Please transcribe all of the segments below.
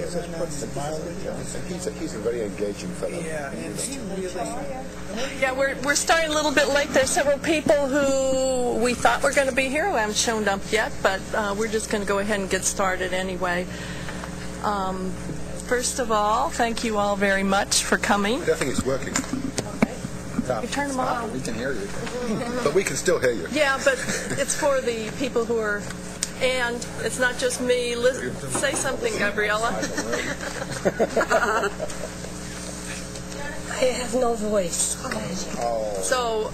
He's a very engaging fellow. Yeah, and he really... Yeah, we're starting a little bit late. There's several people who we thought were going to be here who haven't shown up yet, but we're just going to go ahead and get started anyway. First of all, thank you all very much for coming. I don't think it's working. You turn them off? We can hear you. But we can still hear you. Yeah, but it's for the people who are... And it's not just me. Say something, Gabriella. I have no voice. So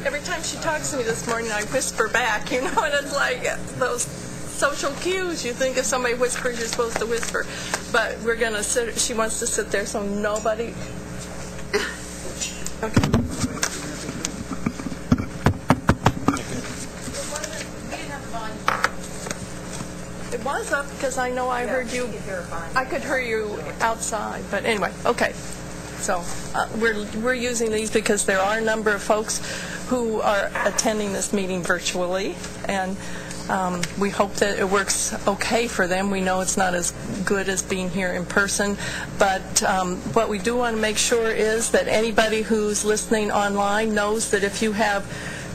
every time she talks to me this morning, I whisper back, you know, and it's like those social cues. You think if somebody whispers, you're supposed to whisper. But we're going to sit, she wants to sit there so nobody... Okay. It was up because I know I heard you. I could hear you outside, but anyway, okay. So we're using these because there are a number of folks who are attending this meeting virtually, and we hope that it works okay for them. We know it's not as good as being here in person, but what we do want to make sure is that anybody who's listening online knows that if you have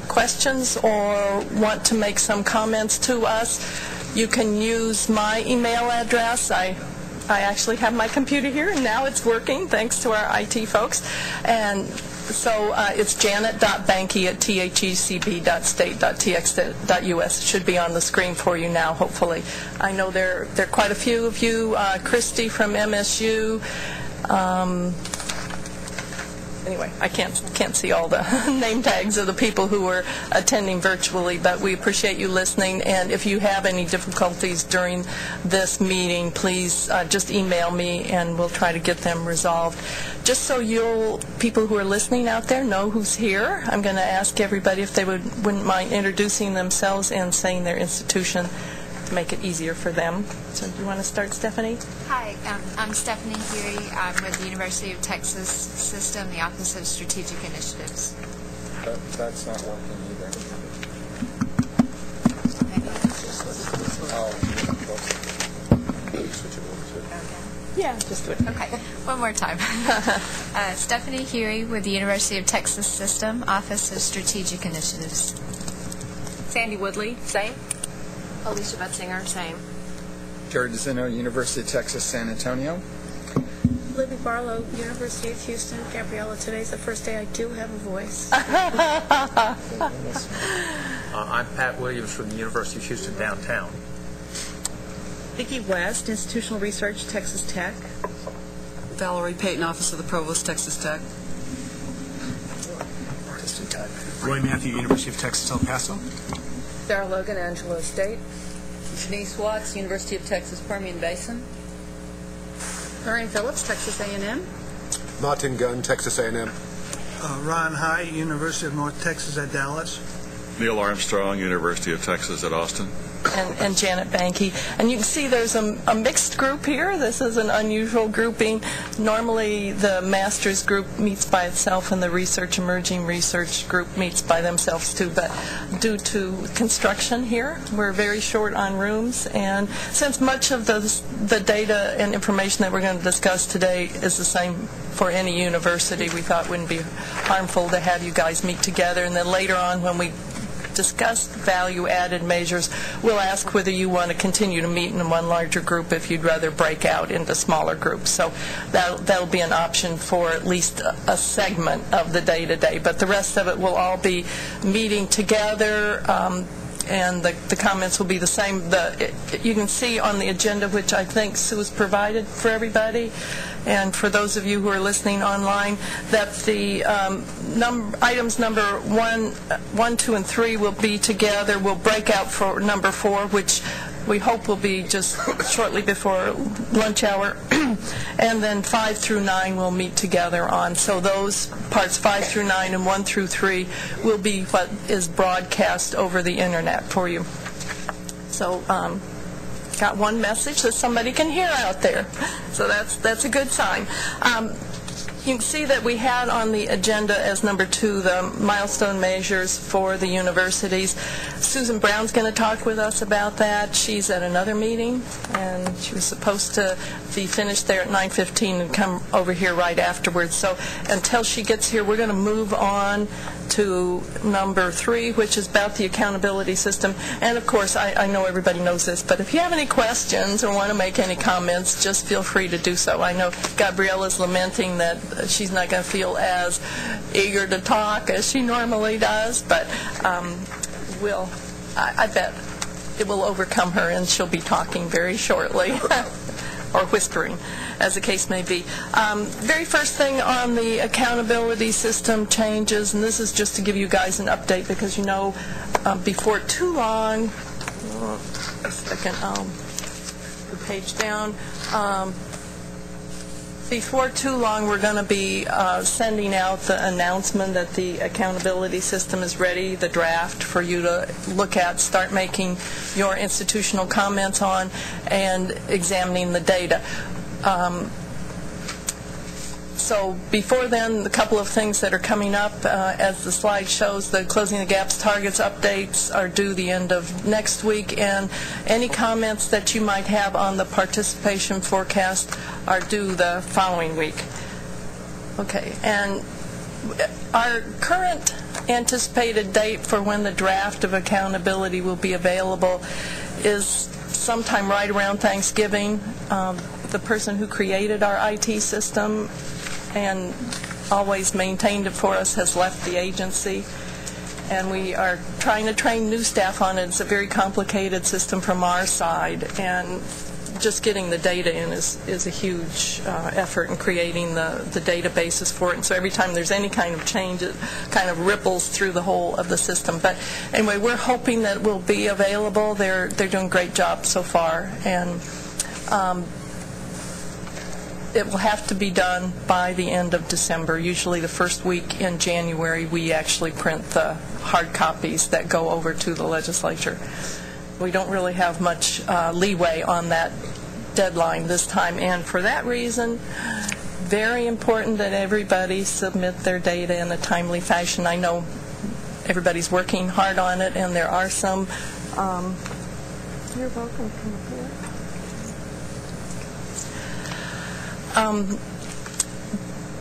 questions or want to make some comments to us, you can use my email address. I actually have my computer here, and now it's working, thanks to our IT folks. And so it's janet.banky@thecb.state.tx.us. It should be on the screen for you now, hopefully. I know there are quite a few of you. Christy from MSU. Anyway, I can't see all the name tags of the people who are attending virtually, but we appreciate you listening. And if you have any difficulties during this meeting, please just email me, and we'll try to get them resolved. Just so people who are listening out there know who's here, I'm going to ask everybody if they wouldn't mind introducing themselves and saying their institution to make it easier for them. So do you want to start, Stephanie? Hi, I'm Stephanie Huey. I'm with the University of Texas System, the Office of Strategic Initiatives. That's not working either. Yeah, just do it. Okay, one more time. Stephanie Huey with the University of Texas System, Office of Strategic Initiatives. Sandy Woodley, same. Alicia Betzinger, same. Jerry DeZeno, University of Texas, San Antonio. Libby Barlow, University of Houston. Gabriella, today's the first day I do have a voice. I'm Pat Williams from the University of Houston downtown. Vicki West, Institutional Research, Texas Tech. Valerie Payton, Office of the Provost, Texas Tech. Roy Matthew, University of Texas, El Paso. Sarah Logan, Angelo State. Shanice Watts, University of Texas, Permian Basin. Lorraine Phillips, Texas A&M. Martin Gunn, Texas A&M. Ron High, University of North Texas at Dallas. Neil Armstrong, University of Texas at Austin. And Janet Banky. And you can see there's a mixed group here. This is an unusual grouping. Normally the master's group meets by itself and the emerging research group meets by themselves too, but due to construction here, we're very short on rooms, and since much of the data and information that we're going to discuss today is the same for any university, we thought it wouldn't be harmful to have you guys meet together, and then later on when we discuss value-added measures, we'll ask whether you want to continue to meet in one larger group if you'd rather break out into smaller groups. So that'll be an option for at least a segment of the day-to-day. But the rest of it will all be meeting together, and the comments will be the same. You can see on the agenda, which I think Sue has provided for everybody, and for those of you who are listening online, that the items number 1, 2, and 3 will be together. We'll break out for number 4, which we hope will be just shortly before lunch hour, and then 5 through 9 will meet together on. So those parts 5 through 9 and 1 through 3 will be what is broadcast over the internet for you. So got one message that somebody can hear out there, so that's a good sign. You can see that we had on the agenda as number 2 the milestone measures for the universities. Susan Brown's going to talk with us about that. She's at another meeting, and she was supposed to be finished there at 9:15 and come over here right afterwards. So until she gets here, we're going to move on to number 3, which is about the accountability system. And of course, I know everybody knows this, but if you have any questions or want to make any comments, just feel free to do so. I know Gabriella's lamenting that she's not going to feel as eager to talk as she normally does, but I bet it will overcome her, and she'll be talking very shortly. Or whispering, as the case may be. Very first thing on the accountability system changes, and this is just to give you guys an update because you know before too long, a second, the page down, before too long we're going to be sending out the announcement that the accountability system is ready, the draft for you to look at, start making your institutional comments on, and examining the data. So before then, a couple of things that are coming up. As the slide shows, the Closing the Gaps targets updates are due the end of next week, and any comments that you might have on the participation forecast are due the following week. Okay, and our current anticipated date for when the draft of accountability will be available is sometime right around Thanksgiving. The person who created our IT system and always maintained it for us has left the agency, and we are trying to train new staff on it. It's a very complicated system from our side, and just getting the data in is a huge effort in creating the databases for it. And so every time there's any kind of change, it kind of ripples through the whole of the system. But anyway, we're hoping that it will be available. They're doing a great job so far, and it will have to be done by the end of December. Usually the first week in January, we actually print the hard copies that go over to the legislature. We don't really have much leeway on that deadline this time, and for that reason, very important that everybody submit their data in a timely fashion. I know everybody's working hard on it, and there are some... you're welcome. Come up here.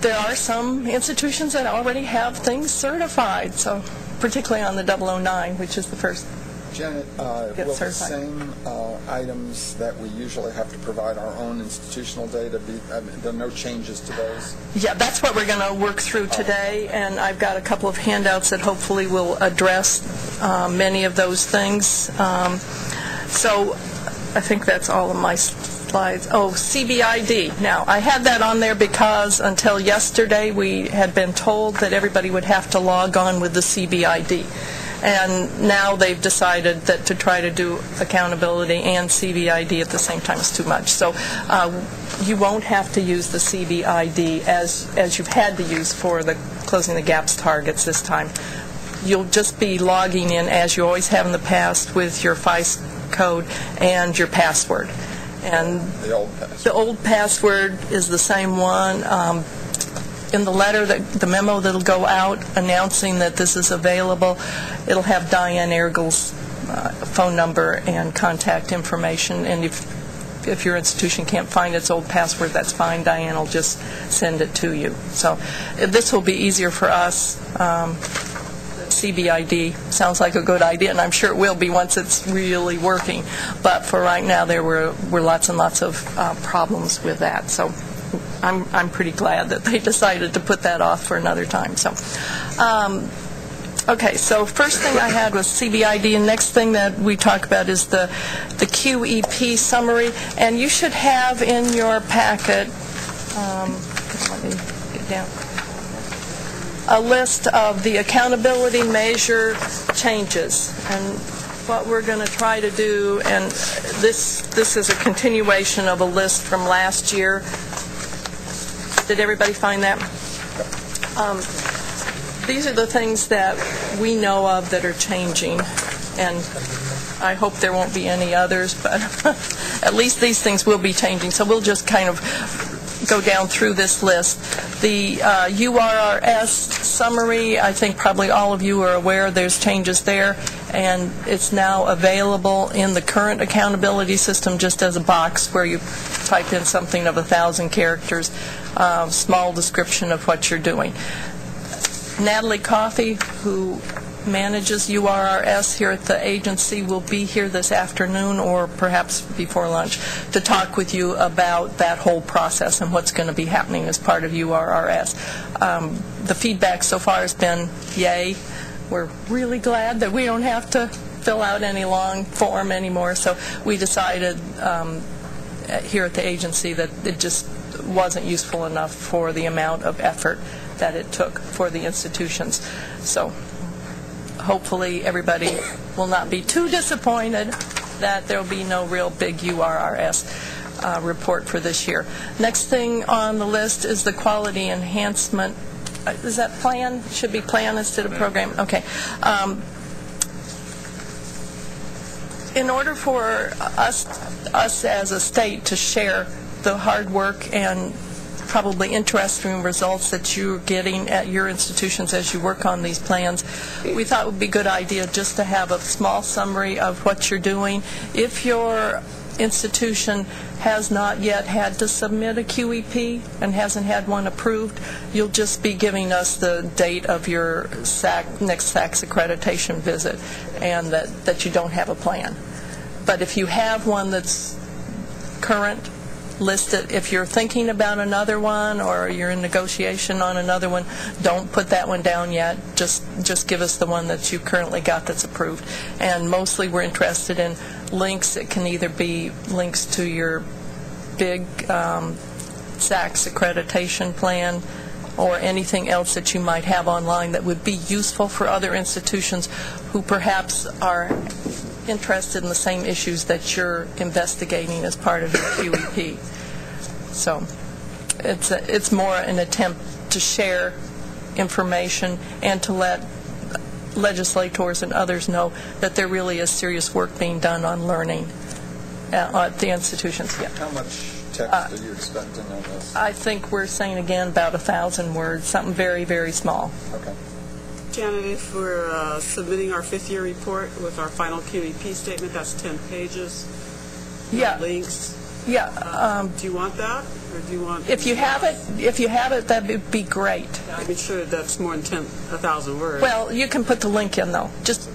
There are some institutions that already have things certified, so particularly on the 009, which is the first. Janet, will the same items that we usually have to provide our own institutional data be, there are no changes to those? Yeah, that's what we're going to work through today, and I've got a couple of handouts that hopefully will address many of those things. So I think that's all of my slides. Oh, CBID. Now, I had that on there because until yesterday we had been told that everybody would have to log on with the CBID. And now they've decided that to try to do accountability and CBID at the same time is too much. So you won't have to use the CBID as you've had to use for the Closing the Gaps targets this time. You'll just be logging in as you always have in the past with your FICE code and your password. And the old password is the same one. In the letter, the memo that'll go out announcing that this is available, it'll have Diane Ergel's phone number and contact information. And if your institution can't find its old password, that's fine. Diane will just send it to you. So this will be easier for us. CBID sounds like a good idea, and I'm sure it will be once it's really working. But for right now, there were lots and lots of problems with that. So I'm pretty glad that they decided to put that off for another time. So, okay. So first thing I had was CBID, and next thing that we talk about is the QEP summary. And you should have in your packet. Let me get down. A list of the accountability measure changes, and what we're going to try to do, and this is a continuation of a list from last year. Did everybody find that? These are the things that we know of that are changing, and I hope there won't be any others, but at least these things will be changing. So we'll just kind of go down through this list. The URRS summary, I think probably all of you are aware there's changes there, and it's now available in the current accountability system just as a box where you type in something of 1,000 characters, small description of what you're doing. Natalie Coffey, who manages URRS here at the agency, will be here this afternoon or perhaps before lunch to talk with you about that whole process and what's going to be happening as part of URRS. The feedback so far has been yay. We're really glad that we don't have to fill out any long form anymore, so we decided here at the agency that it just wasn't useful enough for the amount of effort that it took for the institutions. So hopefully everybody will not be too disappointed that there will be no real big URRS report for this year. Next thing on the list is the quality enhancement. Is that plan? Should be plan instead of program. Okay. In order for us as a state to share the hard work and probably interesting results that you're getting at your institutions as you work on these plans, we thought it would be a good idea just to have a small summary of what you're doing. If your institution has not yet had to submit a QEP and hasn't had one approved, you'll just be giving us the date of your next SACS accreditation visit and that you don't have a plan. But if you have one that's current, list it. If you're thinking about another one or you're in negotiation on another one, don't put that one down yet. Just give us the one that you currently got that's approved. And mostly we're interested in links. It can either be links to your big SACS accreditation plan or anything else that you might have online that would be useful for other institutions who perhaps are interested in the same issues that you're investigating as part of your QEP. So it's more an attempt to share information and to let legislators and others know that there really is serious work being done on learning at the institutions. Yeah. How much text are you expecting on this? I think we're saying again about 1,000 words, something very, very small. Okay. Janet, if we're submitting our fifth-year report with our final QEP statement, that's 10 pages. Yeah. Links. Yeah. Do you want that, or do you want? If you have it, that would be great. I mean, sure, that's more than 1,000 words. Well, you can put the link in though. Just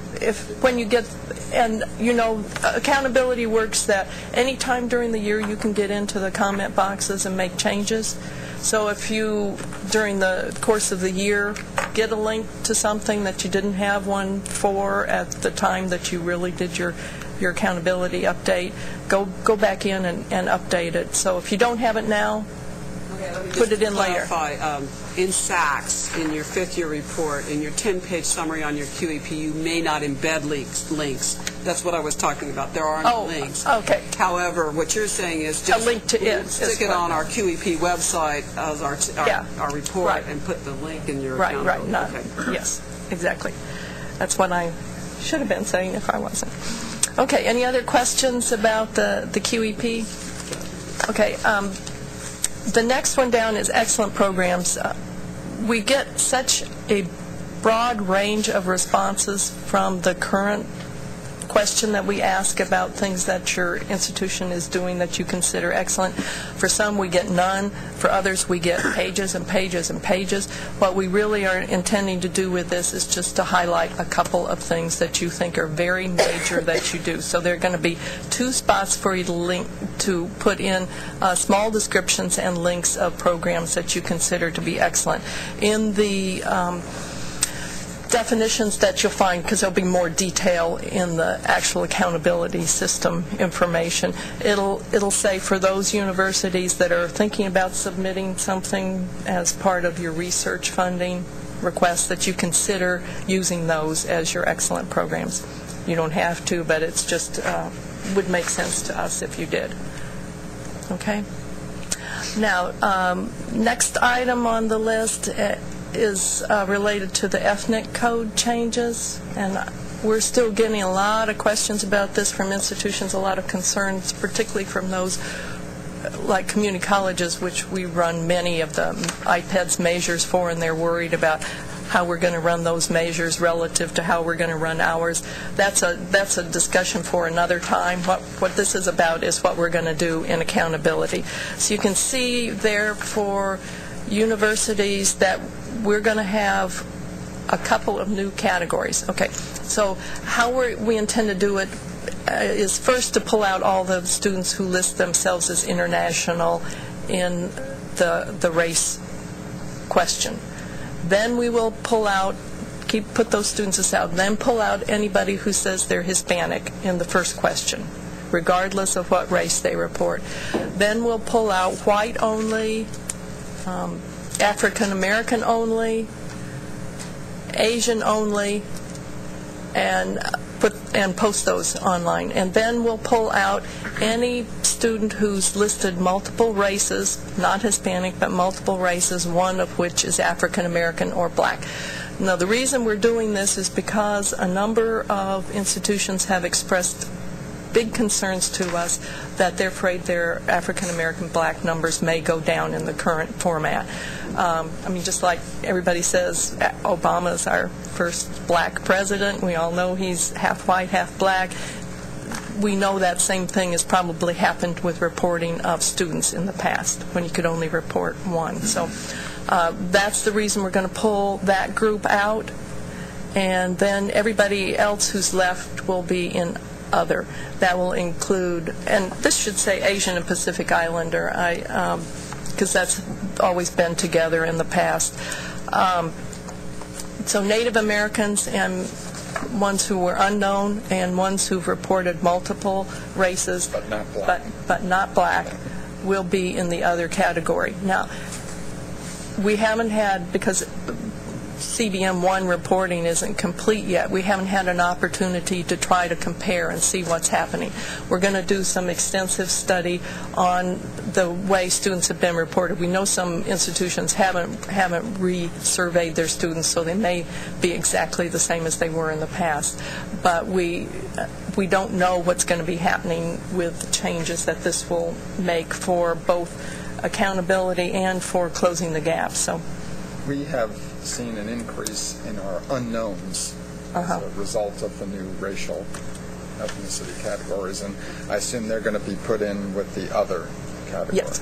when you get, and you know, accountability works that any time during the year you can get into the comment boxes and make changes. So if you, during the course of the year, get a link to something that you didn't have one for at the time that you really did your accountability update, go back in and update it. So if you don't have it now, put it in later. In SACS, in your fifth-year report, in your 10-page summary on your QEP, you may not embed links. That's what I was talking about. There are no links. Okay. However, what you're saying is just a link to it. Stick it on our QEP website as our report and put the link in your account. Right. Okay. Yes, exactly. That's what I should have been saying if I wasn't. Okay. Any other questions about the QEP? Okay. The next one down is excellent programs. We get such a broad range of responses from the current question that we ask about things that your institution is doing that you consider excellent. For some, we get none. For others, we get pages and pages and pages. What we really are intending to do with this is just to highlight a couple of things that you think are very major that you do. So there are going to be 2 spots for you to put in small descriptions and links of programs that you consider to be excellent. In the definitions that you'll find, because there'll be more detail in the actual accountability system information, it'll say for those universities that are thinking about submitting something as part of your research funding request that you consider using those as your excellent programs. You don't have to, but it's just would make sense to us if you did. Okay? Now, next item on the list is related to the ethnic code changes, and we're still getting a lot of questions about this from institutions, a lot of concerns, particularly from those like community colleges, which we run many of the IPEDS measures for, and they're worried about how we're going to run those measures relative to how we're going to run ours. That's a discussion for another time. What this is about is what we're going to do in accountability. So you can see there for universities that we're going to have a couple of new categories. Okay, so how we intend to do it is first to pull out all the students who list themselves as international in the race question. Then we will pull out, put those students aside, then pull out anybody who says they're Hispanic in the first question, regardless of what race they report. Then we'll pull out white only, African American only, Asian only, and post those online. And then we'll pull out any student who's listed multiple races, not Hispanic, but multiple races, one of which is African American or black. Now, the reason we're doing this is because a number of institutions have expressed big concerns to us that they're afraid their African American black numbers may go down in the current format. I mean, just like everybody says, Obama's our first black president. We all know he's half white, half black. We know that same thing has probably happened with reporting of students in the past, when you could only report one. So that's the reason we're going to pull that group out, and then everybody else who's left will be in other. That will include, and this should say Asian and Pacific Islander, because that's always been together in the past. So Native Americans and ones who were unknown and ones who've reported multiple races but not black, but not black will be in the other category. Now, we haven't had, because CBM1 reporting isn't complete yet, we haven't had an opportunity to try to compare and see what's happening. We're going to do some extensive study on the way students have been reported. We know some institutions haven't re-surveyed their students, so they may be exactly the same as they were in the past. But we don't know what's going to be happening with the changes that this will make for both accountability and for closing the gap. So we have seen an increase in our unknowns as a result of the new racial ethnicity categories, and I assume they're going to be put in with the other category. Yes.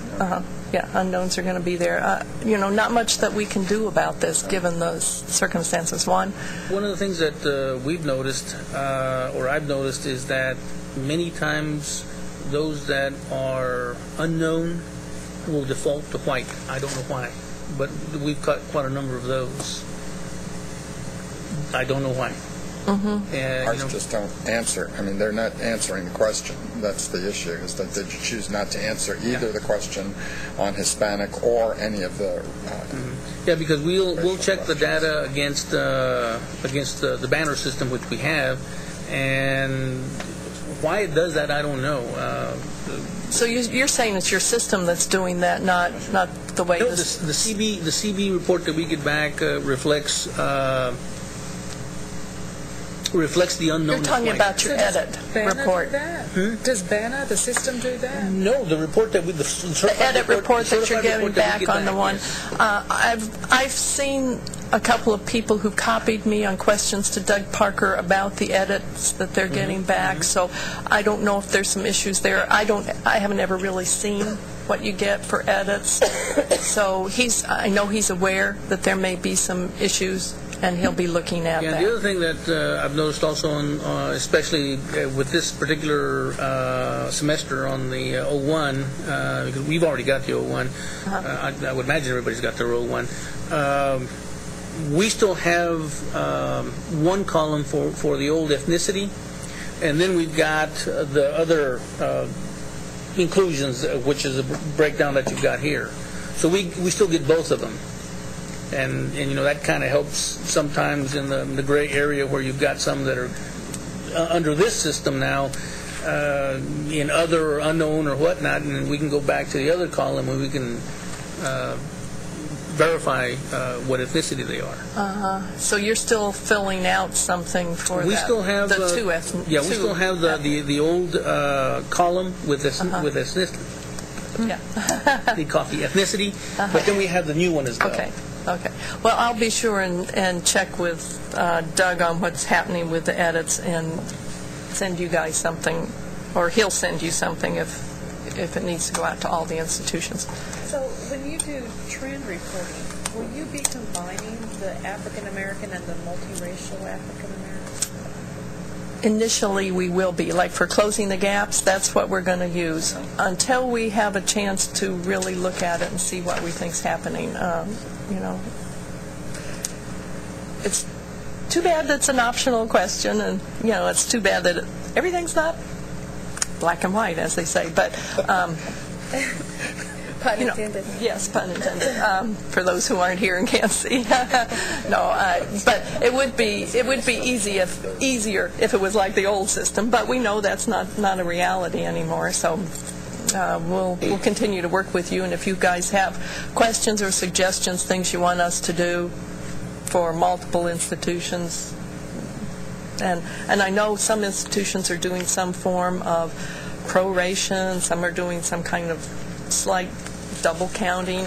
Yeah, unknowns are going to be there. Not much that we can do about this given those circumstances. One of the things that we've noticed, or I've noticed, is that many times those that are unknown will default to white. I don't know why, but we've got quite a number of those. I don't know why. And, ours just don't answer. I mean, they're not answering the question. That's the issue, is that they choose not to answer either the question on Hispanic or any of the yeah, because we'll check the data against the banner system which we have, and why it does that, I don't know. So you're saying it's your system that's doing that, not the way no, the CB report that we get back reflects the unknown. You're talking about your edit report. Does BANA, the system, do that? No, the report that the edit report that you're getting back on the one. I've seen a couple of people who copied me on questions to Doug Parker about the edits that they're getting back. So I don't know if there's some issues there. I haven't ever really seen what you get for edits. So I know he's aware that there may be some issues, and he'll be looking at that. The other thing that I've noticed also, especially with this particular semester on the 01, because we've already got the 01, I would imagine everybody's got their 01, we still have one column for the old ethnicity, and then we've got the other inclusions, which is a breakdown that you've got here. So we still get both of them. And that kind of helps sometimes in the gray area where you've got some that are under this system now in other or unknown or whatnot, and we can go back to the other column where we can verify what ethnicity they are. So you're still filling out something for we that? Still have the two. Yeah, we still have the old column with ethnicity. Yeah. the coffee ethnicity, but then we have the new one as well. Okay. Well, I'll be sure and check with Doug on what's happening with the edits and send you guys something, or he'll send you something if it needs to go out to all the institutions. So when you do trend reporting, will you be combining the African American and the multiracial African American? Initially, we will be. Like for closing the gaps, that's what we're going to use. Until we have a chance to really look at it and see what we think's happening, it's too bad that's an optional question, and it's too bad that everything's not black and white, as they say. But Pun intended. Yes, pun intended. For those who aren't here and can't see. But it would be easier if it was like the old system. But we know that's not a reality anymore. So we'll continue to work with you. And if you guys have questions or suggestions, things you want us to do for multiple institutions, and I know some institutions are doing some form of proration. Some are doing some kind of slight double counting.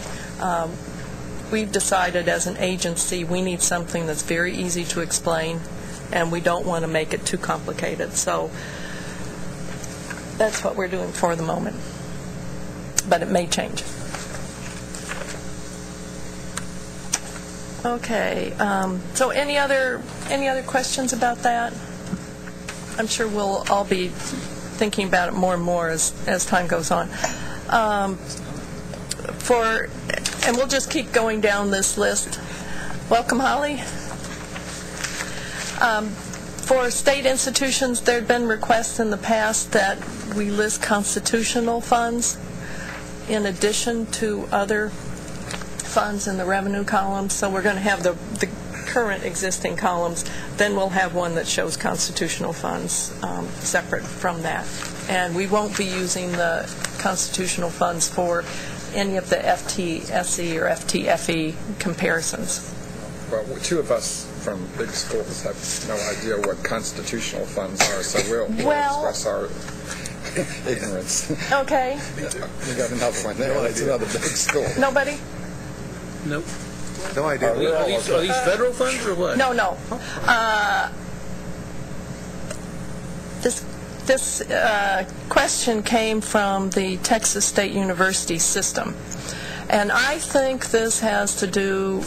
We've decided as an agency we need something that's very easy to explain, and we don't want to make it too complicated. So that's what we're doing for the moment. But it may change. Okay. So any other questions about that? I'm sure we'll all be thinking about it more and more as time goes on. And we'll just keep going down this list. Welcome, Holly. For state institutions, there had been requests in the past that we list constitutional funds in addition to other funds in the revenue columns. So we're going to have the current existing columns. Then we'll have one that shows constitutional funds separate from that. And we won't be using the constitutional funds for any of the FTSE or FTFE comparisons. Well, two of us from big schools have no idea what constitutional funds are, so we'll express our ignorance. Okay. We got another one there. That's another big school. Nobody? Nope. No idea. Are these federal funds or what? No. This question came from the Texas State University system. And I think this has to do,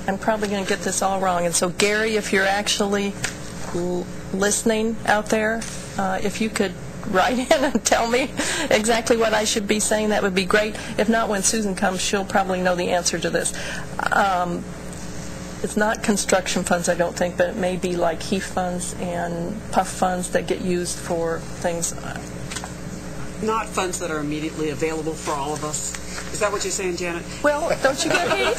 I'm probably going to get this all wrong. And so, Gary, if you're actually listening out there, if you could write in and tell me exactly what I should be saying, that would be great. If not, when Susan comes, she'll probably know the answer to this. It's not construction funds, I don't think, but it may be like HEAF funds and PUF funds that get used for things. Not funds that are immediately available for all of us. Is that what you're saying, Janet? Well, don't you get HEAF?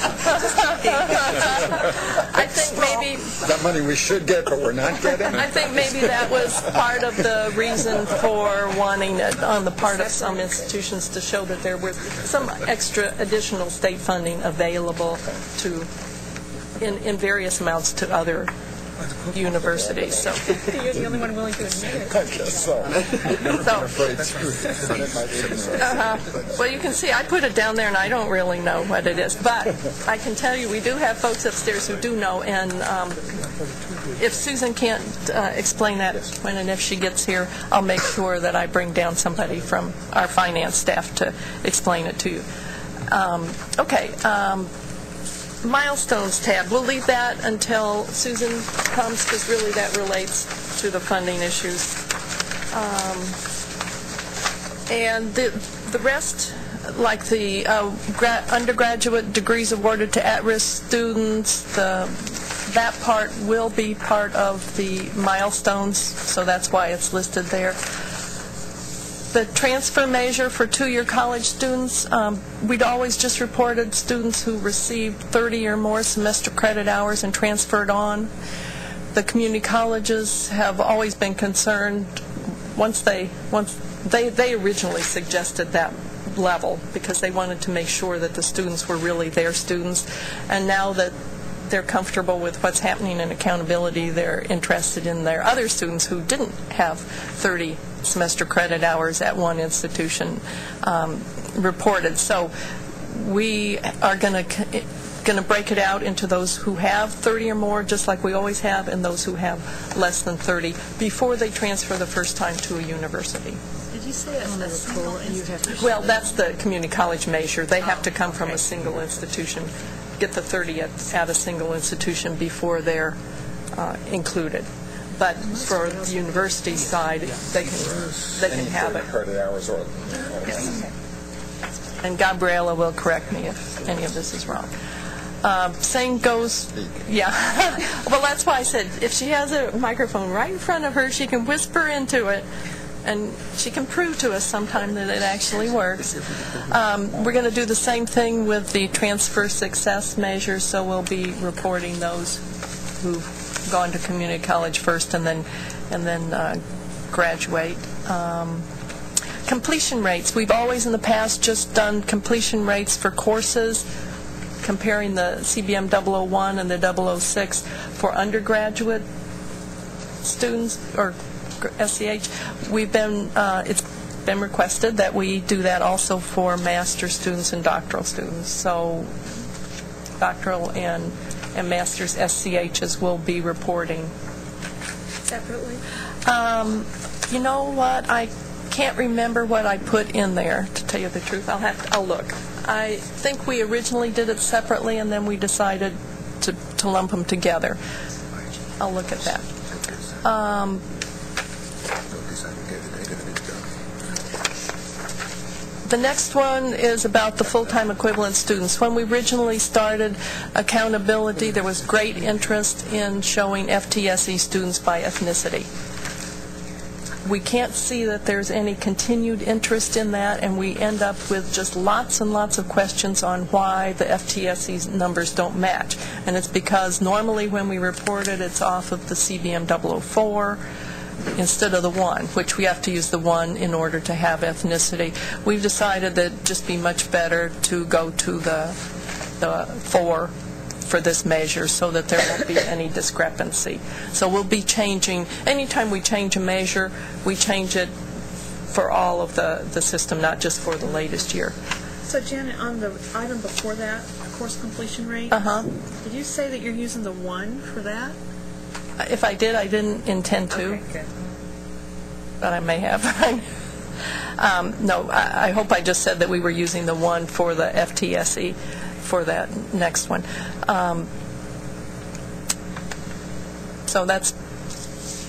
I think maybe... That money we should get, but we're not getting? I think maybe that was part of the reason for wanting it on the part of some institutions to show that there was some extra additional state funding available to... in various amounts to other universities. So you're the only one willing to admit it. I guess so. Well, you can see I put it down there, and I don't really know what it is. But I can tell you we do have folks upstairs who do know, and if Susan can't explain that when and if she gets here, I'll make sure that I bring down somebody from our finance staff to explain it to you. Okay. Milestones tab. We'll leave that until Susan comes, because really that relates to the funding issues. And the rest, like the undergraduate degrees awarded to at-risk students, that part will be part of the milestones, so that's why it's listed there. The transfer measure for two-year college students, we'd always just reported students who received 30 or more semester credit hours and transferred on. The community colleges have always been concerned, once they originally suggested that level because they wanted to make sure that the students were really their students, and now that they're comfortable with what's happening in accountability, they're interested in their other students who didn't have 30 semester credit hours at one institution reported. So we are going to break it out into those who have 30 or more, just like we always have, and those who have less than 30 before they transfer the first time to a university. Did you say a single institution? Well, that's the community college measure. They have to come from a single institution, get the 30 at a single institution before they're included. But for the university side, they can have it. Credit hours or And Gabriela will correct me if any of this is wrong. Same goes, yeah. Well, that's why I said if she has a microphone right in front of her, she can whisper into it, and she can prove to us sometime that it actually works. We're going to do the same thing with the transfer success measures, so we'll be reporting those who've gone to community college first and then graduate. Completion rates. We've always in the past just done completion rates for courses, comparing the CBM 001 and the 006 for undergraduate students or SCH. It's been requested that we do that also for master's students and doctoral students. So doctoral and master's SCHs will be reporting separately. You know what? I can't remember what I put in there, to tell you the truth. I'll look. I think we originally did it separately, and then we decided to lump them together. I'll look at that. The next one is about the full-time equivalent students. When we originally started accountability, there was great interest in showing FTSE students by ethnicity. We can't see that there's any continued interest in that, and we end up with just lots and lots of questions on why the FTSE numbers don't match. And it's because normally when we report it, it's off of the CBM 004 instead of the 1, which we have to use the 1 in order to have ethnicity. We've decided that it'd just be much better to go to the 4 for this measure so that there won't be any discrepancy. So we'll be changing, anytime we change a measure, we change it for all of the system, not just for the latest year. So Janet, on the item before that, course completion rate, did you say that you're using the 1 for that? If I did, I didn't intend to. Okay, good. But I may have. No, I hope I just said that we were using the 1 for the FTSE for that next one. So that's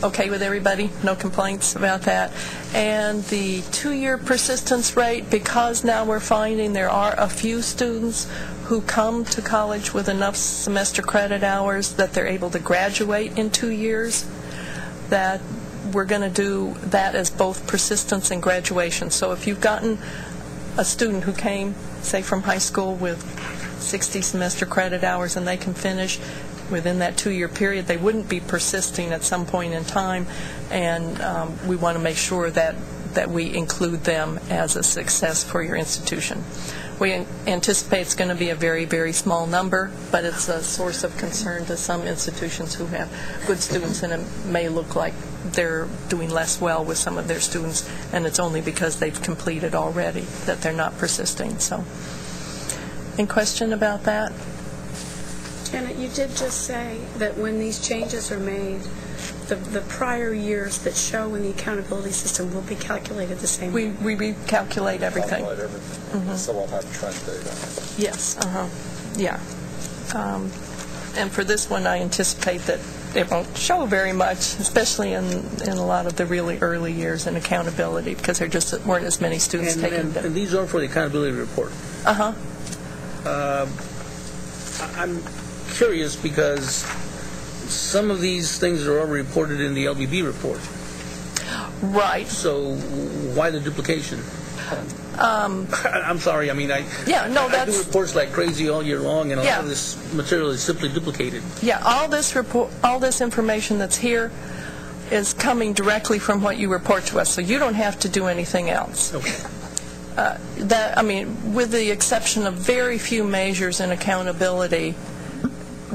okay with everybody? No complaints about that? And the 2-year persistence rate, because now we're finding there are a few students who come to college with enough semester credit hours that they're able to graduate in 2 years, that we're going to do that as both persistence and graduation. So if you've gotten a student who came, say, from high school with 60 semester credit hours and they can finish within that 2-year period, they wouldn't be persisting at some point in time, and we want to make sure that we include them as a success for your institution. We anticipate it's going to be a very, very small number, but it's a source of concern to some institutions who have good students, and it may look like they're doing less well with some of their students, and it's only because they've completed already that they're not persisting. So, any question about that? Janet, you did just say that when these changes are made, the prior years that show in the accountability system will be calculated the same way. We recalculate everything. Calculate everything. So we'll have trend data. Yes, yeah. And for this one, I anticipate that it won't show very much, especially in a lot of the really early years in accountability, because there just weren't as many students taking them. And these are for the accountability report. I'm curious because some of these things are already reported in the LBB report. Right. So why the duplication? I'm sorry. I mean, I do reports like crazy all year long, and a lot of this material is simply duplicated. Yeah, all this information that's here is coming directly from what you report to us, so you don't have to do anything else. Okay. With the exception of very few measures in accountability,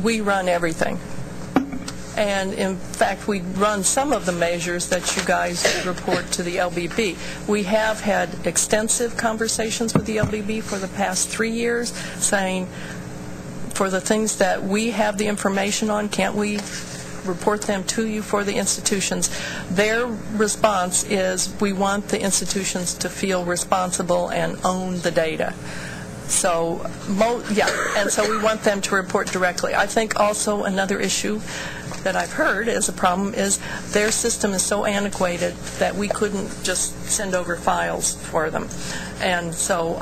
we run everything. And in fact, we run some of the measures that you guys report to the LBB. We have had extensive conversations with the LBB for the past 3 years, saying, for the things that we have the information on, can't we report them to you for the institutions? Their response is, we want the institutions to feel responsible and own the data. So, and so we want them to report directly. I think also another issue that I've heard as a problem is their system is so antiquated that we couldn't just send over files for them. And so,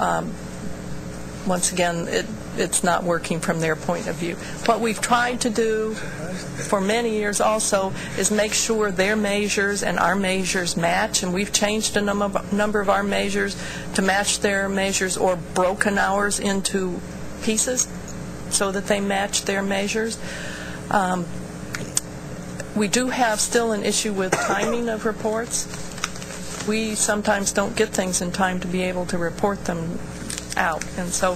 once again, it's not working from their point of view. What we've tried to do for many years also is make sure their measures and our measures match, and we've changed a number of our measures to match their measures, or broken ours into pieces so that they match their measures. We do have still an issue with timing of reports. We sometimes don't get things in time to be able to report them out, and so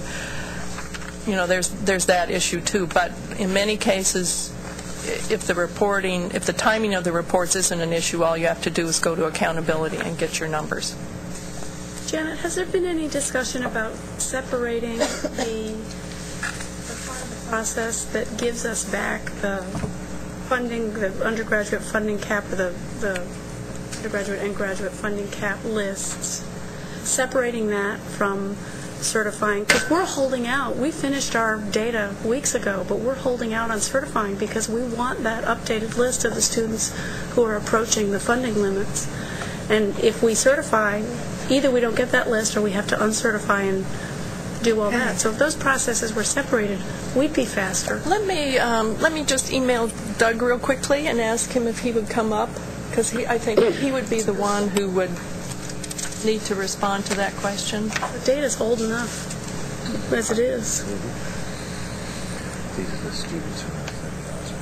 there's that issue too. But in many cases, if the timing of the reports isn't an issue, all you have to do is go to accountability and get your numbers. Janet, has there been any discussion about separating the part of the process that gives us back the funding, the undergraduate funding cap, or the undergraduate and graduate funding cap lists, separating that from certifying? Because we're holding out. We finished our data weeks ago, but we're holding out on certifying because we want that updated list of the students who are approaching the funding limits. And if we certify, either we don't get that list or we have to uncertify and do all that. So if those processes were separated, we'd be faster. Let me just email Doug real quickly and ask him if he would come up, because I think he would be the one who would need to respond to that question. The data's old enough as it is. These are the students who are 30,000.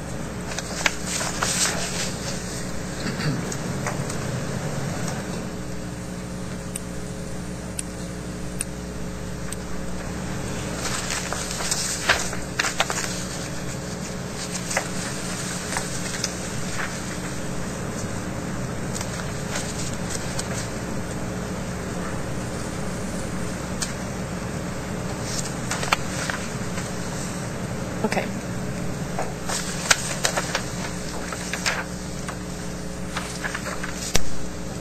Okay.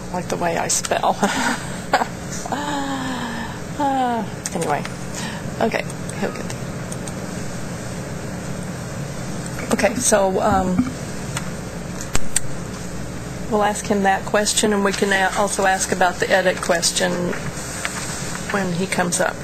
I like the way I spell. Anyway. Okay. He'll get there. Okay, so we'll ask him that question, and we can also ask about the edit question when he comes up.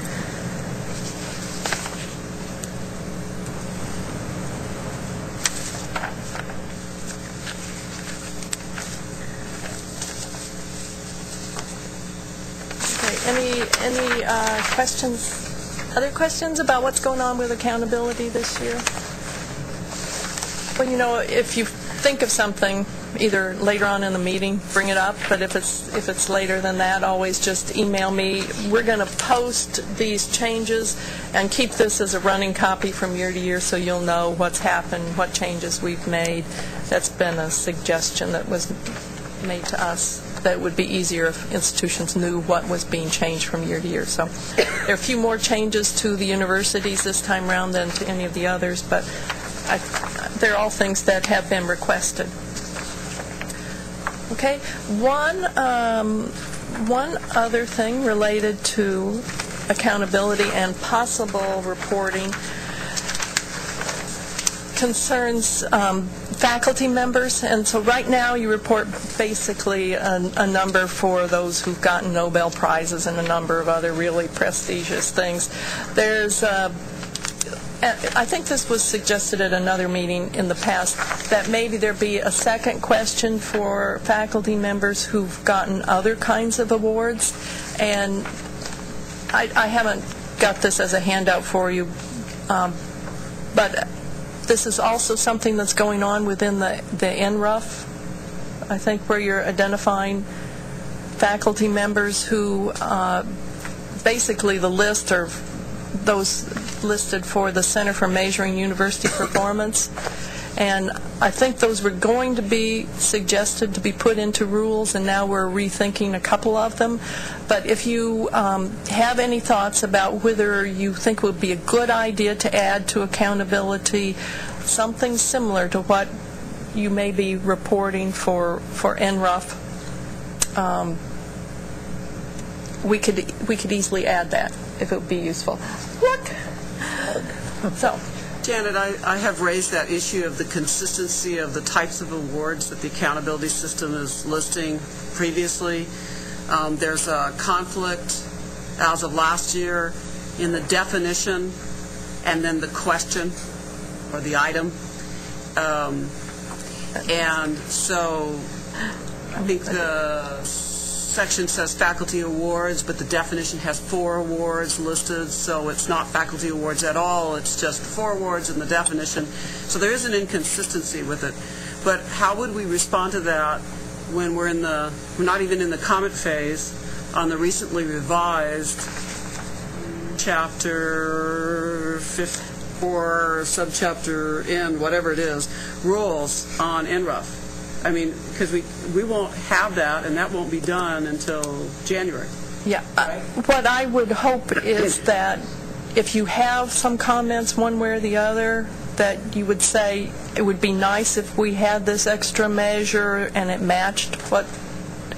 Any questions? Other questions about what's going on with accountability this year? Well, if you think of something, either later on in the meeting, bring it up. But if it's later than that, always just email me. We're going to post these changes and keep this as a running copy from year to year, so you'll know what's happened, what changes we've made. That's been a suggestion that was made to us. That would be easier if institutions knew what was being changed from year to year. So there are a few more changes to the universities this time around than to any of the others, but they're all things that have been requested. Okay, one other thing related to accountability and possible reporting concerns faculty members. And so right now you report basically a number for those who've gotten Nobel Prizes and a number of other really prestigious things. There's I think this was suggested at another meeting in the past, that maybe there be a second question for faculty members who've gotten other kinds of awards. And I haven't got this as a handout for you, but this is also something that's going on within the NRUF, I think, where you're identifying faculty members who basically the list are those listed for the Center for Measuring University Performance. And I think those were going to be suggested to be put into rules, and now we're rethinking a couple of them. But if you have any thoughts about whether you think it would be a good idea to add to accountability something similar to what you may be reporting for NRUF, we could easily add that if it would be useful. Look. So. Janet, I have raised that issue of the consistency of the types of awards that the accountability system is listing previously. There's a conflict as of last year in the definition and then the question or the item. And so I think the section says faculty awards, but the definition has 4 awards listed, so it's not faculty awards at all. It's just 4 awards in the definition. So there is an inconsistency with it. But how would we respond to that when we're not even in the comment phase on the recently revised chapter 54, subchapter N, whatever it is, rules on NRUF? I mean, because we won't have that, and that won't be done until January. Yeah. What I would hope is that if you have some comments one way or the other, that you would say it would be nice if we had this extra measure and it matched what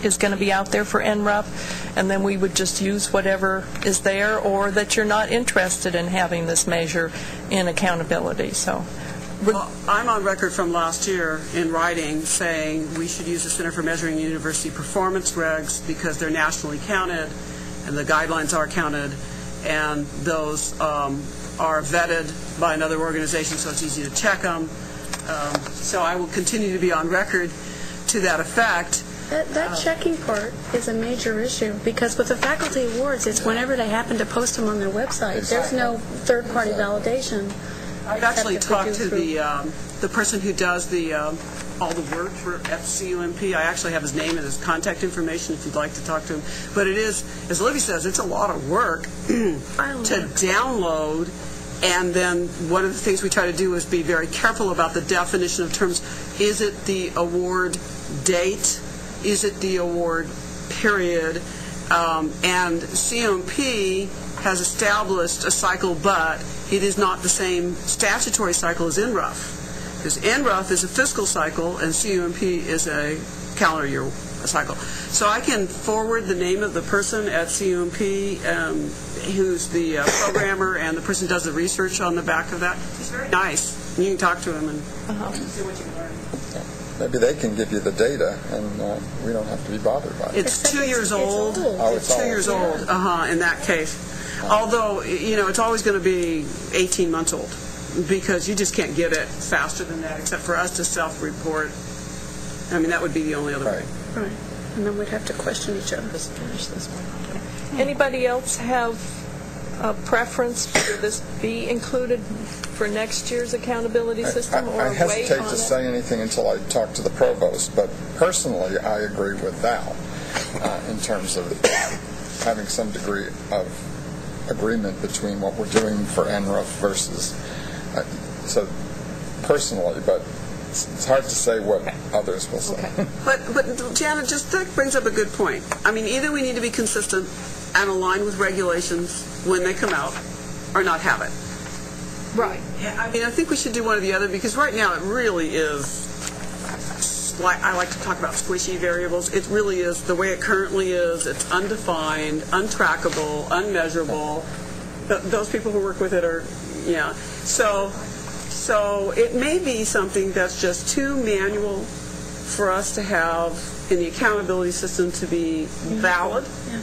is going to be out there for NRUF, and then we would just use whatever is there, or that you're not interested in having this measure in accountability. So. Well, I'm on record from last year in writing saying we should use the Center for Measuring University Performance regs because they're nationally counted and the guidelines are counted, and those are vetted by another organization, so it's easy to check them. So I will continue to be on record to that effect. That checking part is a major issue, because with the faculty awards, it's whenever they happen to post them on their website. Exactly. There's no third-party validation. I've actually talked to the person who does all the work for FCUMP. I actually have his name and his contact information if you'd like to talk to him. But it is, as Libby says, it's a lot of work to download. And then one of the things we try to do is be very careful about the definition of terms. Is it the award date? Is it the award period? And CMP has established a cycle, but it is not the same statutory cycle as NRUF. Because NRUF is a fiscal cycle and CUMP is a calendar year cycle. So I can forward the name of the person at CUMP who's the programmer and the person who does the research on the back of that. He's very nice. You can talk to him and see what you learn. Maybe they can give you the data, and we don't have to be bothered by it. It's 2 years old. Oh, it's 2 years old. In that case. Although, it's always going to be 18 months old, because you just can't get it faster than that, except for us to self-report. I mean, that would be the only other way. Right. And then we'd have to question each other. Let's finish this one. Okay. Anybody else have a preference for this be included for next year's accountability system, or I hesitate wait on to say anything until I talk to the provost, but personally I agree with Val in terms of having some degree of agreement between what we're doing for NRUF versus so personally, but it's hard to say what others will say. Okay. But Janet, just that brings up a good point. I mean, either we need to be consistent and align with regulations when they come out, or not have it. Right. I mean, I think we should do one or the other, because right now it really is, I like to talk about squishy variables. It really is the way it currently is. It's undefined, untrackable, unmeasurable. Those people who work with it are, yeah. So it may be something that's just too manual for us to have in the accountability system to be valid. Yeah.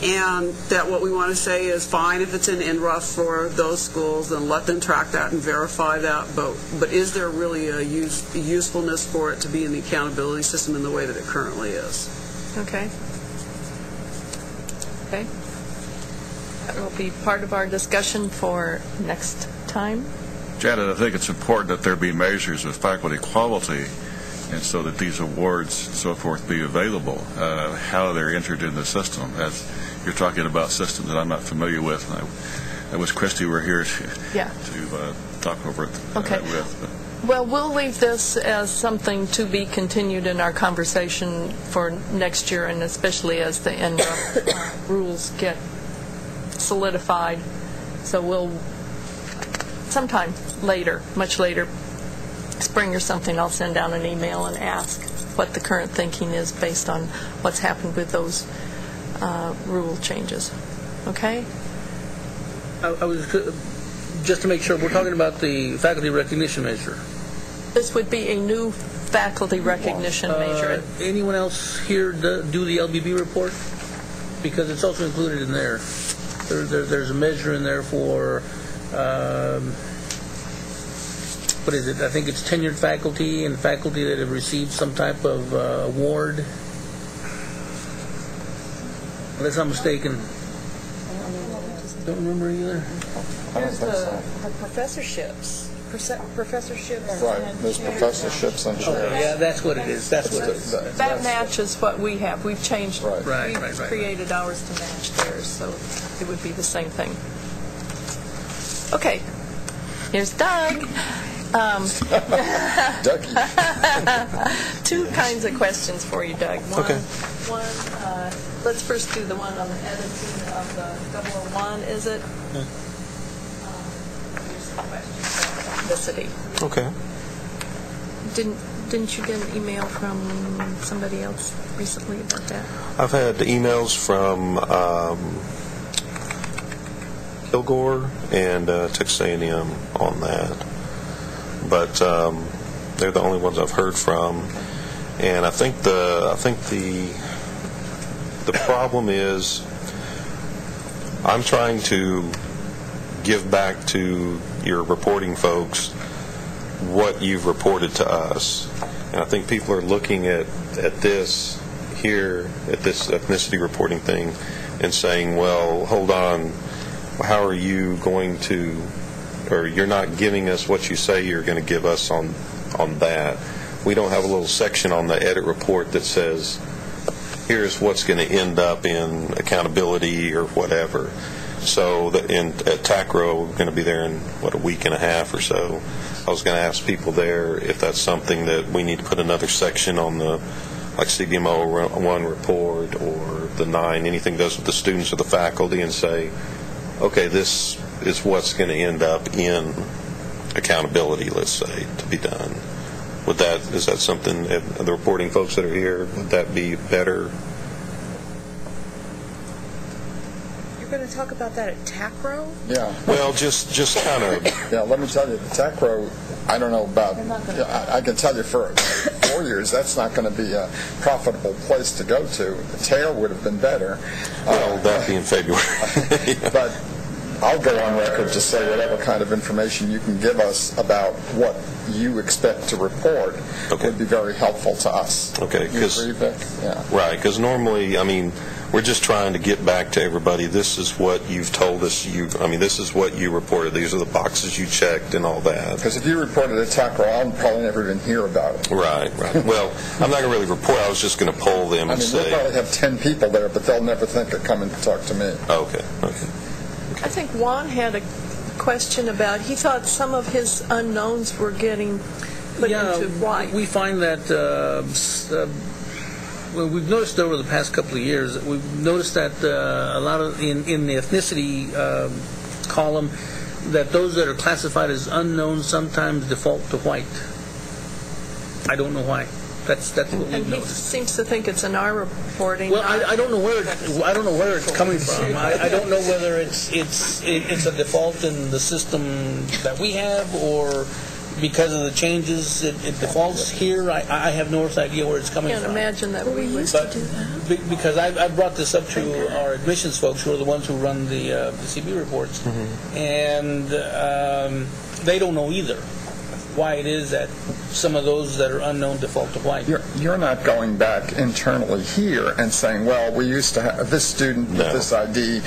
And that what we want to say is fine if it's in NRUF for those schools, then let them track that and verify that. But is there really a usefulness for it to be in the accountability system in the way that it currently is? Okay. Okay. That will be part of our discussion for next time. Janet, I think it's important that there be measures of faculty quality, and so that these awards and so forth be available, how they're entered in the system. As you're talking about systems that I'm not familiar with, and I wish Christy were here to talk over it Okay. with. Well, we'll leave this as something to be continued in our conversation for next year, and especially as the NREF rules get solidified. So we'll, sometime later, much later, spring or something, I'll send down an email and ask what the current thinking is based on what's happened with those rule changes. Okay? I was just to make sure, we're talking about the faculty recognition measure. This would be a new faculty recognition measure. Anyone else here do the LBB report? Because it's also included in there. There's a measure in there for, what is it? I think it's tenured faculty and faculty that have received some type of award. Unless I'm mistaken. Don't remember either. There's the professorships. Professorships. Right, there's professorships and chairs. Yeah, that's what it is. That's what it is. That matches what we have. We've changed. Right. We've created ours to match theirs, so it would be the same thing. Okay. Here's Doug. Two kinds of questions for you, Doug. One, let's first do the one on the editing of the 001, is it? Here's the question about ethnicity. Okay. Didn't you get an email from somebody else recently about that? I've had emails from Kilgore and Texas A&M on that, but they're the only ones I've heard from. And I think the problem is I'm trying to give back to your reporting folks what you've reported to us. And I think people are looking at this here, at this ethnicity reporting thing, and saying, well, hold on, how are you going to, or you're not giving us what you say you're going to give us on that. We don't have a little section on the edit report that says, here's what's going to end up in accountability or whatever. So at TACRO, we're going to be there in, a week and a half or so. I was going to ask people there if that's something that we need to put another section on the, like CBMO 1 report or the 9, anything that does with the students or the faculty, and say, okay, this is what's going to end up in accountability, let's say, to be done. Is that something, the reporting folks that are here, would that be better? You're going to talk about that at TACRO? Yeah. Well, just kind of. Yeah, let me tell you, the TACRO, I don't know about, I can tell you for 4 years, that's not going to be a profitable place to go to. The TAIR would have been better. Well, that'd be in February. But I'll go on record to say whatever kind of information you can give us about what you expect to report would be very helpful to us. Okay, you agree, Vic? Yeah. Right, because normally, I mean, we're just trying to get back to everybody. This is what you've told us. This is what you reported. These are the boxes you checked and all that. Because if you reported at TACRO, I'll probably never even hear about it. Right. Well, I'm not going to really report. I was just going to poll them and say. We'll probably have 10 people there, but they'll never think of coming to talk to me. Okay. I think Juan had a question about, he thought some of his unknowns were getting put into white. We find that, we've noticed over the past couple of years, we've noticed that a lot of, in the ethnicity column, that those that are classified as unknown sometimes default to white. I don't know why. That's what we've noticed. And he seems to think it's in our reporting. Well, I don't know where it's coming from. I don't know whether it's a default in the system that we have, or because of the changes it defaults here. I have no idea where it's coming from. I can't imagine that we used to do that. Because I brought this up to our admissions folks, who are the ones who run the CB reports, and they don't know either why it is that some of those that are unknown default to white. You're not going back internally here and saying, well, we used to have this student with this ID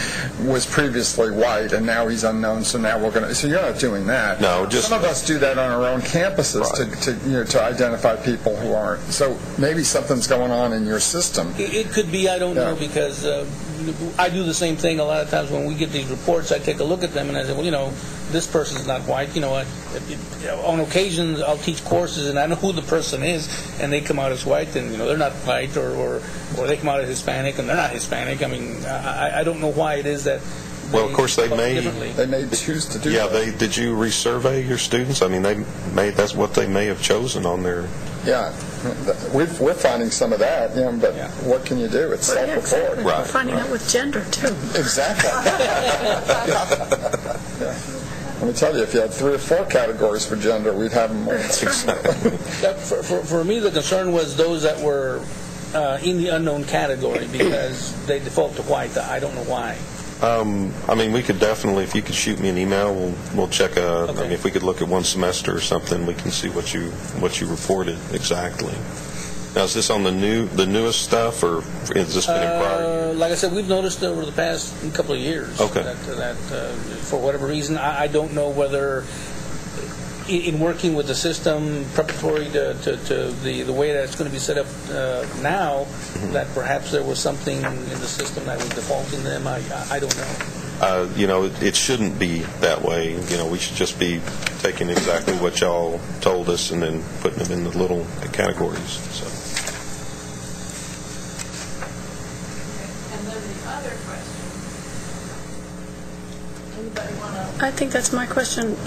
was previously white and now he's unknown, so now we're going to. So you're not doing that. No, some of us do that on our own campuses to identify people who aren't. So maybe something's going on in your system. It could be. I don't know, because I do the same thing a lot of times when we get these reports. I take a look at them and I say, well, this person's not white. On occasions I'll teach courses and I know who the person is, and they come out as white, and they're not white, or they come out as Hispanic and they're not Hispanic. I mean, I don't know why it is that. Well, of course, they may choose to do that. Yeah, did you resurvey your students? I mean, that's what they may have chosen on their. Yeah, we're finding some of that, but what can you do? It's self-report. Exactly. Right. We're finding out with gender, too. Exactly. Let me tell you, if you had 3 or 4 categories for gender, we'd have them more. For me, the concern was those that were in the unknown category, because they default to white. I don't know why. I mean, we could definitely, if you could shoot me an email, we'll check. I mean, if we could look at one semester or something, we can see what you reported exactly. Now, is this on the newest stuff, or has this been in prior years? Like I said, we've noticed over the past couple of years that for whatever reason, I don't know whether in working with the system preparatory to the way that it's going to be set up now, that perhaps there was something in the system that was defaulting them. I don't know. It shouldn't be that way. We should just be taking exactly what y'all told us and then putting them in the little categories. So. And then the other question. Anybody want to? I think that's my question.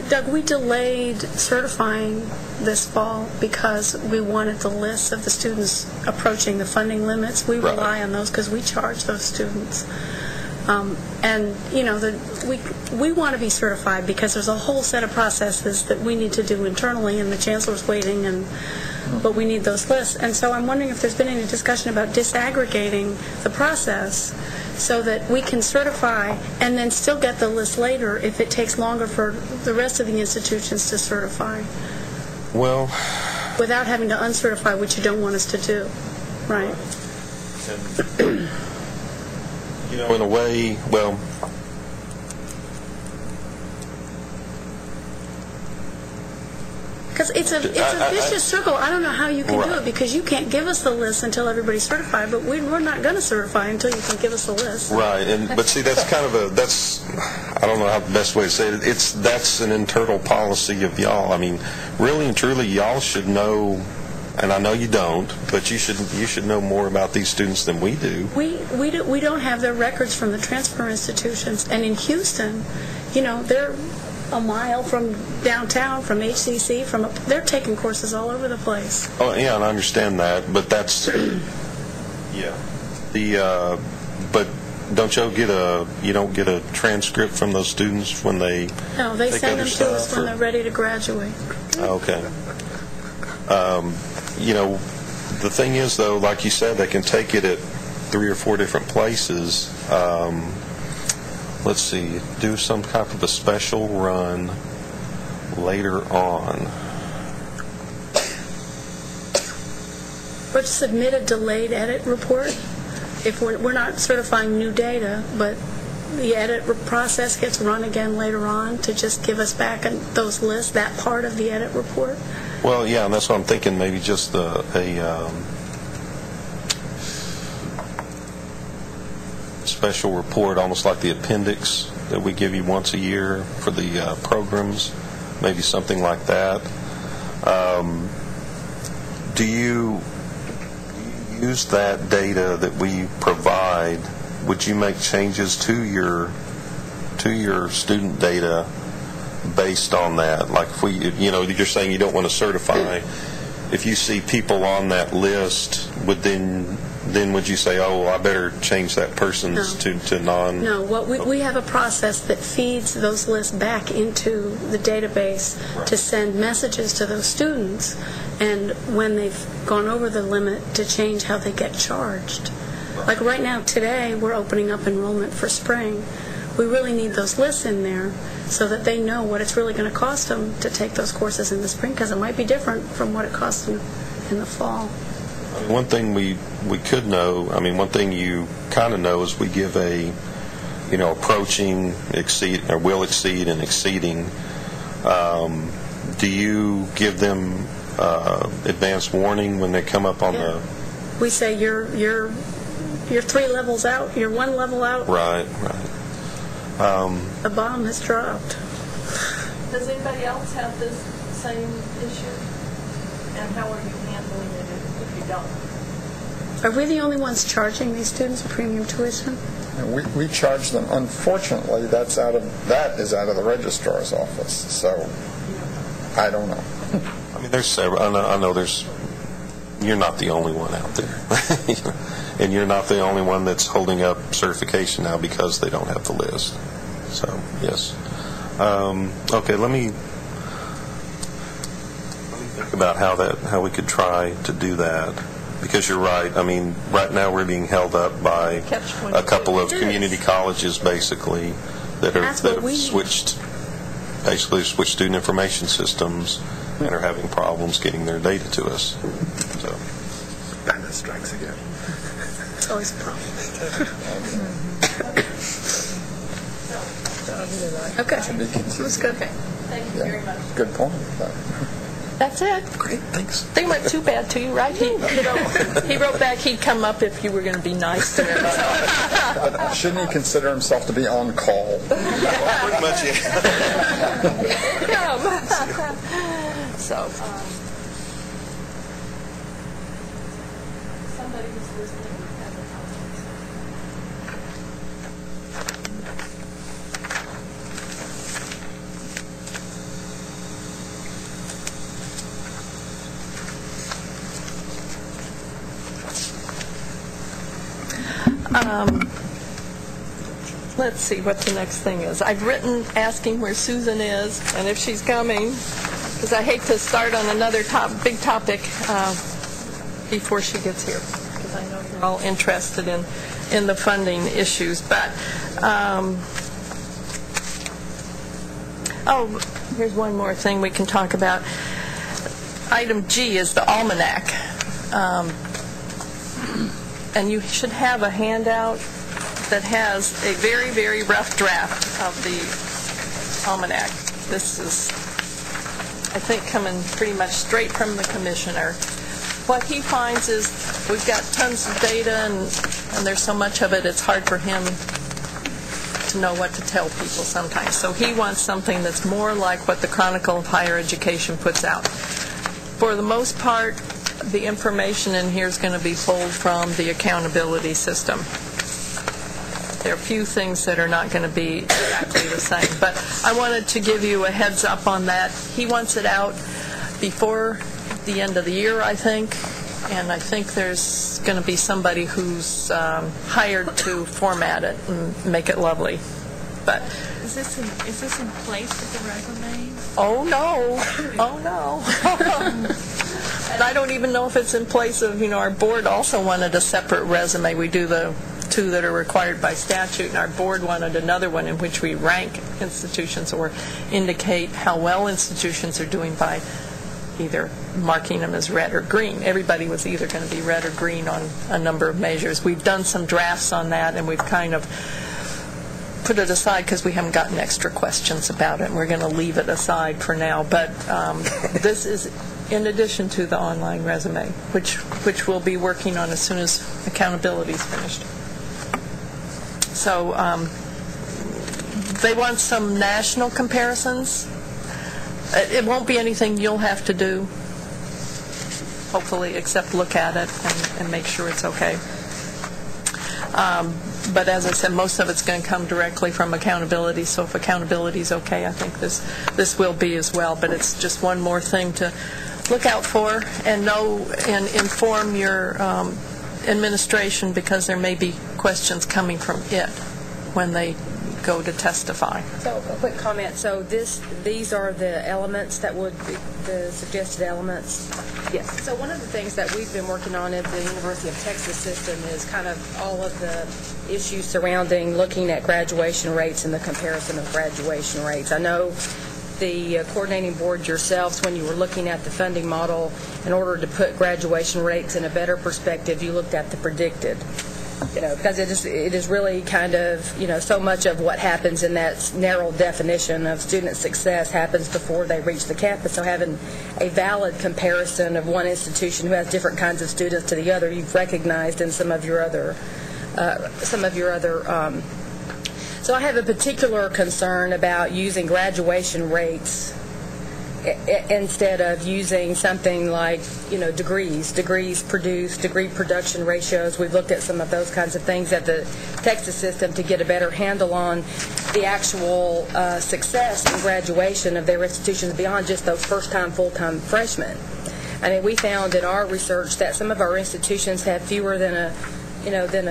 Doug, we delayed certifying this fall because we wanted the list of the students approaching the funding limits. We rely on those because we charge those students. And, we want to be certified because there's a whole set of processes that we need to do internally, and the chancellor's waiting, but we need those lists. And so I'm wondering if there's been any discussion about disaggregating the process so that we can certify and then still get the list later if it takes longer for the rest of the institutions to certify. Well, without having to uncertify, which you don't want us to do, right? In a way, well, because it's a vicious circle. I don't know how you can do it, because you can't give us the list until everybody's certified, but we're not going to certify until you can give us the list. Right, but see, that's kind of I don't know how the best way to say it. That's an internal policy of y'all. I mean, really and truly, y'all should know. And I know you don't, but you should know more about these students than we do. We don't have their records from the transfer institutions, and in Houston, they're a mile from downtown, from HCC, they're taking courses all over the place. Oh yeah, and I understand that, but that's but don't you don't get a transcript from those students when they No, they send them to us when they're ready to graduate. Okay. The thing is, though, like you said, they can take it at 3 or 4 different places. Let's see, do some type of a special run later on. Or submit a delayed edit report. If we're not certifying new data, but the edit process gets run again later on to just give us back those lists, that part of the edit report. Well, yeah, and that's what I'm thinking, maybe just a special report, almost like the appendix that we give you once a year for the programs, maybe something like that. Do you use that data that we provide? Would you make changes to your student data based on that? Like if you're saying you don't want to certify, if you see people on that list, then would you say, oh, well, I better change that person's to non? No, we have a process that feeds those lists back into the database to send messages to those students, and when they've gone over the limit, to change how they get charged. Like right now, today, we're opening up enrollment for spring. We really need those lists in there so that they know what it's really going to cost them to take those courses in the spring, because it might be different from what it costs them in the fall. One thing we could know, one thing you kind of know is we give a, approaching, exceed, or will exceed and exceeding. Do you give them advance warning when they come up on the... We say you're You're 3 levels out. You're 1 level out. Right. The bomb has dropped. Does anybody else have this same issue? And how are you handling it if you don't? Are we the only ones charging these students premium tuition? And we charge them. Unfortunately, that is out of the registrar's office. So I don't know. I mean, there's several. I know there's. You're not the only one out there, and you're not the only one that's holding up certification now because they don't have the list. So yes. Okay, let me think about how we could try to do that. Because you're right. I mean, right now we're being held up by a couple of community colleges, basically, that have switched student information systems and are having problems getting their data to us. So, Banner strikes again. It's always a problem. Okay, that's good. Thank you very much. Good point. That's it. Great, thanks. They weren't too bad to you, right? He wrote back he'd come up if you were going to be nice to him. But shouldn't he consider himself to be on call? Pretty much, So, somebody who's listening has a let's see what the next thing is. I've written asking where Susan is and if she's coming, because I hate to start on another big topic before she gets here, because I know you're all interested in the funding issues. But here's one more thing we can talk about. Item G is the almanac. And you should have a handout that has a very, very rough draft of the almanac. This is, I think, coming pretty much straight from the commissioner. What he finds is we've got tons of data, and there's so much of it, it's hard for him to know what to tell people sometimes. So he wants something that's more like what the Chronicle of Higher Education puts out. For the most part, the information in here is going to be pulled from the accountability system. There are a few things that are not going to be exactly the same. But I wanted to give you a heads up on that. He wants it out before the end of the year, I think. And I think there's going to be somebody who's hired to format it and make it lovely. But is this in place with the resume? Oh no. And I don't even know if it's in place of, our board also wanted a separate resume. We do the 2 that are required by statute, and our board wanted another one in which we rank institutions or indicate how well institutions are doing by either marking them as red or green. Everybody was either going to be red or green on a number of measures. We've done some drafts on that, and we've kind of put it aside because we haven't gotten extra questions about it, and we're going to leave it aside for now. But this is in addition to the online resume, which we'll be working on as soon as accountability is finished. So they want some national comparisons. It won't be anything you'll have to do, hopefully, except look at it and make sure it's okay. But as I said, most of it's going to come directly from accountability, so if accountability is okay, I think this will be as well. But it's just one more thing to look out for and know and inform your administration, because there may be questions coming from it when they go to testify. So a quick comment. So these are the elements that would be the suggested elements? Yes. So one of the things that we've been working on at the University of Texas system is kind of all of the issues surrounding looking at graduation rates and the comparison of graduation rates. I know the coordinating board yourselves, when you were looking at the funding model, in order to put graduation rates in a better perspective, you looked at the predicted. Because it is really kind of, so much of what happens in that narrow definition of student success happens before they reach the campus. So having a valid comparison of one institution who has different kinds of students to the other, you've recognized in some of your other other. So I have a particular concern about using graduation rates instead of using something like, degrees produced, degree production ratios. We've looked at some of those kinds of things at the Texas system to get a better handle on the actual success in graduation of their institutions beyond just those first-time, full-time freshmen. I mean, we found in our research that some of our institutions have fewer than a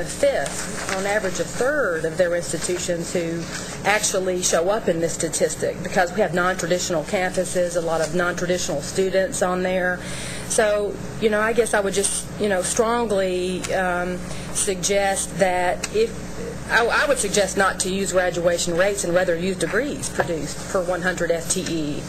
fifth, on average a third of their institutions who actually show up in this statistic, because we have non-traditional campuses, a lot of non-traditional students on there. So, I guess I would just, strongly suggest that I would suggest not to use graduation rates and rather use degrees produced per 100 FTE,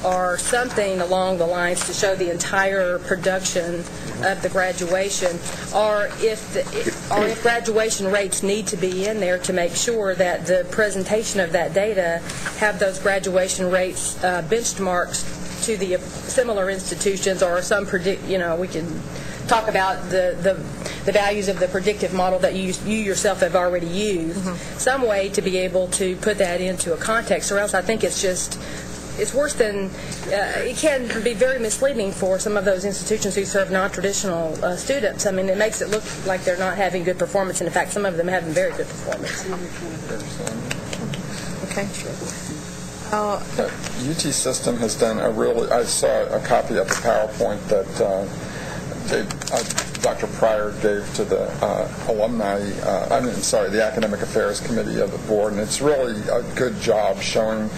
or something along the lines to show the entire production of the graduation, or if graduation rates need to be in there to make sure that the presentation of that data have those graduation rates benchmarks to the similar institutions, or some we can talk about the values of the predictive model that you yourself have already used, some way to be able to put that into a context, or else I think it's worse than, it can be very misleading for some of those institutions who serve non-traditional students. I mean, it makes it look like they're not having good performance, and in fact, some of them are having very good performance. Okay. The UT system has done I saw a copy of the PowerPoint that Dr. Pryor gave to the the Academic Affairs Committee of the board, and it's really a good job showing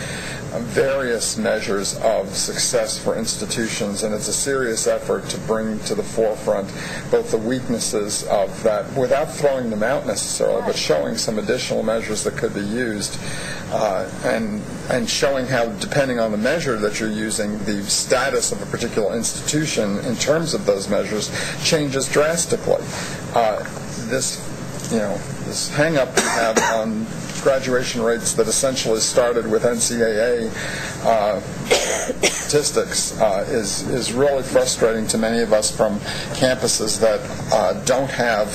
various measures of success for institutions, and it's a serious effort to bring to the forefront both the weaknesses of that without throwing them out necessarily, but showing some additional measures that could be used, and showing how, depending on the measure that you're using, the status of a particular institution in terms of those measures changes drastically. This hang-up we have on graduation rates that essentially started with NCAA statistics is really frustrating to many of us from campuses that don't have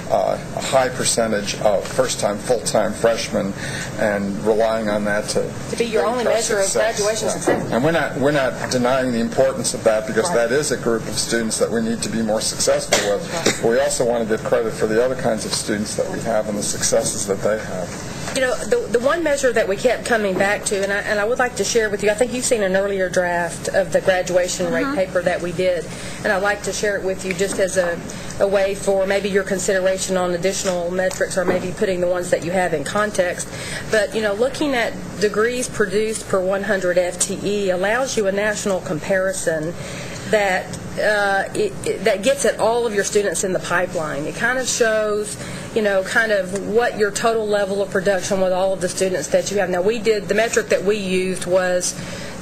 a high percentage of first-time, full-time freshmen, and relying on that to be your only measure of graduation success. And we're not denying the importance of that, because that is a group of students that we need to be more successful with. But we also want to give credit for the other kinds of students that we have and the successes that they have. The one measure that we kept coming back to, and I would like to share with you, I think you've seen an earlier draft of the graduation rate paper that we did, and I'd like to share it with you just as a way for maybe your consideration on additional metrics, or maybe putting the ones that you have in context. But, looking at degrees produced per 100 FTE allows you a national comparison that that gets at all of your students in the pipeline. It kind of shows, kind of what your total level of production with all of the students that you have. Now, the metric that we used was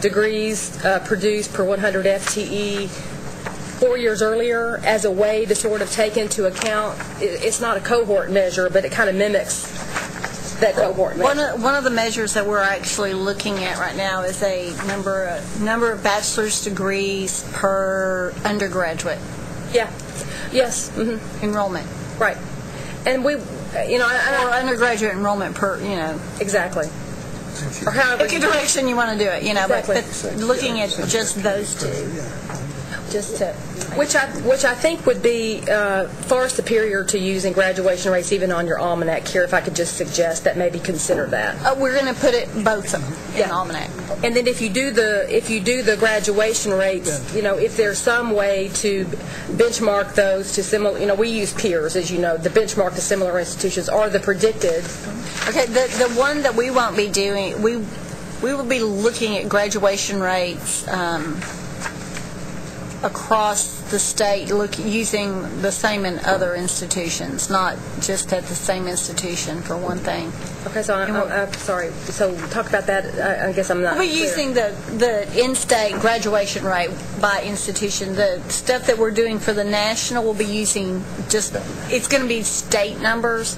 degrees produced per 100 FTE 4 years earlier, as a way to sort of take into account, it's not a cohort measure, but it kind of mimics that cohort measure. One of the measures that we're actually looking at right now is a number of bachelor's degrees per undergraduate. Yeah. Yes. Enrollment. Right. And we, or undergraduate enrollment per, Exactly. Or however. Pick a direction you want to do it, Exactly. but looking at just those two. Which I think would be far superior to using graduation rates even on your almanac here, if I could just suggest that maybe consider that. We're going to put it both of them in almanac. And then if you do the graduation rates, if there's some way to benchmark those to similar, we use peers, as you know, the benchmark to similar institutions or the predicted. Okay, the one that we won't be doing, we will be looking at graduation rates across the state, using the same in other institutions, not just at the same institution, for one thing. Okay, so I'm sorry. So talk about that. I guess I'm not We'll be clear. using the in-state graduation rate by institution. The stuff that we're doing for the national will be using it's going to be state numbers.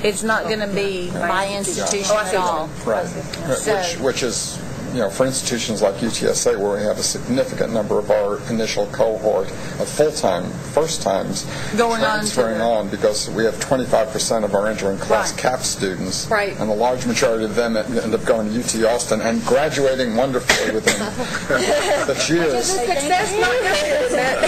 It's not going to be by institution at all. Right. So, Which is for institutions like UTSA, where we have a significant number of our initial cohort of full-time, first-times transferring on, because we have 25% of our entering class CAP students, and the large majority of them end up going to UT Austin and graduating wonderfully within 6 years.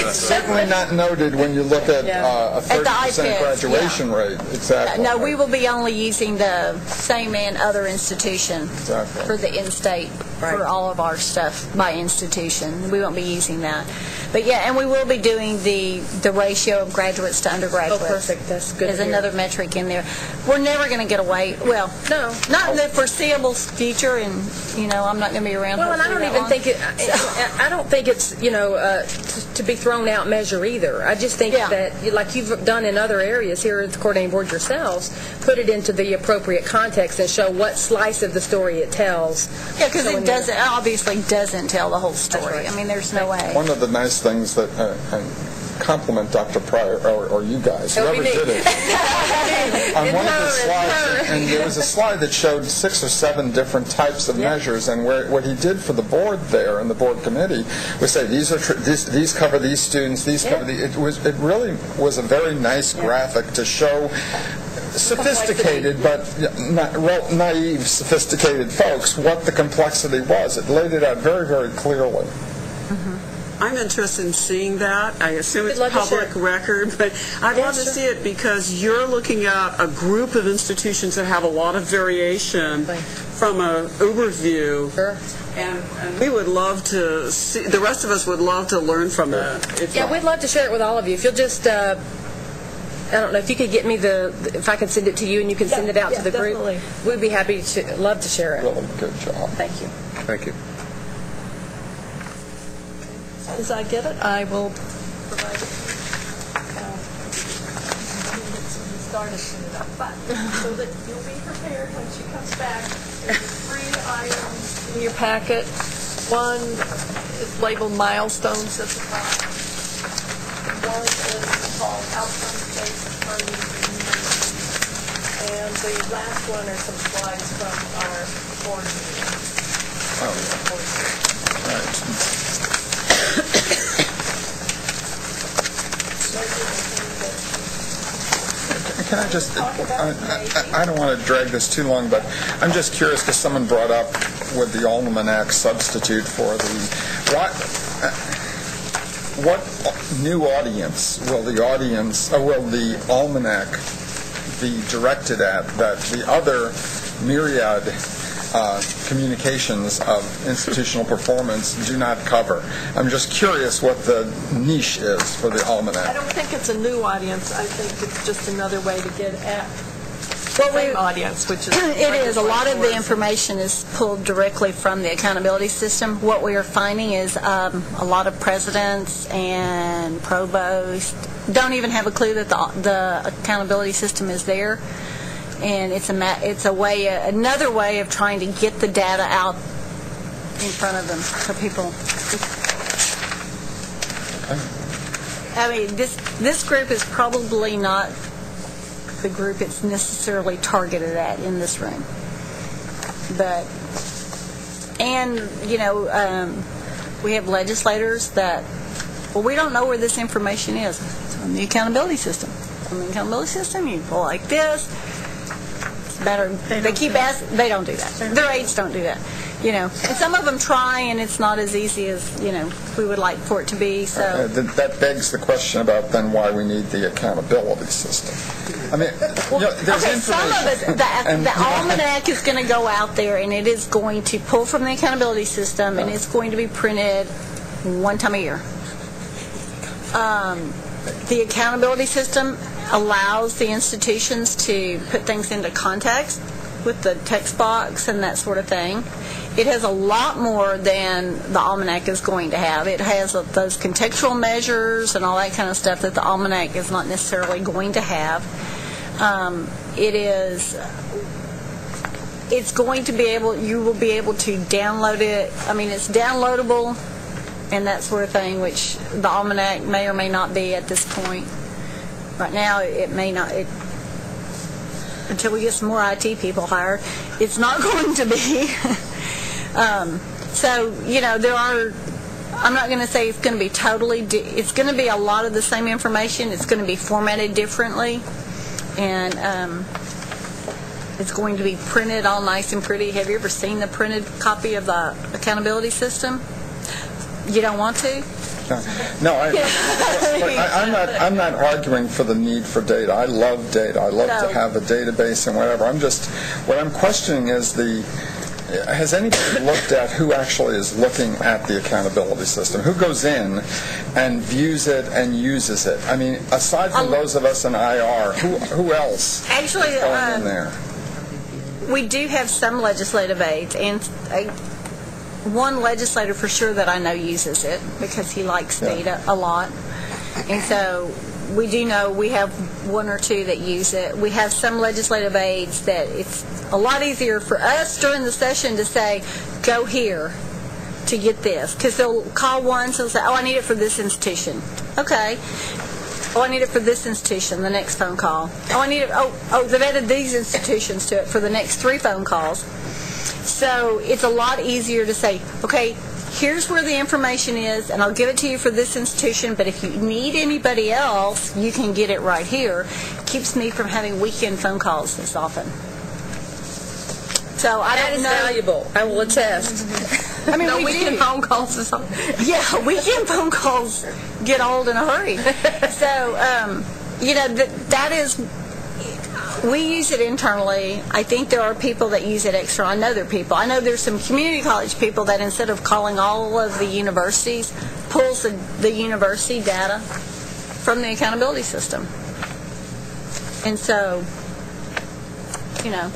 It's certainly not noted when you look at a 30% graduation rate. Exactly. No, we will be only using the same and other institution for the in-state, for all of our stuff by institution. We won't be using that. But and we will be doing the ratio of graduates to undergraduates. Oh, perfect. That's good. There's another metric in there. We're never going to get away. Well, no, not in the foreseeable future, and I'm not going to be around. Well, and I don't even think I don't think it's to be thrown out measure either. I just think that, like you've done in other areas here at the coordinating board yourselves, put it into the appropriate context and show what slice of the story it tells. Yeah, because it obviously doesn't tell the whole story. I mean, there's no way. One of the nice things that, and compliment Dr. Pryor, or you guys, whoever did it, on one of the slides, and there was a slide that showed 6 or 7 different types of measures, and what he did for the board there and the board committee was say these cover these students, these cover these. It really was a very nice graphic to show sophisticated but naive sophisticated folks what the complexity was. It laid it out very, very clearly. I'm interested in seeing that. I assume it's public record, but I'd love to see it because you're looking at a group of institutions that have a lot of variation from an overview. And we would love to see, the rest of us would love to learn from that. We'd love to share it with all of you. If you'll just, I don't know, if you could get me if I could send it to you and you can send it out to the group, we'd be happy to, love to share it. Really good job. Thank you. Thank you. As I get it, I will provide it. Start as soon as I but so that you'll be prepared when she comes back. There's 3 items in your packet. One is labeled milestones at the top. One is called outcomes-based learning. And the last one are some slides from our board meeting. Right. Can I just, I don't want to drag this too long, but I'm just curious because someone brought up with the almanac substitute for what new audience will the almanac be directed at that the other myriad communications of institutional performance do not cover? I'm just curious what the niche is for the almanac. I don't think it's a new audience. I think it's just another way to get at the same audience, which is... It is. A lot of the information is pulled directly from the accountability system. What we are finding is a lot of presidents and provosts don't even have a clue that the accountability system is there. And it's another way of trying to get the data out in front of them so people. I mean, this group is probably not the group it's necessarily targeted at in this room. But we have legislators that we don't know where this information is. It's on the accountability system. On the accountability system, you go like this. Better. They keep asking. They don't do that. Their aides don't do that. And some of them try, and it's not as easy as we would like for it to be. So that begs the question about then why we need the accountability system. I mean, there's information. Some of it, the almanac is going to go out there, and it is going to pull from the accountability system, and it's going to be printed one time a year. The accountability system allows the institutions to put things into context with the text box and that sort of thing. It has a lot more than the almanac is going to have. It has those contextual measures and all that kind of stuff that the almanac is not necessarily going to have. It's going to be you will be able to download it. I mean, it's downloadable and that sort of thing, which the almanac may or may not be at this point. Right now, it may not. Until we get some more IT people hired, it's not going to be. So, there are, I'm not going to say it's going to be totally, it's going to be a lot of the same information. It's going to be formatted differently. And it's going to be printed all nice and pretty. Have you ever seen the printed copy of the accountability system? You don't want to? No, I'm not arguing for the need for data. I love data. I love to have a database and whatever. What I'm questioning is has anybody looked at who actually is looking at the accountability system? Who goes in and views it and uses it? I mean, aside from those of us in IR, who else is going in there? We do have some legislative aides, and one legislator for sure that I know uses it because he likes data a lot. And so we do know we have one or two that use it. We have some legislative aides that it's a lot easier for us during the session to say, go here to get this. Because they'll call once and say, I need it for this institution. Okay. Oh, I need it for this institution, the next phone call. Oh, I need it, they've added these institutions to it for the next 3 phone calls. So it's a lot easier to say, okay, here's where the information is, and I'll give it to you for this institution, but if you need anybody else, you can get it right here. It keeps me from having weekend phone calls this often. So I don't know. That is valuable. I will attest. I mean, no weekend phone calls is often. Yeah, weekend phone calls get old in a hurry. So, that is, we use it internally. I think there are people that use it extra. I know there are people. I know there's some community college people that instead of calling all of the universities, pulls the university data from the accountability system. And so, Yeah,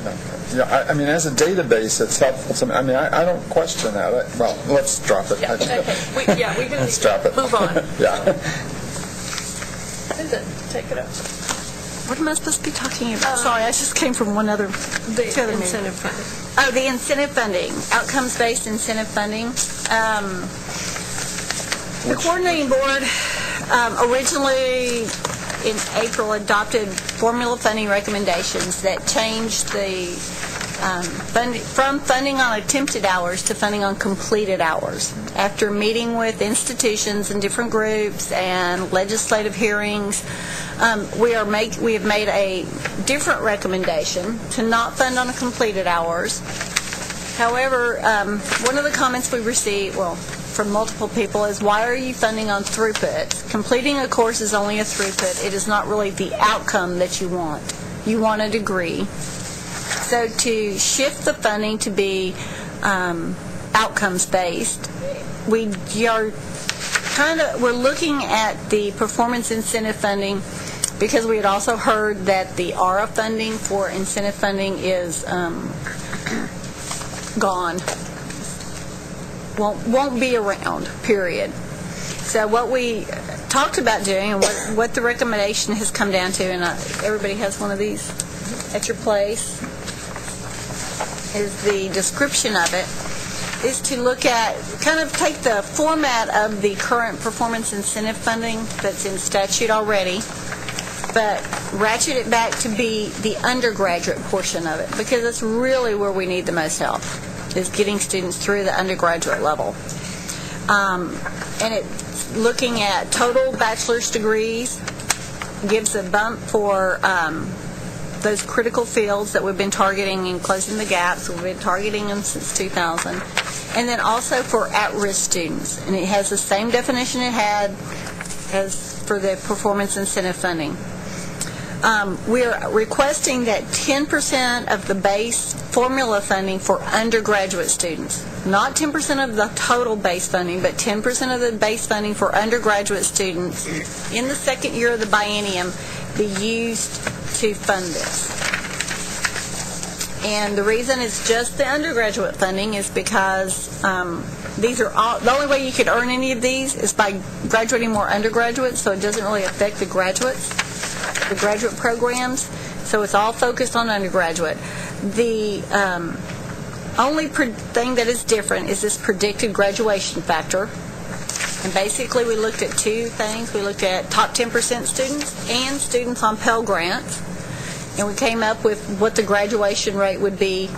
I mean, as a database, it's helpful to me. I mean, I don't question that. Well, let's drop it. Yeah, okay. We can let's drop it. Move on. Yeah. Linda, take it up. What am I supposed to be talking about? Sorry, I just came from one other. The incentive funding. Oh, the incentive funding, outcomes-based incentive funding. The coordinating board originally in April adopted formula funding recommendations that changed the from funding on attempted hours to funding on completed hours. After meeting with institutions and different groups and legislative hearings, we have made a different recommendation to not fund on completed hours. However, one of the comments we received, from multiple people, is why are you funding on throughput? Completing a course is only a throughput. It is not really the outcome that you want. You want a degree. So to shift the funding to be outcomes-based, we're looking at the performance incentive funding because we had also heard that the ARA funding for incentive funding is gone. Won't be around, period. So what we talked about doing and what the recommendation has come down to, and everybody has one of these at your place, is the description of it, is to look at, kind of take the format of the current performance incentive funding that's in statute already, but ratchet it back to be the undergraduate portion of it, because that's really where we need the most help, is getting students through the undergraduate level. And it's looking at total bachelor's degrees, gives a bump for those critical fields that we've been targeting and closing the gaps. We've been targeting them since 2000. And then also for at-risk students. And it has the same definition it had as for the performance incentive funding. We're requesting that 10% of the base formula funding for undergraduate students, not 10% of the total base funding, but 10% of the base funding for undergraduate students in the second year of the biennium be used to fund this. And the reason it's just the undergraduate funding is because these are all, the only way you could earn any of these is by graduating more undergraduates, so it doesn't really affect the graduates, the graduate programs, so it's all focused on undergraduate. The only thing that is different is this predicted graduation factor. And basically we looked at two things. We looked at top 10% students and students on Pell Grants, and we came up with what the graduation rate would be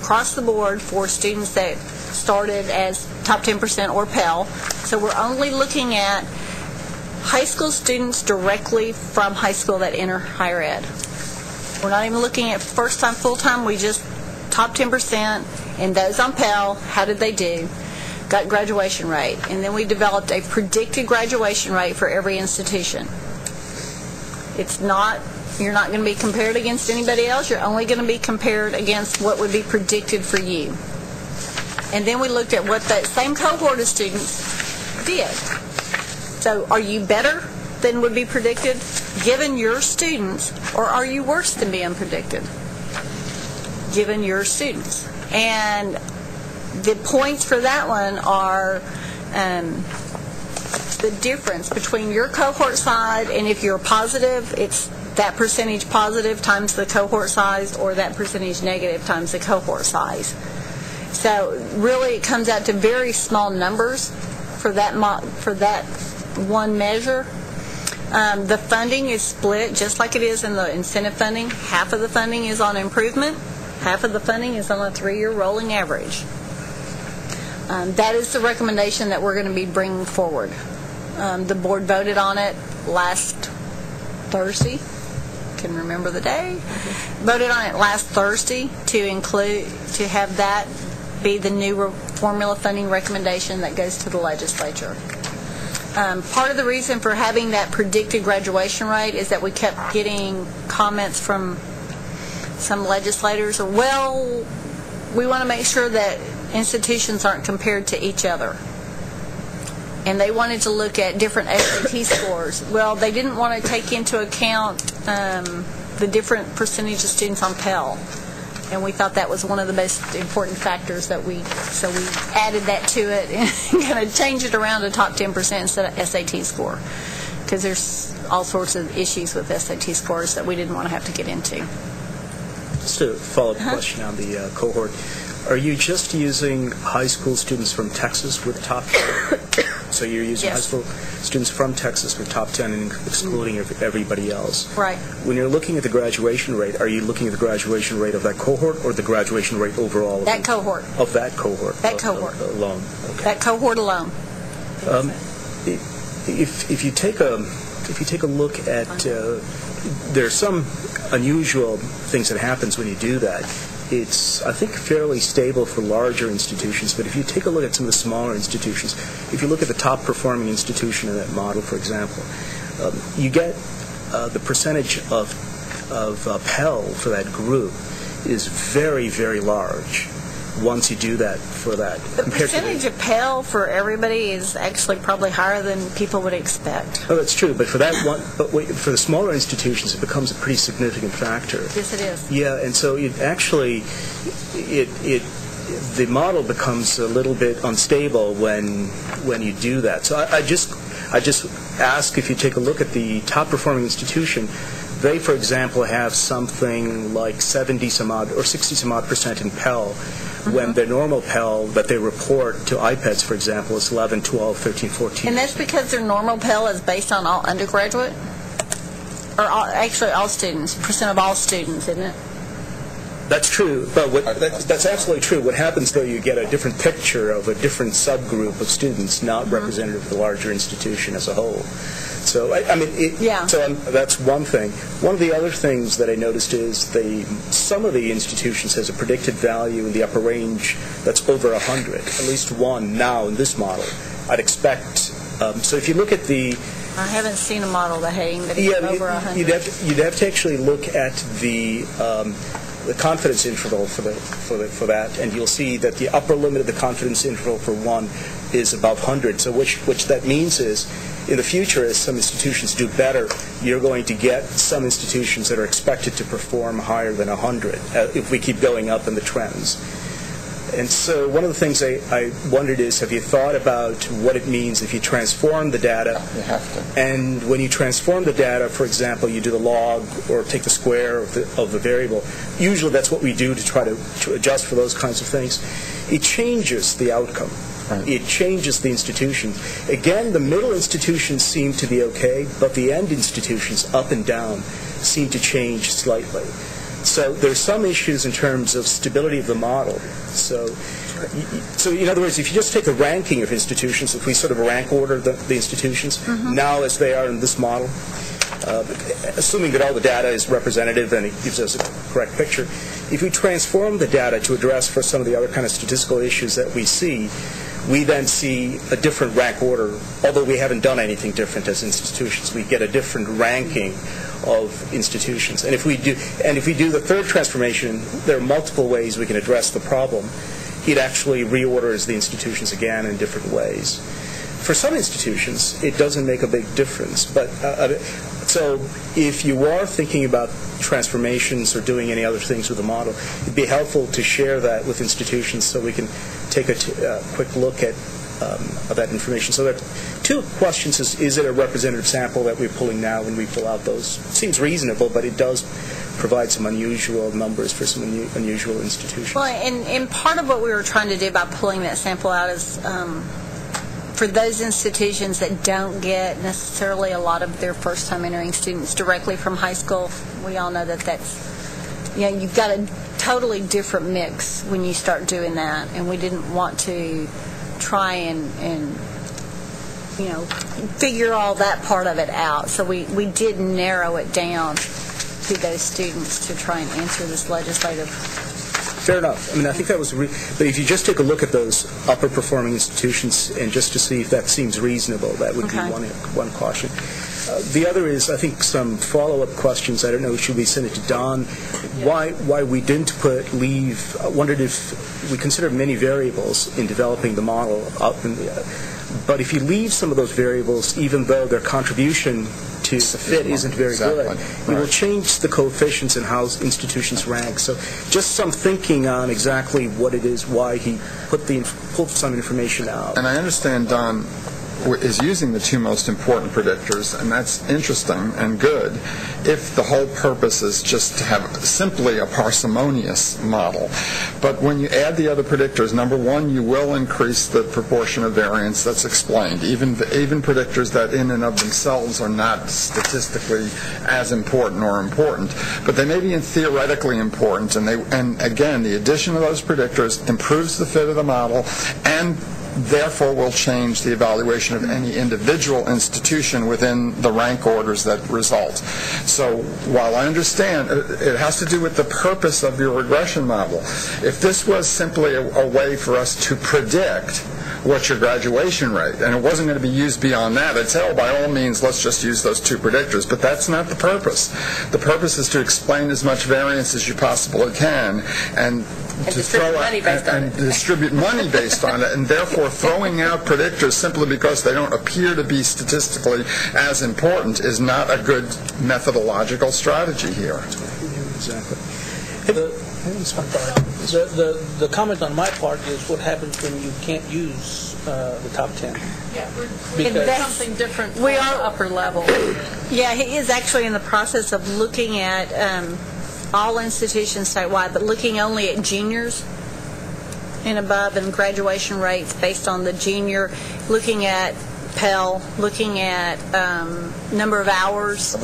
across the board for students that started as top 10% or Pell. So we're only looking at high school students directly from high school that enter higher ed. We're not even looking at first-time, full-time. We just top 10%, and those on Pell, how did they do? Got graduation rate. And then we developed a predicted graduation rate for every institution. It's not, you're not going to be compared against anybody else. You're only going to be compared against what would be predicted for you. And then we looked at what that same cohort of students did. So are you better than would be predicted given your students, or are you worse than being predicted given your students? And the points for that one are the difference between your cohort size, and if you're positive, it's that percentage positive times the cohort size, or that percentage negative times the cohort size. So really it comes out to very small numbers for that one measure. The funding is split just like it is in the incentive funding. Half of the funding is on improvement, half of the funding is on a 3-year rolling average. That is the recommendation that we're going to be bringing forward. The board voted on it last Thursday. Can remember the day. Voted on it last Thursday to have that be the new formula funding recommendation that goes to the legislature. Part of the reason for having that predicted graduation rate is that we kept getting comments from some legislators, well, we want to make sure that institutions aren't compared to each other. And they wanted to look at different SAT scores. Well, they didn't want to take into account the different percentage of students on Pell. And we thought that was one of the most important factors so we added that to it and kind of changed it around to top 10% instead of SAT score. Because there's all sorts of issues with SAT scores that we didn't want to have to get into. Just a follow-up question on the cohort. Are you just using high school students from Texas with top 10? So you're using high school students from Texas with top 10 and excluding everybody else? Right. When you're looking at the graduation rate, are you looking at the graduation rate of that cohort or the graduation rate overall? That cohort. Of that cohort? That cohort. Alone. Okay. That cohort alone. If you take a look at, there are some unusual things that happens when you do that. It's, I think, fairly stable for larger institutions, but if you take a look at some of the smaller institutions, if you look at the top performing institution in that model, for example, you get the percentage of Pell for that group is very, very large once you do that for that. The percentage of Pell for everybody is actually probably higher than people would expect. Oh, that's true, but for that one, for the smaller institutions, it becomes a pretty significant factor. Yes, it is. Yeah, and so it actually, the model becomes a little bit unstable when you do that. So I just ask, if you take a look at the top performing institution, they, for example, have something like 70 some odd or 60 some odd % in Pell, when their normal Pell that they report to IPEDS, for example, is 11, 12, 13, 14. And that's because their normal Pell is based on all undergraduate? Or actually all students, % of all students, isn't it? That's true, but that's absolutely true. What happens, though, you get a different picture of a different subgroup of students, not representative of the larger institution as a whole. So, so that's one thing. One of the other things that I noticed is some of the institutions has a predicted value in the upper range that's over 100, at least one now in this model. I'd expect, so if you look at the... I haven't seen a model that had anybody over 100. You'd have to actually look at the confidence interval for that, and you'll see that the upper limit of the confidence interval for one is above 100. So which that means is, in the future, as some institutions do better, you're going to get some institutions that are expected to perform higher than 100 if we keep going up in the trends. And so one of the things I wondered is, have you thought about what it means if you transform the data? You have to. And when you transform the data, for example, you do the log or take the square of the variable. Usually that's what we do to try to adjust for those kinds of things. It changes the outcome. Right. It changes the institution. Again, the middle institutions seem to be okay, but the end institutions, up and down, seem to change slightly. So there's some issues in terms of stability of the model. So in other words, if you just take a ranking of institutions, if we sort of rank order the institutions, now as they are in this model, assuming that all the data is representative and it gives us a correct picture, if we transform the data to address for some of the other kind of statistical issues that we see, we then see a different rank order. Although we haven't done anything different as institutions, we get a different ranking of institutions. And if we do the third transformation, there are multiple ways we can address the problem. It actually reorders the institutions again in different ways. For some institutions, it doesn't make a big difference. But so if you are thinking about transformations or doing any other things with the model, it'd be helpful to share that with institutions so we can take a quick look at that information. So there are two questions. Is it a representative sample that we're pulling now when we pull out those? It seems reasonable, but it does provide some unusual numbers for some unusual institutions. Well, and part of what we were trying to do by pulling that sample out is for those institutions that don't get necessarily a lot of their first-time entering students directly from high school, we all know that that's, you've got a totally different mix when you start doing that, and we didn't want to try and figure all that part of it out. So we did narrow it down to those students to try and answer this legislative. Fair enough. I mean, I think that was but if you just take a look at those upper performing institutions and just to see if that seems reasonable, that would be one caution. The other is, I think, some follow-up questions. I don't know, should we send it to Don? Why we didn't leave, I wondered if we considered many variables in developing the model, but if you leave some of those variables, even though their contribution to the fit isn't very good, it will change the coefficients and how institutions rank. So just some thinking on exactly what it is, why he pulled some information out. And I understand Don is using the two most important predictors, and that's interesting and good if the whole purpose is just to have simply a parsimonious model. But when you add the other predictors, number one, you will increase the proportion of variance that's explained, even predictors that in and of themselves are not statistically as important or important, but they may be theoretically important, and again, the addition of those predictors improves the fit of the model and therefore will change the evaluation of any individual institution within the rank orders that result. So while I understand it has to do with the purpose of your regression model, if this was simply a way for us to predict what's your graduation rate, and it wasn't going to be used beyond that, I'd say, by all means, let's just use those two predictors. But that's not the purpose. The purpose is to explain as much variance as you possibly can, and to distribute money based on it, and therefore throwing out predictors simply because they don't appear to be statistically as important is not a good methodological strategy here. Exactly. The comment on my part is what happens when you can't use the top 10. Yeah, because something different from the upper level. Yeah, he is actually in the process of looking at all institutions statewide, but looking only at juniors and above and graduation rates based on the junior, looking at Pell, looking at number of hours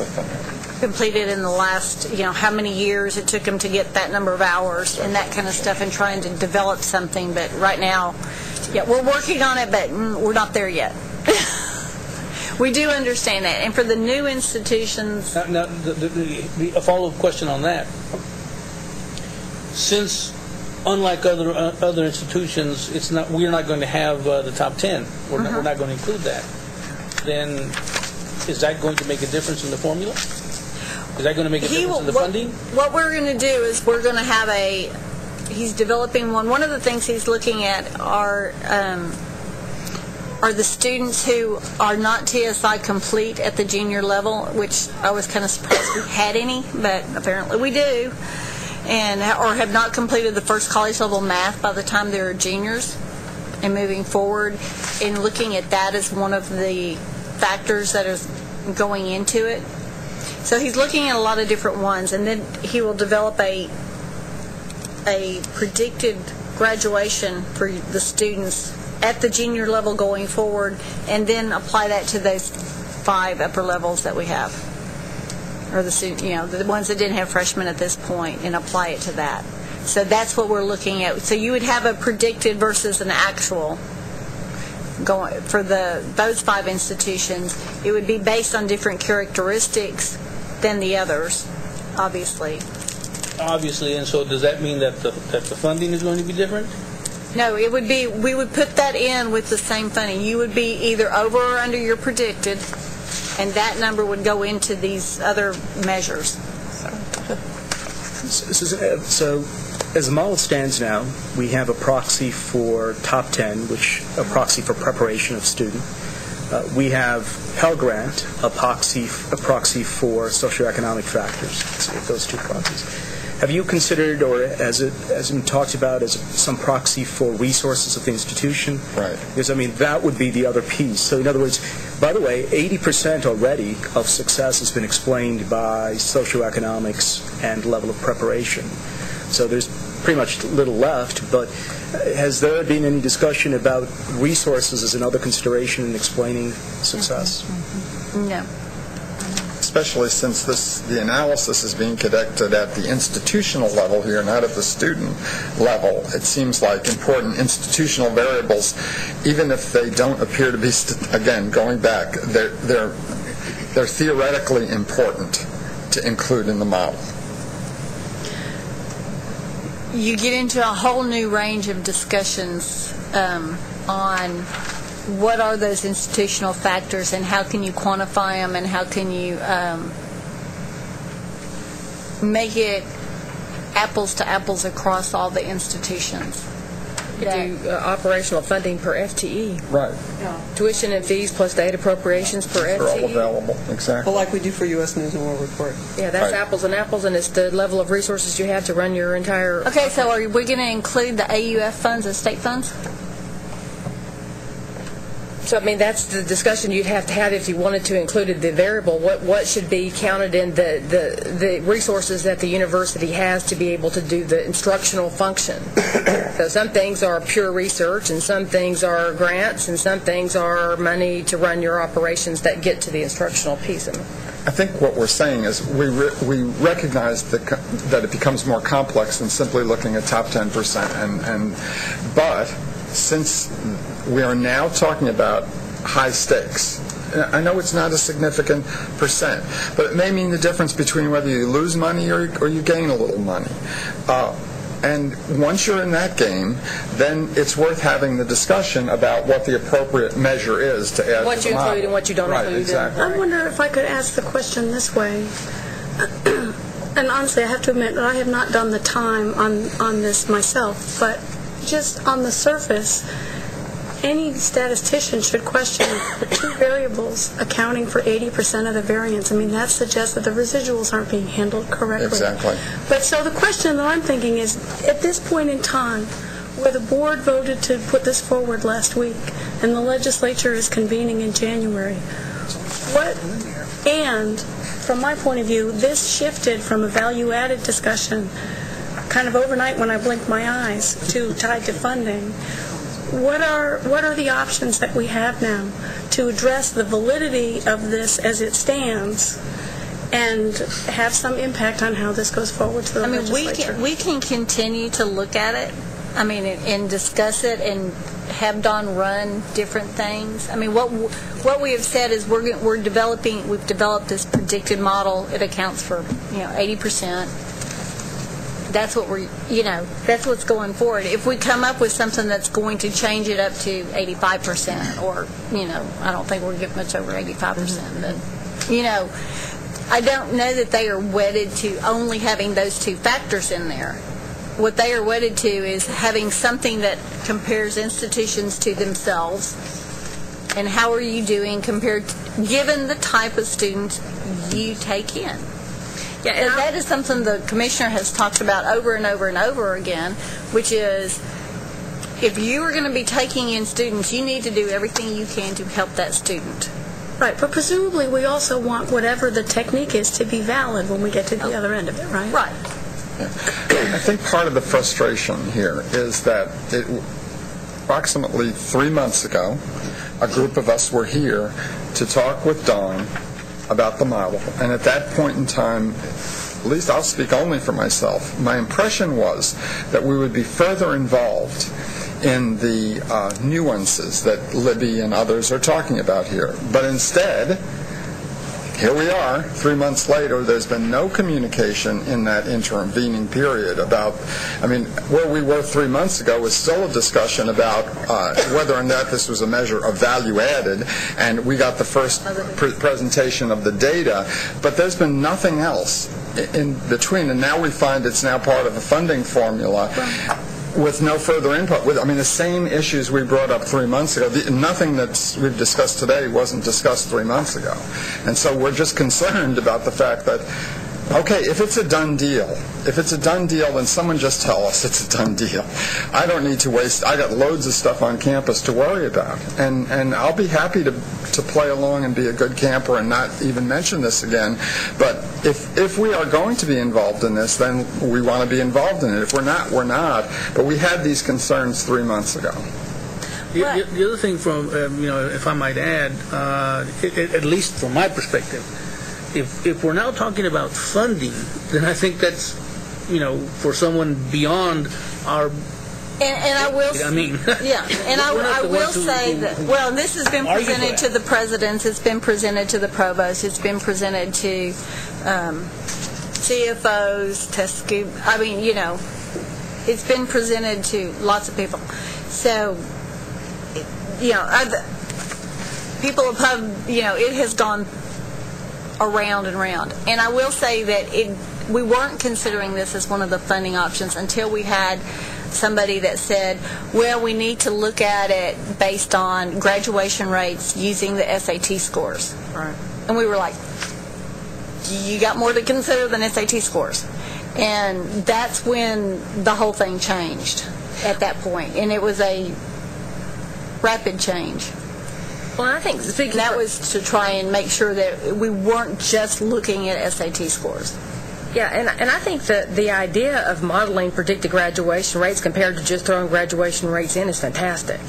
completed in the last, how many years it took them to get that number of hours and that kind of stuff, and trying to develop something. But right now, we're working on it, but we're not there yet. We do understand that. And for the new institutions... Now a follow-up question on that. Since, unlike other institutions, we're not going to have the top 10. We're not going to include that. Then is that going to make a difference in the formula? Is that going to make a difference in the funding? What we're going to do is we're going to have he's developing one. One of the things he's looking at are the students who are not TSI complete at the junior level, which I was kind of surprised we had any, but apparently we do, or have not completed the first college level math by the time they're juniors, and moving forward and looking at that as one of the factors that is going into it. So he's looking at a lot of different ones, and then he will develop a predicted graduation for the students at the junior level going forward, and then apply that to those 5 upper levels that we have. or the student, the ones that didn't have freshmen at this point, and apply it to that. So that's what we're looking at. So you would have a predicted versus an actual going for those 5 institutions. It would be based on different characteristics than the others, obviously. Obviously, and so does that mean that the funding is going to be different? No, it would be, we would put that in with the same funding. You would be either over or under your predicted, and that number would go into these other measures. So as the model stands now, we have a proxy for top 10, which a proxy for preparation of student. We have Pell Grant, a proxy for socioeconomic factors. So those 2 proxies. Have you considered, or has it been talked about as some proxy for resources of the institution? Right. Because, that would be the other piece. So, in other words, by the way, 80% already of success has been explained by socioeconomics and level of preparation. So there's pretty much little left, but has there been any discussion about resources as another consideration in explaining success? No. Especially since the analysis is being conducted at the institutional level here, not at the student level. It seems like important institutional variables, even if they don't appear to be, again, going back, they're theoretically important to include in the model. You get into a whole new range of discussions on what are those institutional factors and how can you quantify them and how can you make it apples to apples across all the institutions. You do operational funding per FTE. Right. Yeah. Tuition and fees plus state appropriations per FTE. They're all available, exactly. Well, like we do for U.S. News and World Report. Yeah, that's apples and apples, and it's the level of resources you have to run your entire... Okay, so are we going to include the AUF funds as state funds? So, that's the discussion you'd have to have if you wanted to include the variable. What should be counted in the resources that the university has to be able to do the instructional function? So some things are pure research, and some things are grants, and some things are money to run your operations that get to the instructional piece of it. I think what we're saying is we recognize that it becomes more complex than simply looking at top 10%, but since we are now talking about high stakes. I know it's not a significant percent, but it may mean the difference between whether you lose money or you gain a little money. And once you're in that game, then it's worth having the discussion about what the appropriate measure is to add what to the you model. include and what you don't include. Exactly. I wonder if I could ask the question this way. And honestly, I have to admit that I have not done the time on this myself, but just on the surface, any statistician should question the 2 variables accounting for 80% of the variance. That suggests that the residuals aren't being handled correctly. Exactly. But so the question that I'm thinking is, at this point in time, where the board voted to put this forward last week, and the legislature is convening in January, and from my point of view, this shifted from a value-added discussion kind of overnight when I blinked my eyes to tied to funding. What are the options that we have now to address the validity of this as it stands and have some impact on how this goes forward to the legislature? We can continue to look at it, and discuss it and have Dawn run different things. What we have said is we've developed this predicted model. It accounts for 80%. That's what that's what's going forward. If we come up with something that's going to change it up to 85%, or, I don't think we'll get much over 85%, but, I don't know that they are wedded to only having those 2 factors in there. What they are wedded to is having something that compares institutions to themselves, and how are you doing given the type of students you take in. Yeah, and that is something the commissioner has talked about over and over and over again, which is if you are going to be taking in students, you need to do everything you can to help that student. Right, but presumably we also want whatever the technique is to be valid when we get to the other end of it, right? Right. I think part of the frustration here is that approximately 3 months ago, a group of us were here to talk with Dawn about the model, and at that point in time, at least I'll speak only for myself, my impression was that we would be further involved in the nuances that Libby and others are talking about here. But instead, here we are, 3 months later, there's been no communication in that intervening period about, where we were 3 months ago was still a discussion about whether or not this was a measure of value added, and we got the first presentation of the data, but there's been nothing else in between, and now we find it's now part of a funding formula with no further input. The same issues we brought up 3 months ago, nothing that we've discussed today wasn't discussed 3 months ago. And so we're just concerned about the fact that, okay, if it's a done deal, then someone just tell us it's a done deal. I don't need to waste, I got loads of stuff on campus to worry about. And I'll be happy to play along and be a good camper and not even mention this again. But if we are going to be involved in this, then we want to be involved in it. If we're not, we're not. But we had these concerns 3 months ago. The other thing, from if I might add, at least from my perspective, if we're now talking about funding, then I think that's, for someone beyond our. And I will. And I will say that. Well, this has been presented to the presidents. It's been presented to the provost. It's been presented to CFOs, Tuskegee. It's been presented to lots of people. So, people have. It has gone around and around. And I will say that we weren't considering this as one of the funding options until we had somebody that said, well, we need to look at it based on graduation rates using the SAT scores. Right. And we were like, you got more to consider than SAT scores. And that's when the whole thing changed at that point. And it was a rapid change. Well, I think that was to try and make sure that we weren't just looking at SAT scores. Yeah, and I think that the idea of modeling predicted graduation rates compared to just throwing graduation rates in is fantastic.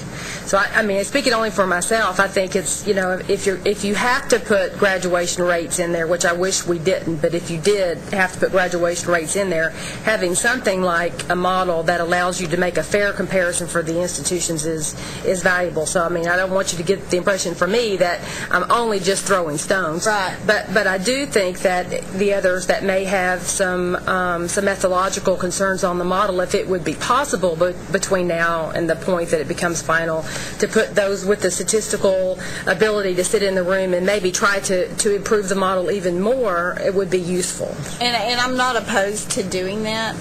So, speaking only for myself, I think it's, if you have to put graduation rates in there, which I wish we didn't, but if you did have to put graduation rates in there, having something like a model that allows you to make a fair comparison for the institutions is valuable. So, I don't want you to get the impression from me that I'm only just throwing stones. Right. But I do think that the others that may have some methodological concerns on the model, if it would be possible between now and the point that it becomes final, to put those with the statistical ability to sit in the room and maybe try to improve the model even more, it would be useful. And I'm not opposed to doing that.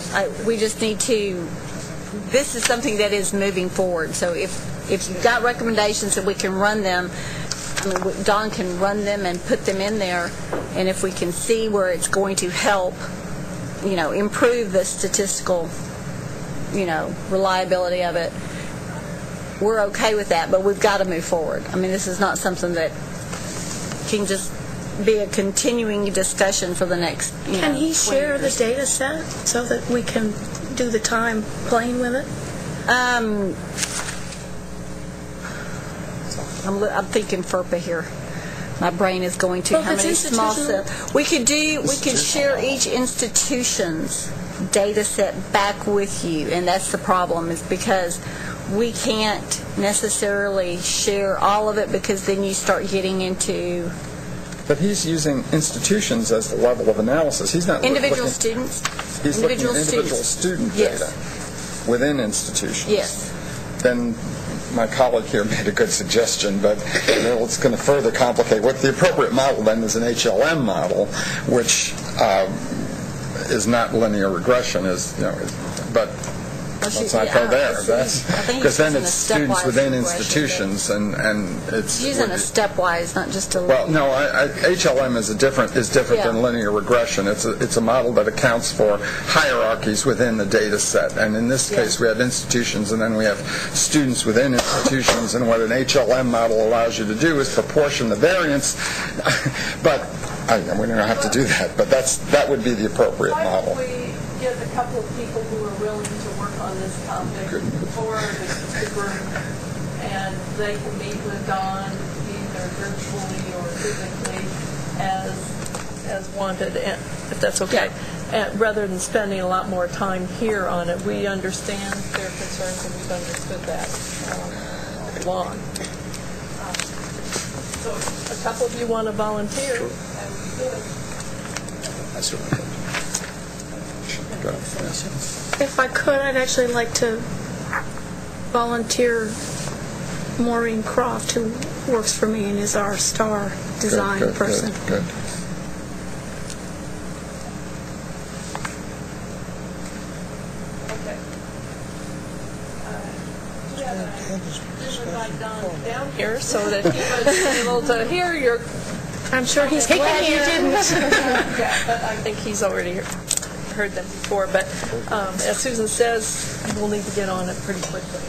We just need to, this is something that is moving forward. So if you've got recommendations that we can run them, Don can run them and put them in there, and if we can see where it's going to help, improve the statistical, reliability of it, we're okay with that, but we've got to move forward. This is not something that can just be a continuing discussion for the next, Can he share the data set so that we can do the time playing with it? I'm thinking FERPA here. My brain is going to how many small cells. We could share each institution's data set back with you, and that's the problem, is because we can't necessarily share all of it, because then you start getting into. But he's using institutions as the level of analysis. He's not individual students. He's looking at individual student data within institutions. Yes. Then my colleague here made a good suggestion, but it's going to further complicate. What the appropriate model then is an HLM model, which is not linear regression, but let's not go there. Because then it's students within institutions, and it's using a stepwise, not just a. Well, no, HLM is different than linear regression. It's a model that accounts for hierarchies within the data set, and in this case we have institutions, and then we have students within institutions, and what an HLM model allows you to do is proportion the variance, but we don't have to do that. But that would be the appropriate model. Get a couple of people who are willing to work on this topic for the group, and they can meet with Don either virtually or physically as wanted, if that's okay. Rather than spending a lot more time here on it. We understand their concerns, and we've understood that long. So if a couple of you want to volunteer, that would be good. If I could, I'd actually like to volunteer Maureen Croft, who works for me and is our star design person. Good. Down here so that he was able to hear your. I'm sure he's glad you didn't. Yeah, but I think he's already heard them before. But as Susan says, we'll need to get on it pretty quickly.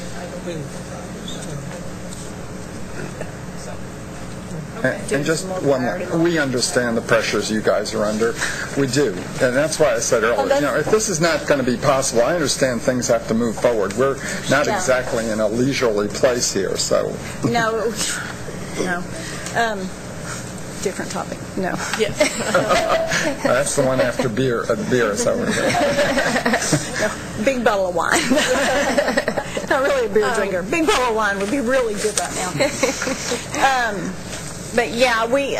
And just one, we understand the pressures you guys are under. We do. And that's why I said earlier, if this is not going to be possible, I understand things have to move forward. We're not exactly in a leisurely place here, so. No. Different topic. No. Yeah. That's the one after beer. Beer is over there. No, big bottle of wine. Not really a beer drinker. Big bottle of wine would be really good right now. But yeah, we,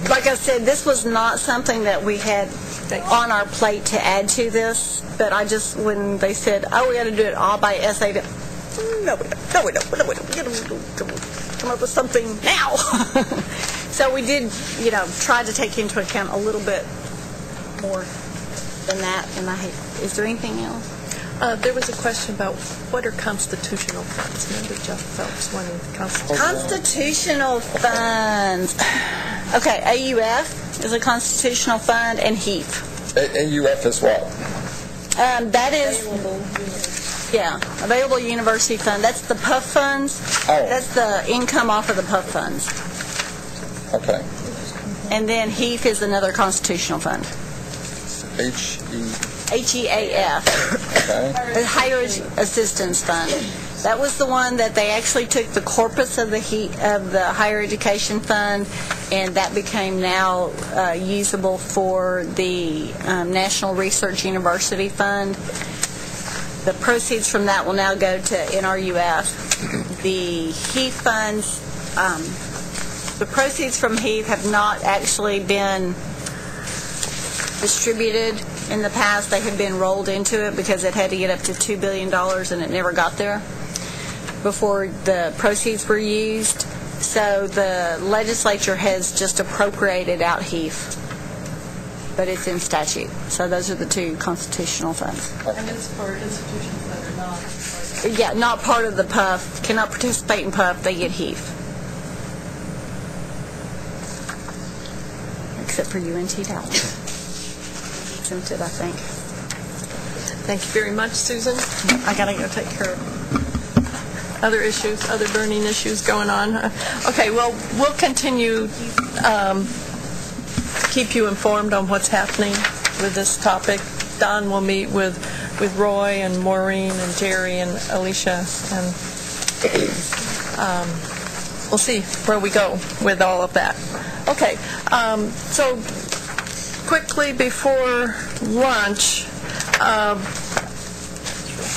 like I said, this was not something that we had on our plate to add to this. But I just, when they said, "Oh, we got to do it all by SA," no, we don't. We got to come up with something now. So we did, try to take into account a little bit more than that. And is there anything else? There was a question about what are constitutional funds. Remember Jeff Phelps wanting constitutional funds. Okay, AUF is a constitutional fund, and HEAP. AUF is what? That is available university fund. That's the PUF funds. Oh. That's the income off of the PUF funds. Okay. And then HEAF is another constitutional fund. HEAF. Okay. The Higher Assistance Fund. That was the one that they actually took the corpus of the Higher Education Fund, and that became now usable for the National Research University Fund. The proceeds from that will now go to NRUF. The HEAF funds, the proceeds from HEAF have not actually been distributed in the past. They had been rolled into it because it had to get up to $2 billion and it never got there before the proceeds were used. So the legislature has just appropriated out HEAF, but it's in statute. So those are the two constitutional funds. And it's for institutions that are not. Yeah, not part of the PUF, cannot participate in PUF, they get HEAF. Except for UNT Dallas. Exempted, I think. Thank you very much, Susan. I gotta go take care of other issues, other burning issues going on. Okay, well, we'll continue, keep you informed on what's happening with this topic. Don will meet with Roy and Maureen and Jerry and Alicia, and we'll see where we go with all of that. Okay, so quickly before lunch,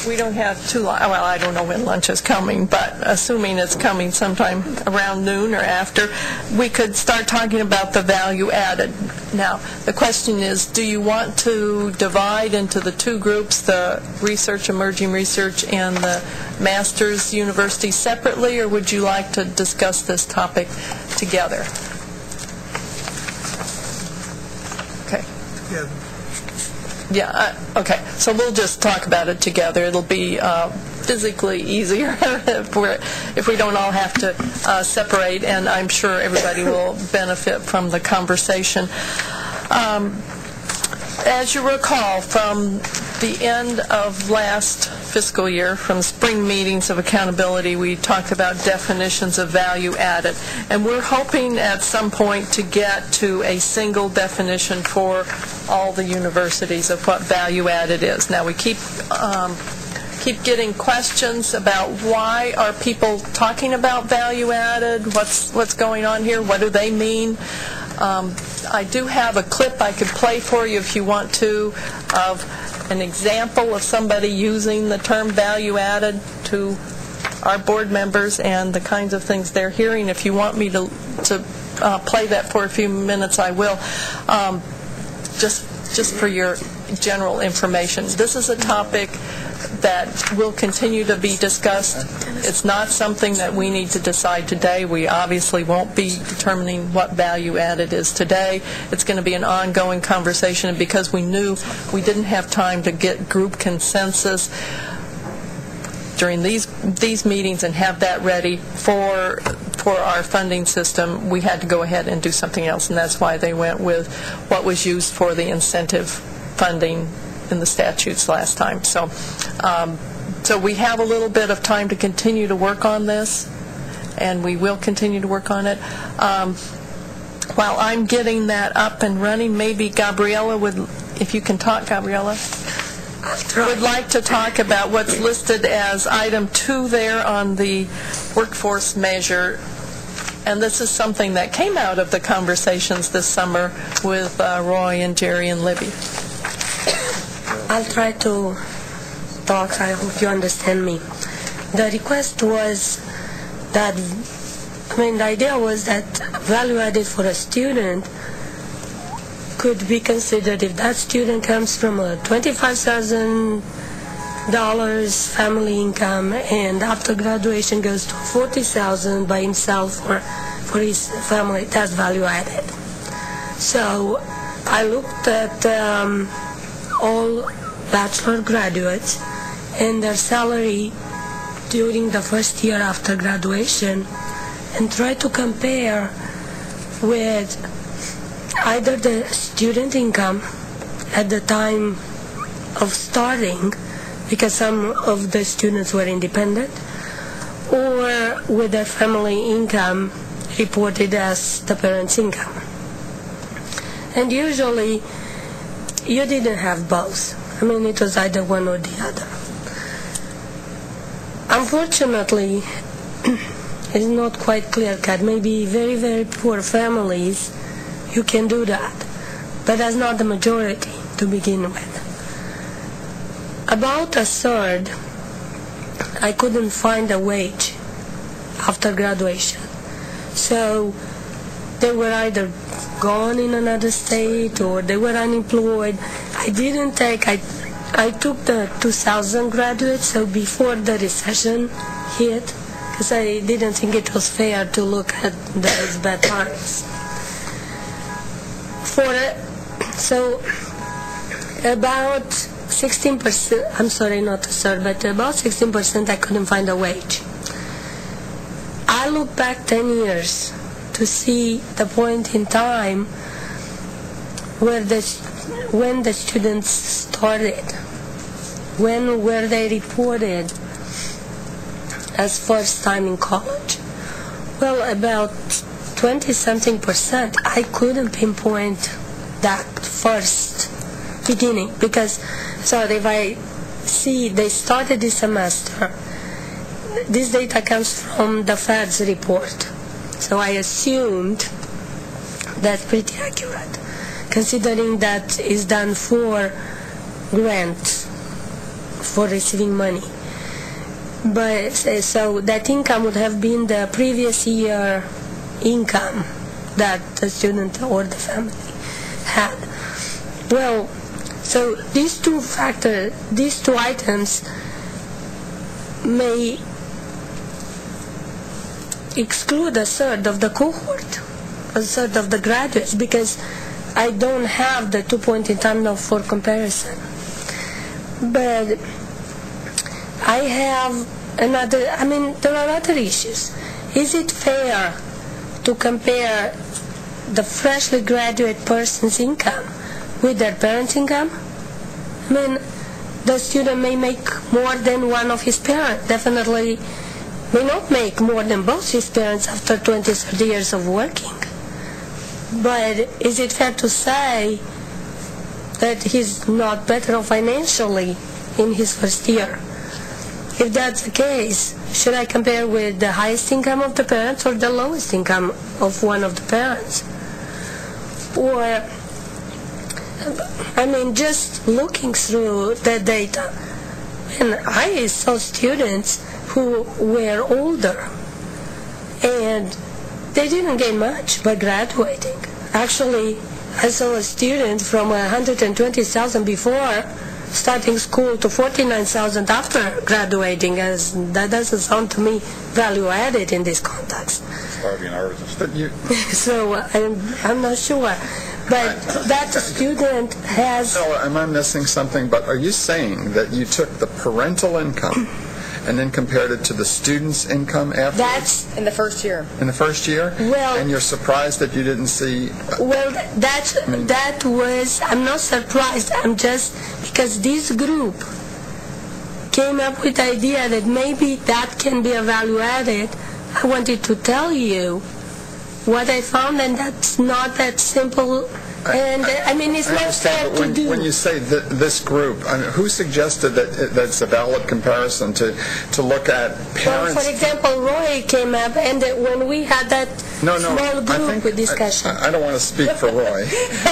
we don't have too long. Well, I don't know when lunch is coming, but assuming it's coming sometime around noon or after, we could start talking about the value added. Now, the question is, do you want to divide into the two groups, the research, emerging research, and the master's university separately, or would you like to discuss this topic together? Okay. Yeah, okay. So we'll just talk about it together. It'll be physically easier if we don't all have to separate, and I'm sure everybody will benefit from the conversation. As you recall, from the end of last fiscal year, from spring meetings of accountability, we talked about definitions of value added. And we're hoping at some point to get to a single definition for all the universities of what value added is. Now, we keep getting questions about why are people talking about value added, what's going on here, what do they mean? I do have a clip I could play for you if you want to of an example of somebody using the term value added to our board members and the kinds of things they're hearing. If you want me to play that for a few minutes, I will. Just for your general information. This is a topic that will continue to be discussed. It's not something that we need to decide today. We obviously won't be determining what value added is today. It's going to be an ongoing conversation, and because we knew we didn't have time to get group consensus during these meetings and have that ready for our funding system, we had to go ahead and do something else, and that's why they went with what was used for the incentive funding in the statutes last time. So we have a little bit of time to continue to work on this, and we will continue to work on it. While I'm getting that up and running, maybe Gabriella would, if you can talk, Gabriella, would like to talk about what's listed as item 2 there on the workforce measure. And this is something that came out of the conversations this summer with Roy and Jerry and Libby. I'll try to talk. I hope you understand me. The request was that, the idea was that value added for a student could be considered if that student comes from a $25,000 family income and after graduation goes to $40,000 by himself or for his family. That's value added. So I looked at all bachelor graduates and their salary during the first year after graduation and tried to compare with either the student income at the time of starting, because some of the students were independent, or with their family income reported as the parents' income. And usually you didn't have both. It was either one or the other. Unfortunately, it's not quite clear-cut. Maybe very, very poor families, you can do that. But that's not the majority to begin with. About a third, I couldn't find a wage after graduation. So they were either gone in another state or they were unemployed. I took the 2000 graduates, so before the recession hit, because I didn't think it was fair to look at those bad times. So about 16%, I'm sorry, not a third, but about 16% I couldn't find a wage. I look back 10 years to see the point in time when the students started, when were they reported as first time in college. Well, about 20-something%, I couldn't pinpoint that first beginning, because if I see they started this semester, this data comes from the Fed's report. So I assumed that's pretty accurate, considering that is done for grants, for receiving money. But so that income would have been the previous year income that the student or the family had. Well, so these two items may exclude a third of the cohort, a third of the graduates, because I don't have the 2 point in time now for comparison. But I have another, there are other issues. Is it fair to compare the freshly graduate person's income with their parents' income? The student may make more than one of his parents, definitely may not make more than both his parents after 20, 30 years of working. But is it fair to say that he's not better off financially in his first year? If that's the case, should I compare with the highest income of the parents or the lowest income of one of the parents? or, I mean, just looking through the data. And I saw students who were older, and they didn't gain much by graduating. Actually, I saw a student from 120,000 before starting school to 49,000 after graduating, as that doesn't sound to me value added in this context. So I'm not sure. But that student has... Am I missing something? But are you saying that you took the parental income and then compared it to the student's income after? That's in the first year. In the first year? Well... And you're surprised that you didn't see... Well, that was... I'm not surprised. I'm just... Because this group came up with the idea that maybe that can be a value added. I wanted to tell you what I found, and that's not that simple. And I mean, it's not fair to do. When you say this group, I mean, who suggested that that's a valid comparison to look at parents? Well, for example, Roy came up, and when we had that small group discussion. I don't want to speak for Roy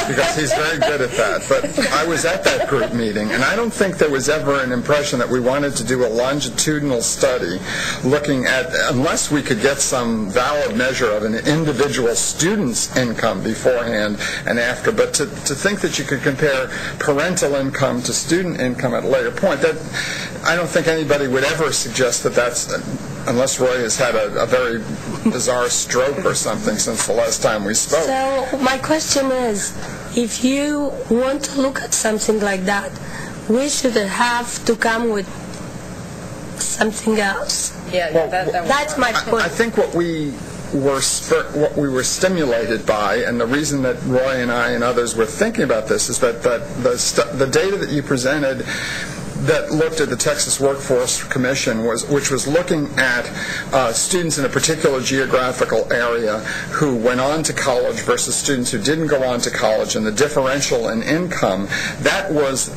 because he's very good at that. But I was at that group meeting, and I don't think there was ever an impression that we wanted to do a longitudinal study looking at, unless we could get some valid measure of an individual student's income beforehand and after. But to think that you could compare parental income to student income at a later point, that I don't think anybody would ever suggest that that's, unless Roy has had a very bizarre stroke or something since the last time we spoke. So my question is, if you want to look at something like that, we should have to come with something else. Yeah, that's my point. I think what we were stimulated by, and the reason that Roy and I and others were thinking about this, is that the data that you presented that looked at the Texas Workforce Commission, which was looking at students in a particular geographical area who went on to college versus students who didn't go on to college, and the differential in income, that was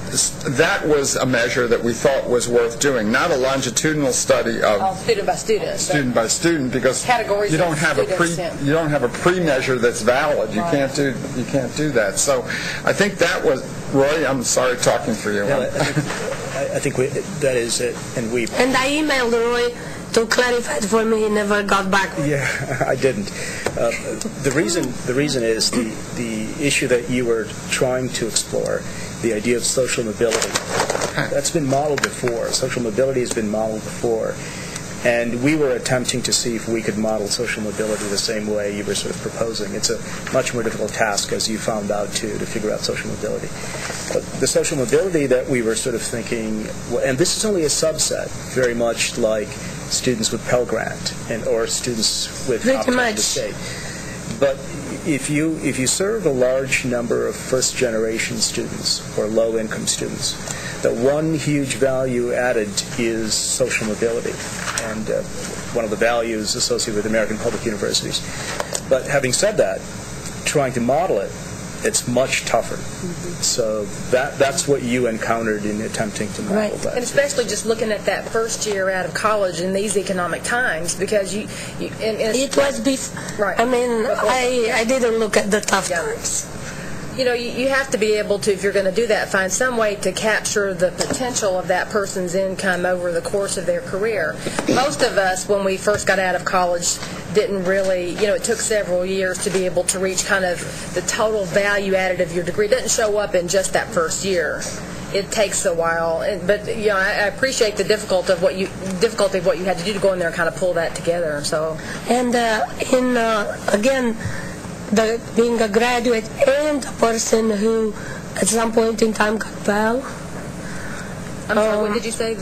a measure that we thought was worth doing, not a longitudinal study of student by student. Student by student, because categories you don't have a pre-measure that's valid. You can't do that. So I think that was, Roy, I'm sorry talking for you. I think that is it, and we... And I emailed Roy to clarify it for me. He never got back. Yeah, I didn't. The reason is the issue that you were trying to explore, the idea of social mobility. That's been modeled before. Social mobility has been modeled before. And we were attempting to see if we could model social mobility the same way you were sort of proposing. It's a much more difficult task, as you found out, to figure out social mobility. But the social mobility that we were sort of thinking, and this is only a subset, very much like students with Pell Grant or students with option to state. But if you serve a large number of first-generation students or low-income students, the one huge value added is social mobility, and one of the values associated with American public universities. But having said that, trying to model it, it's much tougher. So that's what you encountered in attempting to model that. And especially just looking at that first year out of college in these economic times, because it was right. I mean, I didn't look at the tough times. You know, you have to be able to, if you're going to do that, find some way to capture the potential of that person's income over the course of their career. Most of us, when we first got out of college, didn't really, it took several years to be able to reach kind of the total value added of your degree. It doesn't show up in just that first year. It takes a while, but I appreciate the difficulty of what you had to do to go in there and kind of pull that together. So, and again, being a graduate and a person who, at some point in time, got Pell. I'm sorry, what did you say?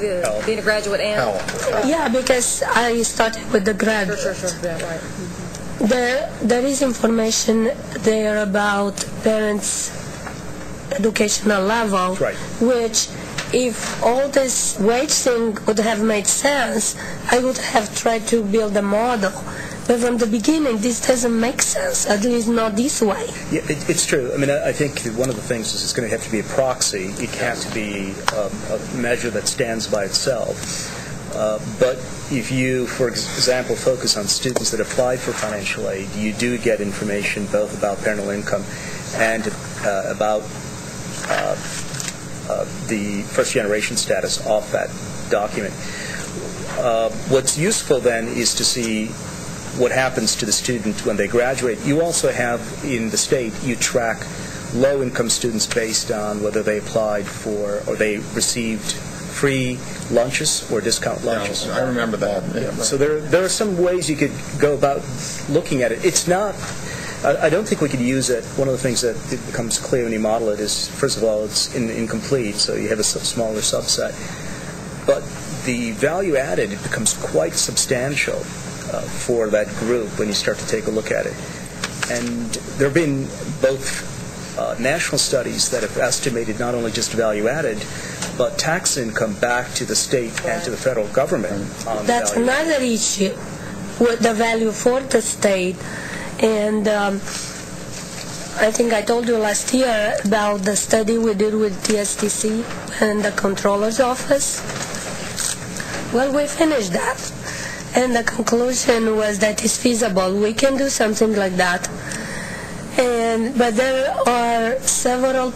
Being a graduate and? Yeah, because I started with the graduate. Sure, yeah, right. There is information there about parents' educational level, which, if all this wage thing would have made sense, I would have tried to build a model. But from the beginning, this doesn't make sense, at least not this way. Yeah, it's true. I mean, I think one of the things is it's going to have to be a proxy. It can't be a measure that stands by itself. But if you, for example, focus on students that apply for financial aid, you do get information both about parental income and about the first-generation status of that document. What's useful then is to see what happens to the student when they graduate. You also have, in the state, you track low-income students based on whether they applied for or they received free lunches or discount lunches. Yeah, I remember that. Yeah. So there are some ways you could go about looking at it. It's not, I don't think we could use it. One of the things that it becomes clear when you model it is, first of all, it's incomplete, so you have a smaller subset. But the value added, it becomes quite substantial for that group when you start to take a look at it. And there have been both national studies that have estimated not only just value added, but tax income back to the state and to the federal government. That's another issue with the value for the state. And I think I told you last year about the study we did with TSTC and the Comptroller's Office. Well, we finished that. And the conclusion was that it's feasible. We can do something like that. But there are several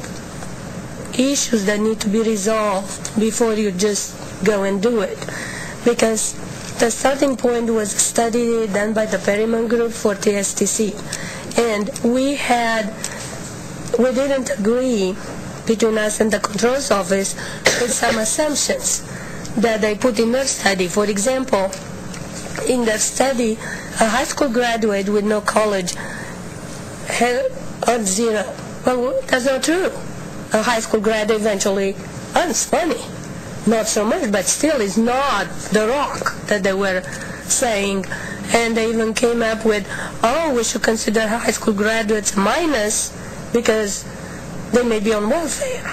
issues that need to be resolved before you just go and do it. Because the starting point was a study done by the Perryman Group for TSTC. And we didn't agree between us and the Controller's Office with some assumptions that they put in their study. For example, in their study, a high school graduate with no college earned zero. Well, that's not true. A high school graduate eventually earns money. Not so much, but still is not the rock that they were saying. And they even came up with, we should consider high school graduates minus because they may be on welfare.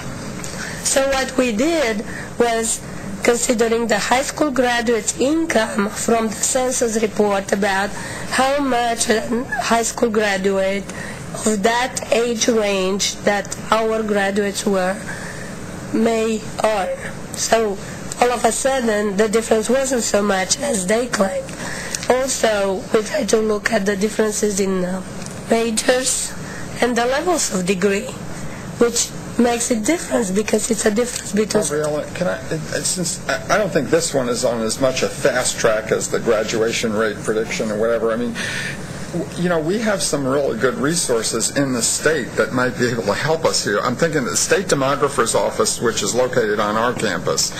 So what we did was considering the high school graduates' income from the census report about how much a high school graduate of that age range that our graduates may earn. So all of a sudden, the difference wasn't so much as they claimed. Also, we tried to look at the differences in majors and the levels of degree, which makes a difference because it's a difference between... Gabriella, since I don't think this one is on as much a fast track as the graduation rate prediction or whatever. I mean, we have some really good resources in the state that might be able to help us here. I'm thinking the State Demographer's Office, which is located on our campus,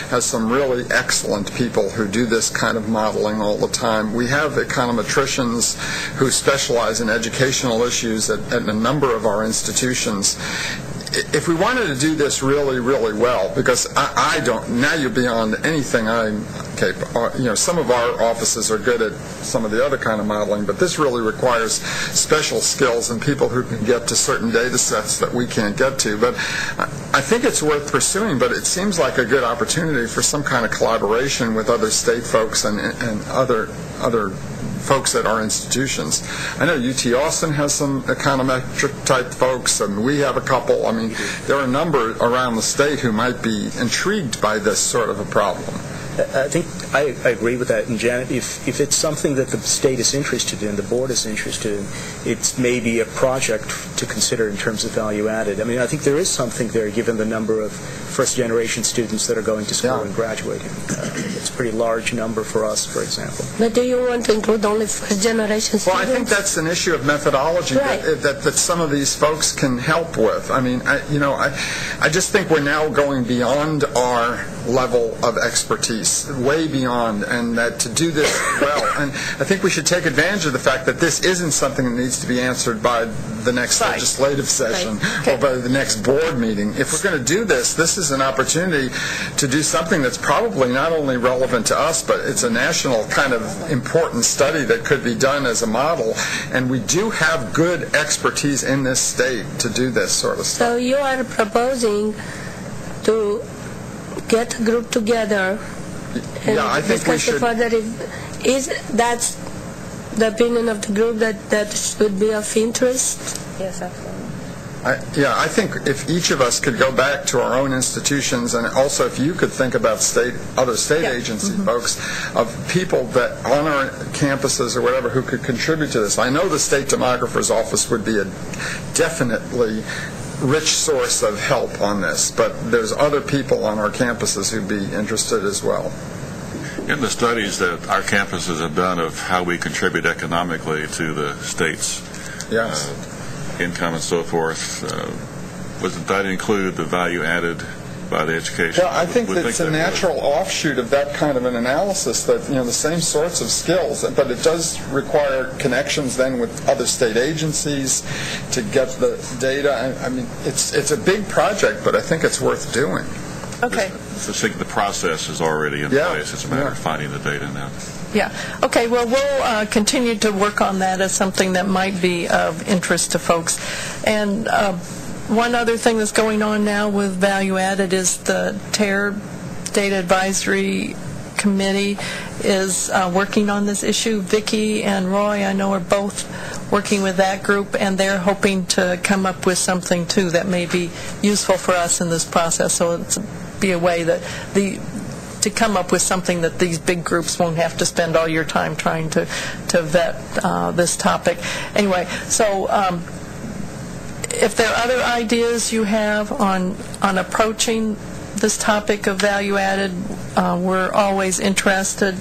has some really excellent people who do this kind of modeling all the time. We have econometricians who specialize in educational issues at a number of our institutions. If we wanted to do this really, really well, because I don't, now you're beyond anything I'm capable. Some of our offices are good at some of the other kind of modeling, but this really requires special skills and people who can get to certain data sets that we can't get to. But I think it's worth pursuing, but it seems like a good opportunity for some kind of collaboration with other state folks and other folks at our institutions. I know UT Austin has some econometric type folks, and we have a couple. I mean, there are a number around the state who might be intrigued by this sort of a problem. I think I agree with that. And Janet, if it's something that the state is interested in, the board is interested in, it's maybe a project to consider in terms of value added. I mean, I think there is something there given the number of first-generation students that are going to school and graduating. It's a pretty large number for us, for example. But do you want to include only first-generation students? Well, I think that's an issue of methodology that some of these folks can help with. I mean, I just think we're now going beyond our level of expertise, way beyond, and that to do this well, and I think we should take advantage of the fact that this isn't something that needs to be answered by the next legislative session or by the next board meeting. If we're going to do this, this is an opportunity to do something that's probably not only relevant to us, but it's a national kind of important study that could be done as a model, and we do have good expertise in this state to do this sort of stuff. So you are proposing to get a group together and I think we should. Further, that's the opinion of the group that should be of interest? Yes, absolutely. I think if each of us could go back to our own institutions, and also if you could think about other state agency folks, of people that on our campuses or whatever who could contribute to this. I know the State Demographer's Office would be a definitely rich source of help on this, but there's other people on our campuses who'd be interested as well. In the studies that our campuses have done of how we contribute economically to the state's income and so forth, doesn't that include the value added by the education? Well, I think that's a natural offshoot of that kind of an analysis, that the same sorts of skills, but it does require connections then with other state agencies to get the data. I mean, it's a big project, but I think it's worth doing. Okay. The process is already in place. It's a matter of finding the data now. Yeah. Okay, well, we'll continue to work on that as something that might be of interest to folks. And one other thing that's going on now with Value Added is the TARE Data Advisory Committee is working on this issue. Vicki and Roy, I know, are both working with that group, and they're hoping to come up with something, too, that may be useful for us in this process. So it's be a way that to come up with something that these big groups won't have to spend all your time trying to vet this topic. Anyway, so if there are other ideas you have on approaching this topic of value added, we're always interested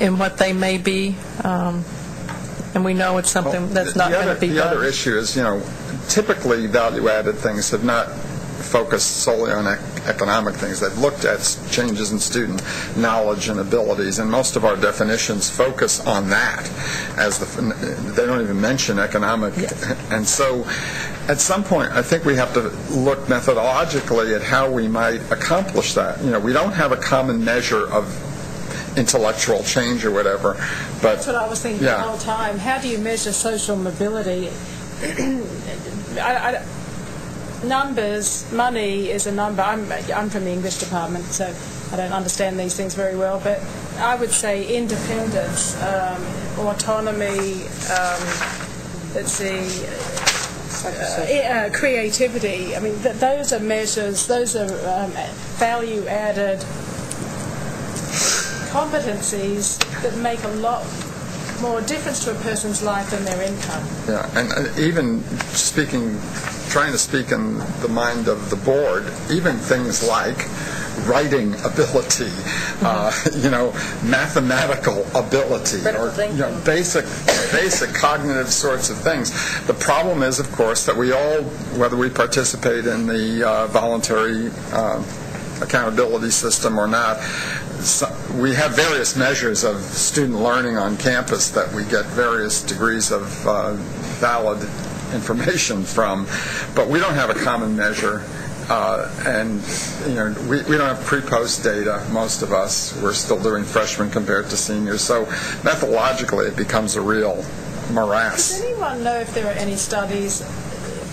in what they may be, and we know it's something that's not going to be done. The other issue is, typically value added things have not focused solely on economic things. They've looked at changes in student knowledge and abilities, and most of our definitions focus on that. They don't even mention economic. And so at some point, I think we have to look methodologically at how we might accomplish that. We don't have a common measure of intellectual change or whatever. But that's what I was thinking the whole time. How do you measure social mobility? Numbers, money is a number. I'm from the English department, so I don't understand these things very well, but I would say independence, autonomy, creativity. I mean, those are measures, those are value-added competencies that make a lot more difference to a person's life than their income. Yeah, and even trying to speak in the mind of the board, even things like writing ability, mathematical ability, or basic cognitive sorts of things. The problem is, of course, that we all, whether we participate in the voluntary accountability system or not, we have various measures of student learning on campus that we get various degrees of valid information from, but we don't have a common measure, and we don't have pre-post data. Most of us, we're still doing freshmen compared to seniors, so methodologically it becomes a real morass. Does anyone know if there are any studies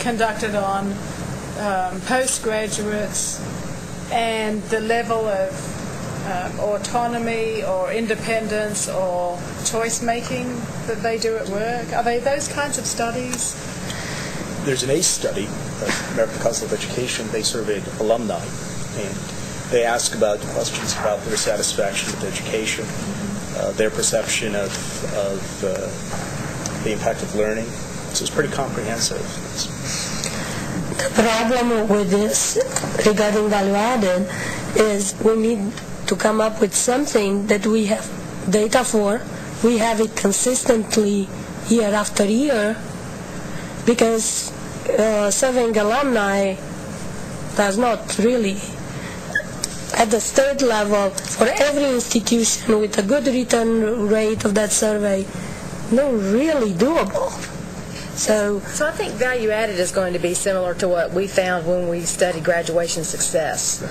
conducted on postgraduates and the level of autonomy or independence or choice making that they do at work? Are they those kinds of studies? There's an ACE study, American Council of Education. They surveyed alumni, and they asked about questions about their satisfaction with education, their perception of the impact of learning. So it's pretty comprehensive. The problem with this regarding value added is we need to come up with something that we have data for. We have it consistently year after year, because serving alumni does not really, at the state level, for every institution with a good return rate of that survey, not really doable. So I think value added is going to be similar to what we found when we studied graduation success.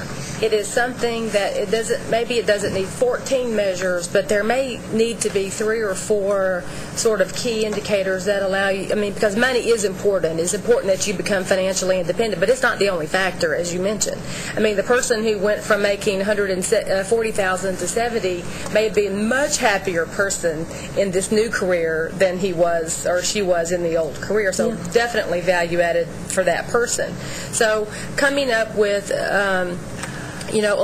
It is something that it doesn't need 14 measures, but there may need to be 3 or 4 sort of key indicators that allow you, because money is important. It's important that you become financially independent, but it's not the only factor, as you mentioned. The person who went from making $140,000 to $70,000 may be a much happier person in this new career than he was or she was in the old fulfilled career. So definitely value added for that person. So coming up with a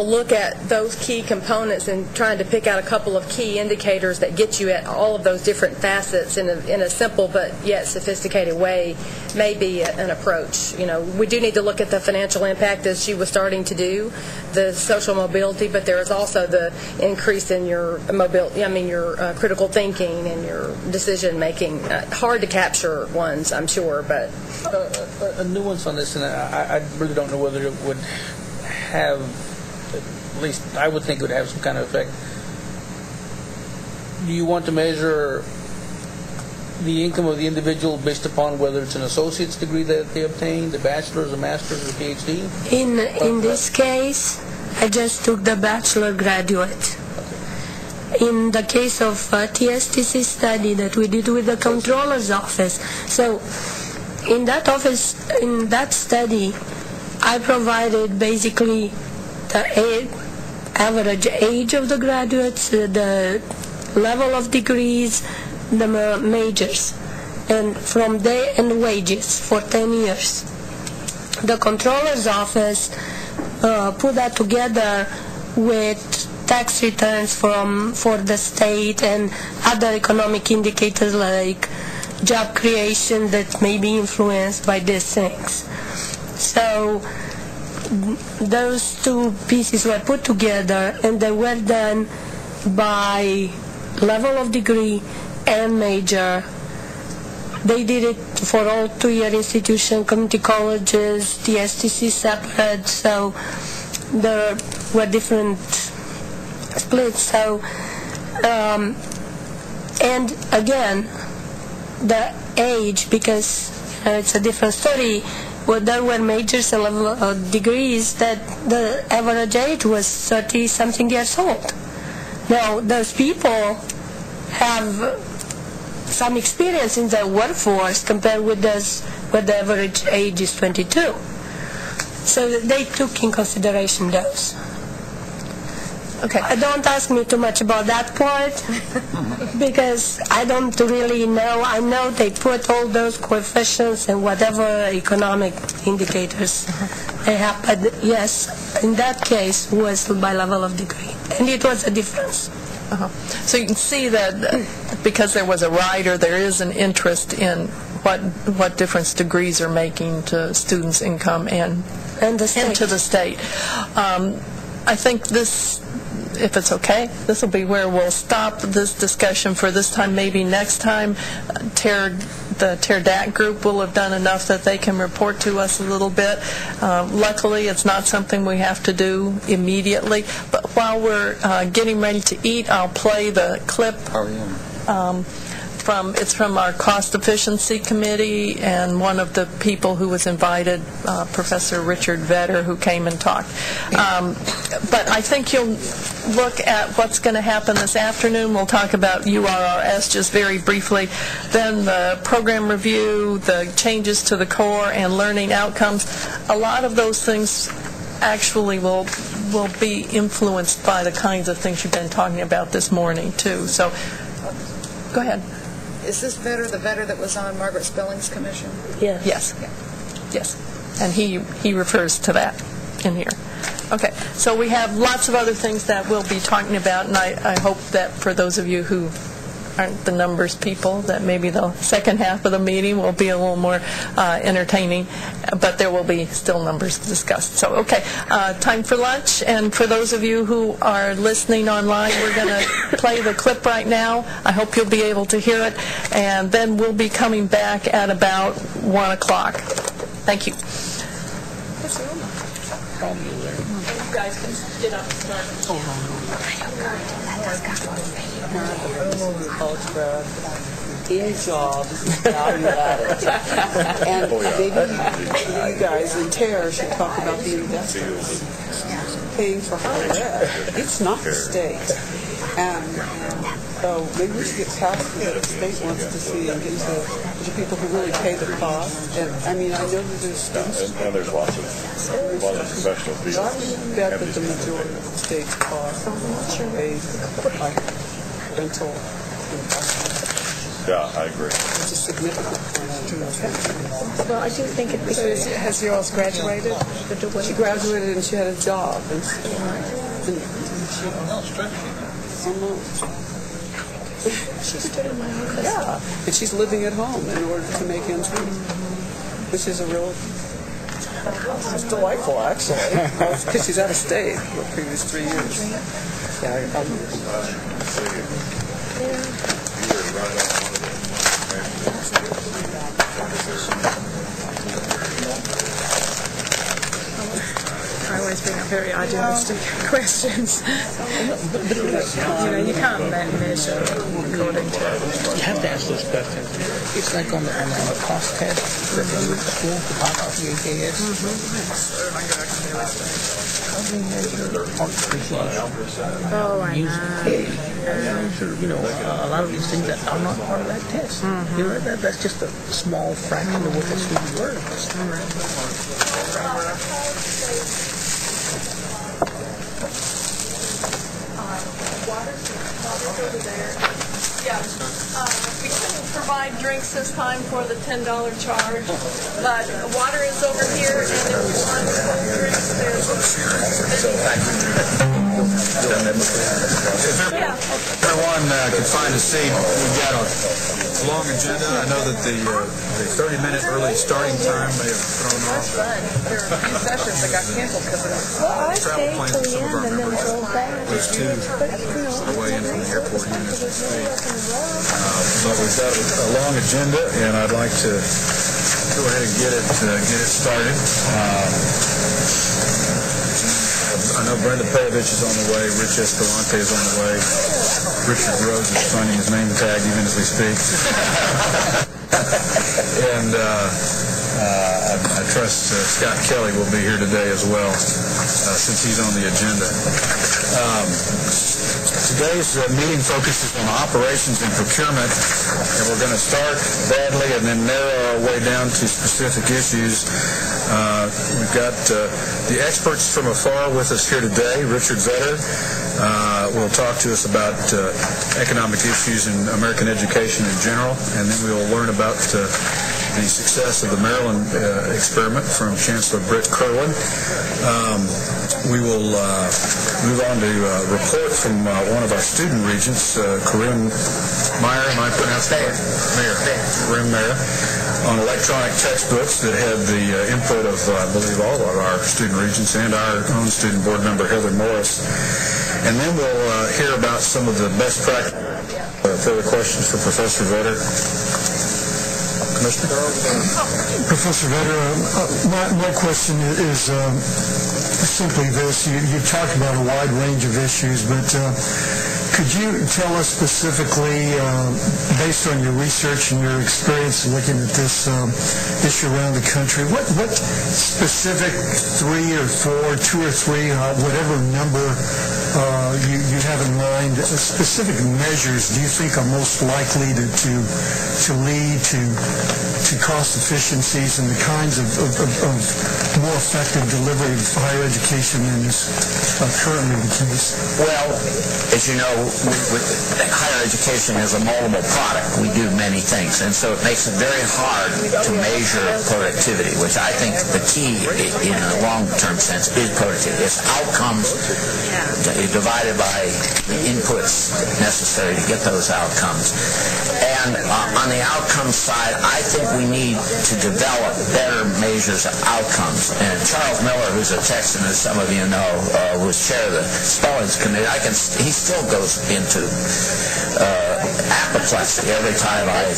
look at those key components and trying to pick out a couple of key indicators that get you at all of those different facets in a simple but yet sophisticated way may be an approach. We do need to look at the financial impact, as she was starting to do, the social mobility, but there is also the increase in your your critical thinking and your decision making. Hard to capture ones, I'm sure, but a nuance on this, and I really don't know whether it would have, at least I would think it would have some kind of effect. Do you want to measure the income of the individual based upon whether it's an associate's degree that they obtained, a bachelor's, a master's, or a PhD? In this case, I just took the bachelor graduate. In the case of TSTC study that we did with the controller's office, so in that study, I provided basically the average age of the graduates, the level of degrees, the majors, and from there, and wages for 10 years. The controller's office put that together with tax returns for the state and other economic indicators like job creation that may be influenced by these things. So those two pieces were put together, and they were done by level of degree and major. They did it for all two-year institutions, community colleges, the STC separate, so there were different splits. So, and again, the age, because it's a different story, well, there were majors and level degrees that the average age was 30-something years old. Now, those people have some experience in the workforce compared with us, where the average age is 22. So they took in consideration those. Okay. Don't ask me too much about that part because I don't really know. I know they put all those coefficients and whatever economic indicators they have. But yes, in that case was by level of degree, and it was a difference. So you can see that because there was a rider, there is an interest in what difference degrees are making to students' income and to the state. I think this, if it's okay, this will be where we'll stop this discussion for this time. Maybe next time, the TERDAT group will have done enough that they can report to us a little bit. Luckily, it's not something we have to do immediately. But while we're getting ready to eat, I'll play the clip. It's from our cost efficiency committee, and one of the people who was invited, Professor Richard Vetter, who came and talked. But I think you'll look at what's going to happen this afternoon. We'll talk about URRS just very briefly, then the program review, the changes to the core, and learning outcomes. A lot of those things actually will be influenced by the kinds of things you've been talking about this morning, too. So, go ahead. Is this Vetter the Vetter that was on Margaret Spelling's commission? Yeah. Yes. Yeah. Yes. And he refers to that in here. Okay. So we have lots of other things that we'll be talking about, and I hope that for those of you who aren't the numbers people, that maybe the second half of the meeting will be a little more entertaining, but there will be still numbers discussed. So, okay, time for lunch, and for those of you who are listening online, we're going to play the clip right now. I hope you'll be able to hear it, and then we'll be coming back at about 1 o'clock. Thank you. You guys can get up and start. In jobs, value added. And maybe you guys in TER should talk about the investors paying for higher ed. It's not the state. And so maybe we should get past what the state wants to see and get to the people who really pay the cost. And I mean, I know that there's students. And there's lots of professional fees. I would bet that the majority of the state's costs are paid by rental investment. Yeah, I agree. It's a significant point. Well, I do think it because has yours graduated? She graduated and she had a job. And She's still in my office. yeah, and she's living at home in order to make ends meet, which is a real. It's delightful, actually, because she's out of state for the previous 3 years. Yeah, I always bring up very idealistic questions. You can't measure according to. You have to ask those questions. It's like on the cost test that they use school to pop out the AKS. How do we measure art appreciation? Oh, I know. A lot of these things that are not part of that test. That's just a small fraction of what the student learns. Yeah, we couldn't provide drinks this time for the $10 charge, but water is over here, and if you want cold drinks, there's. Everyone can find a seat. We've got a long agenda. I know that the 30-minute early starting time may have thrown off. There are a few sessions that got canceled because of travel plans for some of our members. There's two on the way in from the airport even as we speak. But we've got a long agenda, and I'd like to go ahead and get it started. I know Brenda Pejovich is on the way. Rich Escalante is on the way. Richard Rose is finding his name tag even as we speak. And I trust Scott Kelly will be here today as well, since he's on the agenda. Today's meeting focuses on operations and procurement, and we're going to start broadly and then narrow our way down to specific issues. We've got the experts from afar with us here today. Richard Vedder will talk to us about economic issues in American education in general, and then we'll learn about the success of the Maryland experiment from Chancellor Britt Kerwin. We will move on to a report from one of our student regents, Corinne Meyer, am I pronouncing it? Mayer. Corinne Meyer, on electronic textbooks that had the input of, I believe, all of our student regents and our own student board member, Heather Morris. And then we'll hear about some of the best practices. Further questions for Professor Vedder? Commissioner? Professor Vedder, my question is simply this. You talked about a wide range of issues, but could you tell us specifically, based on your research and your experience looking at this issue around the country, what specific 3 or 4, 2 or 3, whatever number you have in mind, specific measures do you think are most likely to lead to cost efficiencies and the kinds of more effective delivery of higher education than is currently the case? Well, as you know, higher education is a moldable product. We do many things, and so it makes it very hard to measure productivity, which I think the key in a long-term sense is productivity. It's outcomes divided by the inputs necessary to get those outcomes. And on the outcomes side, I think we need to develop better measures of outcomes. And Charles Miller, who's a Texan, as some of you know, was chair of the Spellings Committee, he still goes into apoplexy every time I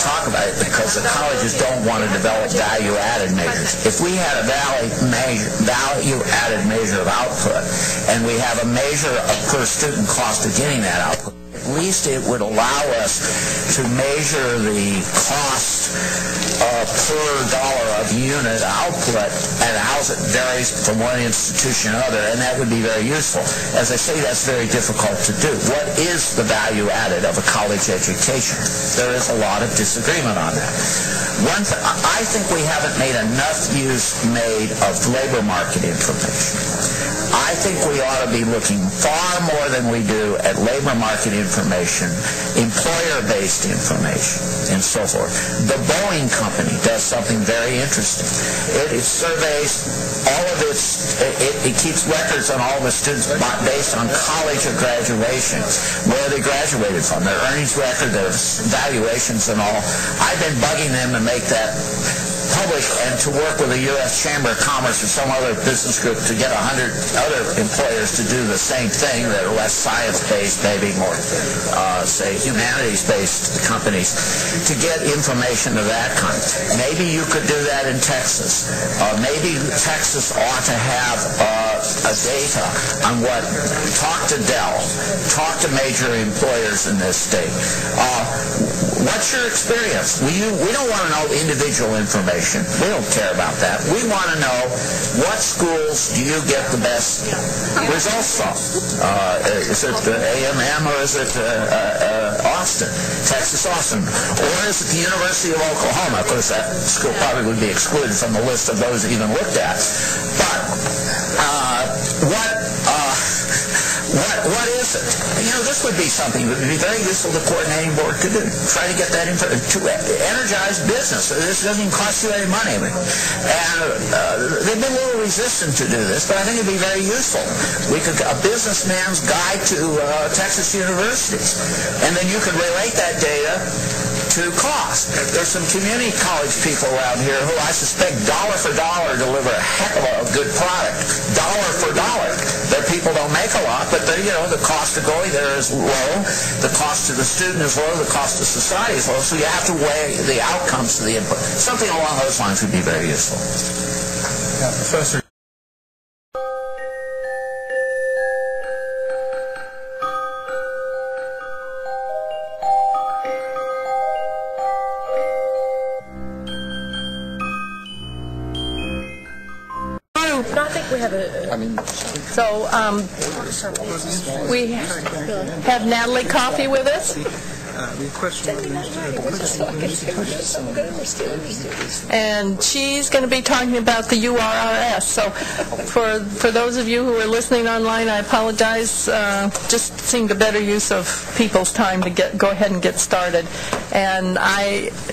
talk about it, because the colleges don't want to develop value-added measures. If we had a value-added measure of output, and we have a measure of per-student cost of getting that output, at least it would allow us to measure the cost per dollar of unit output and how it varies from one institution to another, and that would be very useful. As I say, that's very difficult to do. What is the value added of a college education? There is a lot of disagreement on that. I think we haven't made enough use made of labor market information. I think we ought to be looking far more than we do at labor market information, employer-based information, and so forth. The Boeing Company does something very interesting. It surveys all of it keeps records on all the students based on college or graduation, where they graduated from, their earnings record, their valuations and all. I've been bugging them to make that public and to work with the U.S. Chamber of Commerce or some other business group to get 100 other employers to do the same thing that are less science-based, maybe more, say, humanities-based companies, to get information of that kind. Maybe you could do that in Texas. Maybe Texas ought to have a data on what, talk to Dell, talk to major employers in this state. What's your experience? We don't want to know individual information. We don't care about that. We want to know what schools do you get the best results from. Is it A&M or is it Austin, Texas Austin? Or is it the University of Oklahoma? Of course, that school probably would be excluded from the list of those even looked at. But what is it? This would be something that would be very useful the coordinating board could do. Try to get that to energize business. This doesn't even cost you any money. And they've been a little resistant to do this, but I think it'd be very useful. A businessman's guide to Texas universities. And then you could relate that data to cost. There's some community college people around here who I suspect dollar for dollar deliver a heck of a good product. Dollar for dollar. Their people don't make a lot, but the cost of going there is low, the cost to the student is low, the cost to society is low, so you have to weigh the outcomes to the input. Something along those lines would be very useful. Yeah, Professor. I think we have we have Natalie Coffey with us. And she's going to be talking about the URRS. So for those of you who are listening online, I apologize. Just seemed a better use of people's time to go ahead and get started. And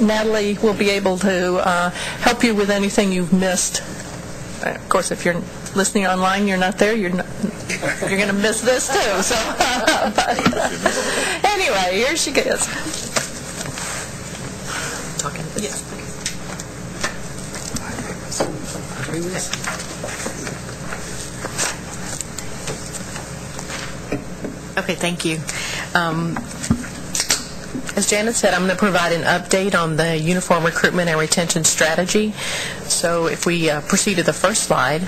Natalie will be able to help you with anything you've missed. Of course, if you're listening online, you're not there, you're going to miss this too. So, but anyway, here she goes. Talking to this. Okay, thank you. As Janet said, I'm going to provide an update on the Uniform Recruitment and Retention Strategy. So if we proceed to the first slide.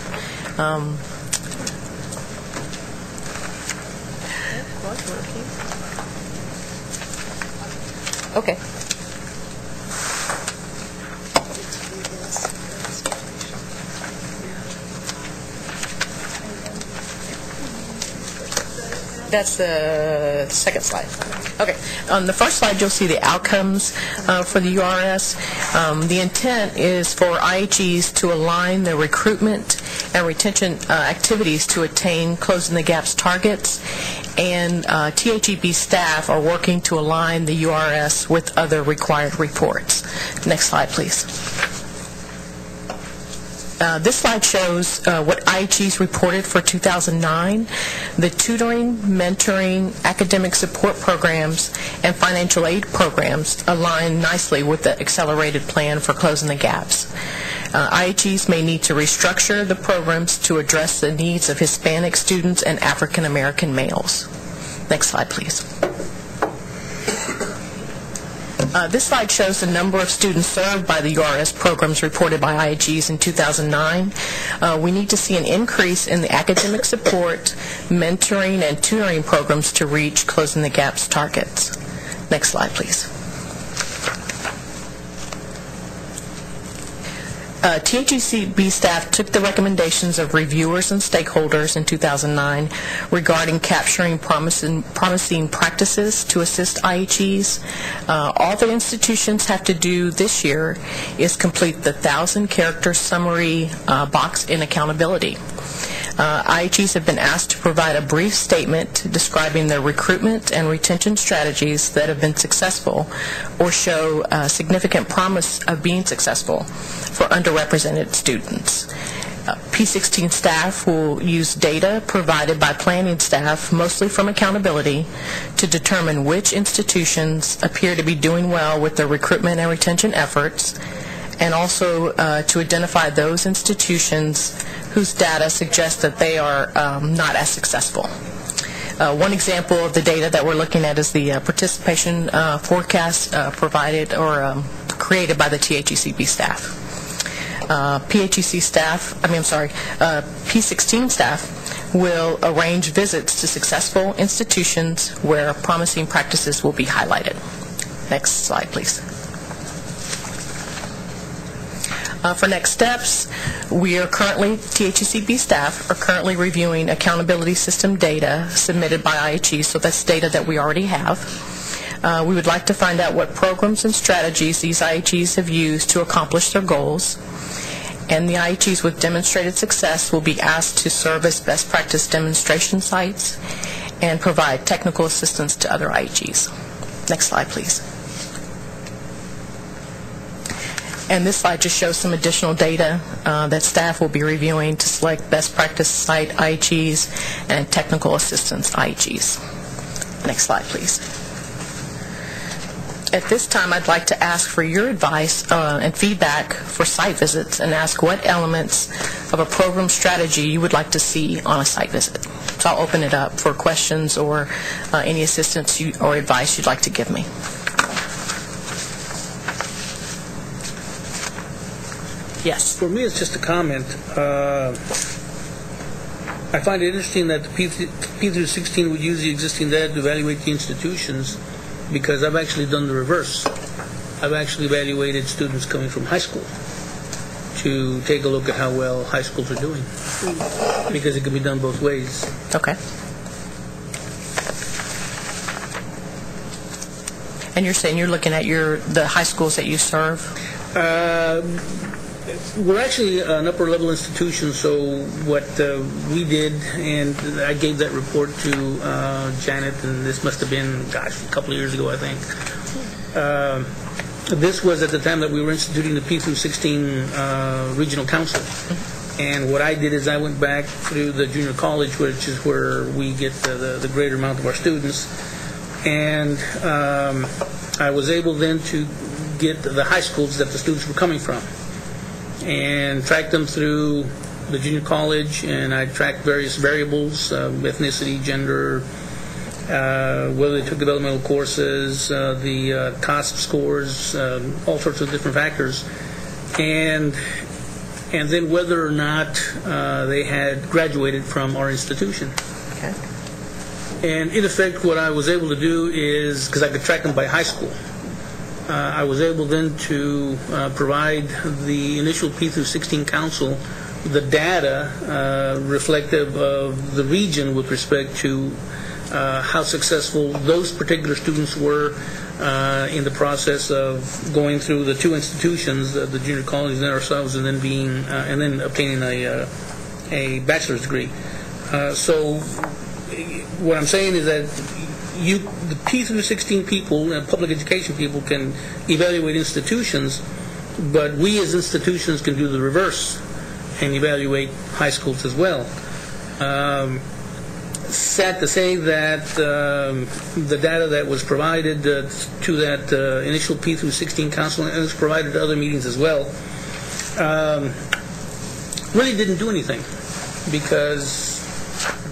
Okay. That's the second slide. Okay. On the first slide, you'll see the outcomes for the URS. The intent is for IHEs to align their recruitment and retention activities to attain Closing the Gaps targets, and THEB staff are working to align the URS with other required reports. Next slide, please. This slide shows what IHEs reported for 2009. The tutoring, mentoring, academic support programs, and financial aid programs align nicely with the accelerated plan for Closing the Gaps. IHEs may need to restructure the programs to address the needs of Hispanic students and African American males. Next slide, please. This slide shows the number of students served by the URS programs reported by IHEs in 2009. We need to see an increase in the academic support, mentoring, and tutoring programs to reach Closing the Gaps targets. Next slide, please. THEB staff took the recommendations of reviewers and stakeholders in 2009 regarding capturing promising practices to assist IHEs. All the institutions have to do this year is complete the 1,000-character summary box in accountability. IHEs have been asked to provide a brief statement describing their recruitment and retention strategies that have been successful or show significant promise of being successful for underrepresented students. P16 staff will use data provided by planning staff, mostly from accountability, to determine which institutions appear to be doing well with their recruitment and retention efforts, and also to identify those institutions whose data suggests that they are not as successful. One example of the data that we're looking at is the participation forecast provided or created by the THECB staff. P16 staff will arrange visits to successful institutions where promising practices will be highlighted. Next slide, please. For next steps, THECB staff are currently reviewing accountability system data submitted by IHE, so that's data that we already have. We would like to find out what programs and strategies these IHEs have used to accomplish their goals. And the IHEs with demonstrated success will be asked to serve as best practice demonstration sites and provide technical assistance to other IHEs. Next slide, please. And this slide just shows some additional data that staff will be reviewing to select best practice site IHEs and technical assistance IHEs. Next slide, please. At this time, I'd like to ask for your advice and feedback for site visits and ask what elements of a program strategy you would like to see on a site visit. So I'll open it up for questions or any assistance or advice you'd like to give me. Yes. For me, it's just a comment. I find it interesting that the P16 would use the existing data to evaluate the institutions, because I've actually done the reverse. I've actually evaluated students coming from high school to take a look at how well high schools are doing, because it can be done both ways. Okay. And you're saying you're looking at the high schools that you serve? We're actually an upper-level institution, so what we did, and I gave that report to Janet, and this must have been, a couple of years ago, I think. This was at the time that we were instituting the P16 Regional Council. And what I did is I went back through the junior college, which is where we get the greater amount of our students, and I was able then to get the high schools that the students were coming from, and track them through the junior college, and I tracked various variables, ethnicity, gender, whether they took developmental courses, the COSP scores, all sorts of different factors, and then whether or not they had graduated from our institution. Okay. And in effect, what I was able to do is, because I could track them by high school, I was able then to provide the initial P16 Council the data reflective of the region with respect to how successful those particular students were in the process of going through the two institutions, the junior college and ourselves, and then obtaining a bachelor's degree. So what I'm saying is that the P16 people, public education people, can evaluate institutions, but we as institutions can do the reverse and evaluate high schools as well. Sad to say that the data that was provided to that initial P16 Council, and was provided to other meetings as well, really didn't do anything, because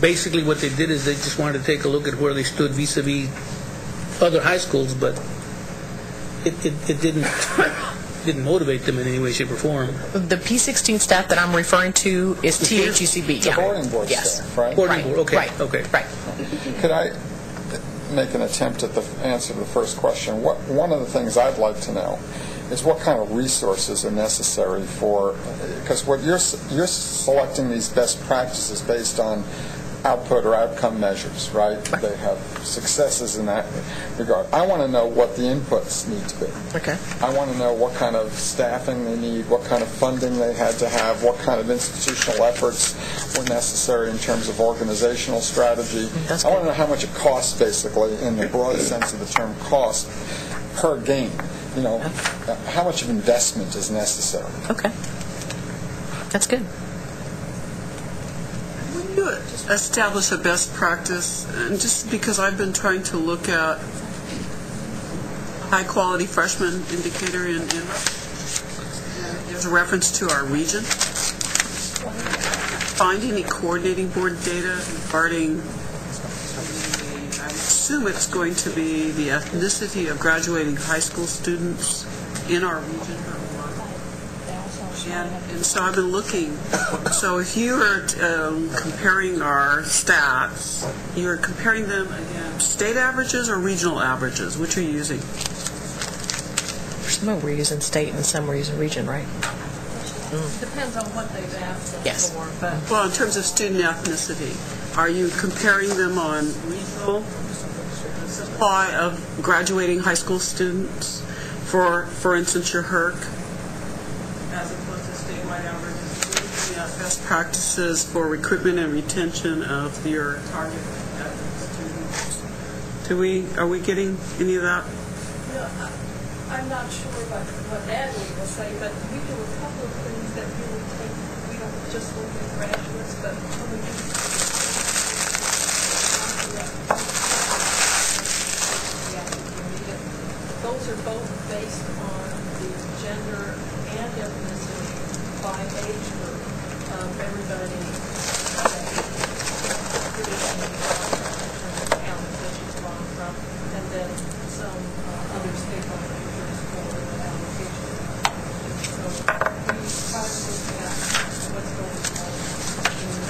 basically what they did is they just wanted to take a look at where they stood vis-a-vis other high schools, but it didn't motivate them in any way, shape, or form. The P16 staff that I'm referring to is THECB. The boarding board staff, right? Boarding board, okay. Right. Okay. Right. Could I make an attempt at the answer to the first question? One of the things I'd like to know is what kind of resources are necessary for, because what you're selecting these best practices based on output or outcome measures, right? They have successes in that regard. I want to know what the inputs need to be. Okay. I want to know what kind of staffing they need, what kind of funding they had to have, what kind of institutional efforts were necessary in terms of organizational strategy. I want to know how much it costs, basically, in the broad sense of the term cost, per game. You know, how much of investment is necessary. Okay. That's good. When you establish a best practice, and just because I've been trying to look at high-quality freshman indicator in there's a reference to our region. Find any coordinating board data regarding, I assume it's going to be the ethnicity of graduating high school students in our region. And so I've been looking. So if you are comparing our stats, you're comparing them against state averages or regional averages? Which are you using? Some we're using state and some we're using region, right? Depends on what they've asked us for. But well, in terms of student ethnicity, are you comparing them on regional supply of graduating high school students? For instance, your HERC, as opposed to statewide averages, looking at best practices for recruitment and retention of your target students. Are we getting any of that? No, I'm not sure what Natalie will say, but we do a couple of things that really take, we don't just look at graduates, but when we do those are both based on the gender and ethnicity by age group of everybody and then some other stakeholders for the allocation. So we try to look at what's going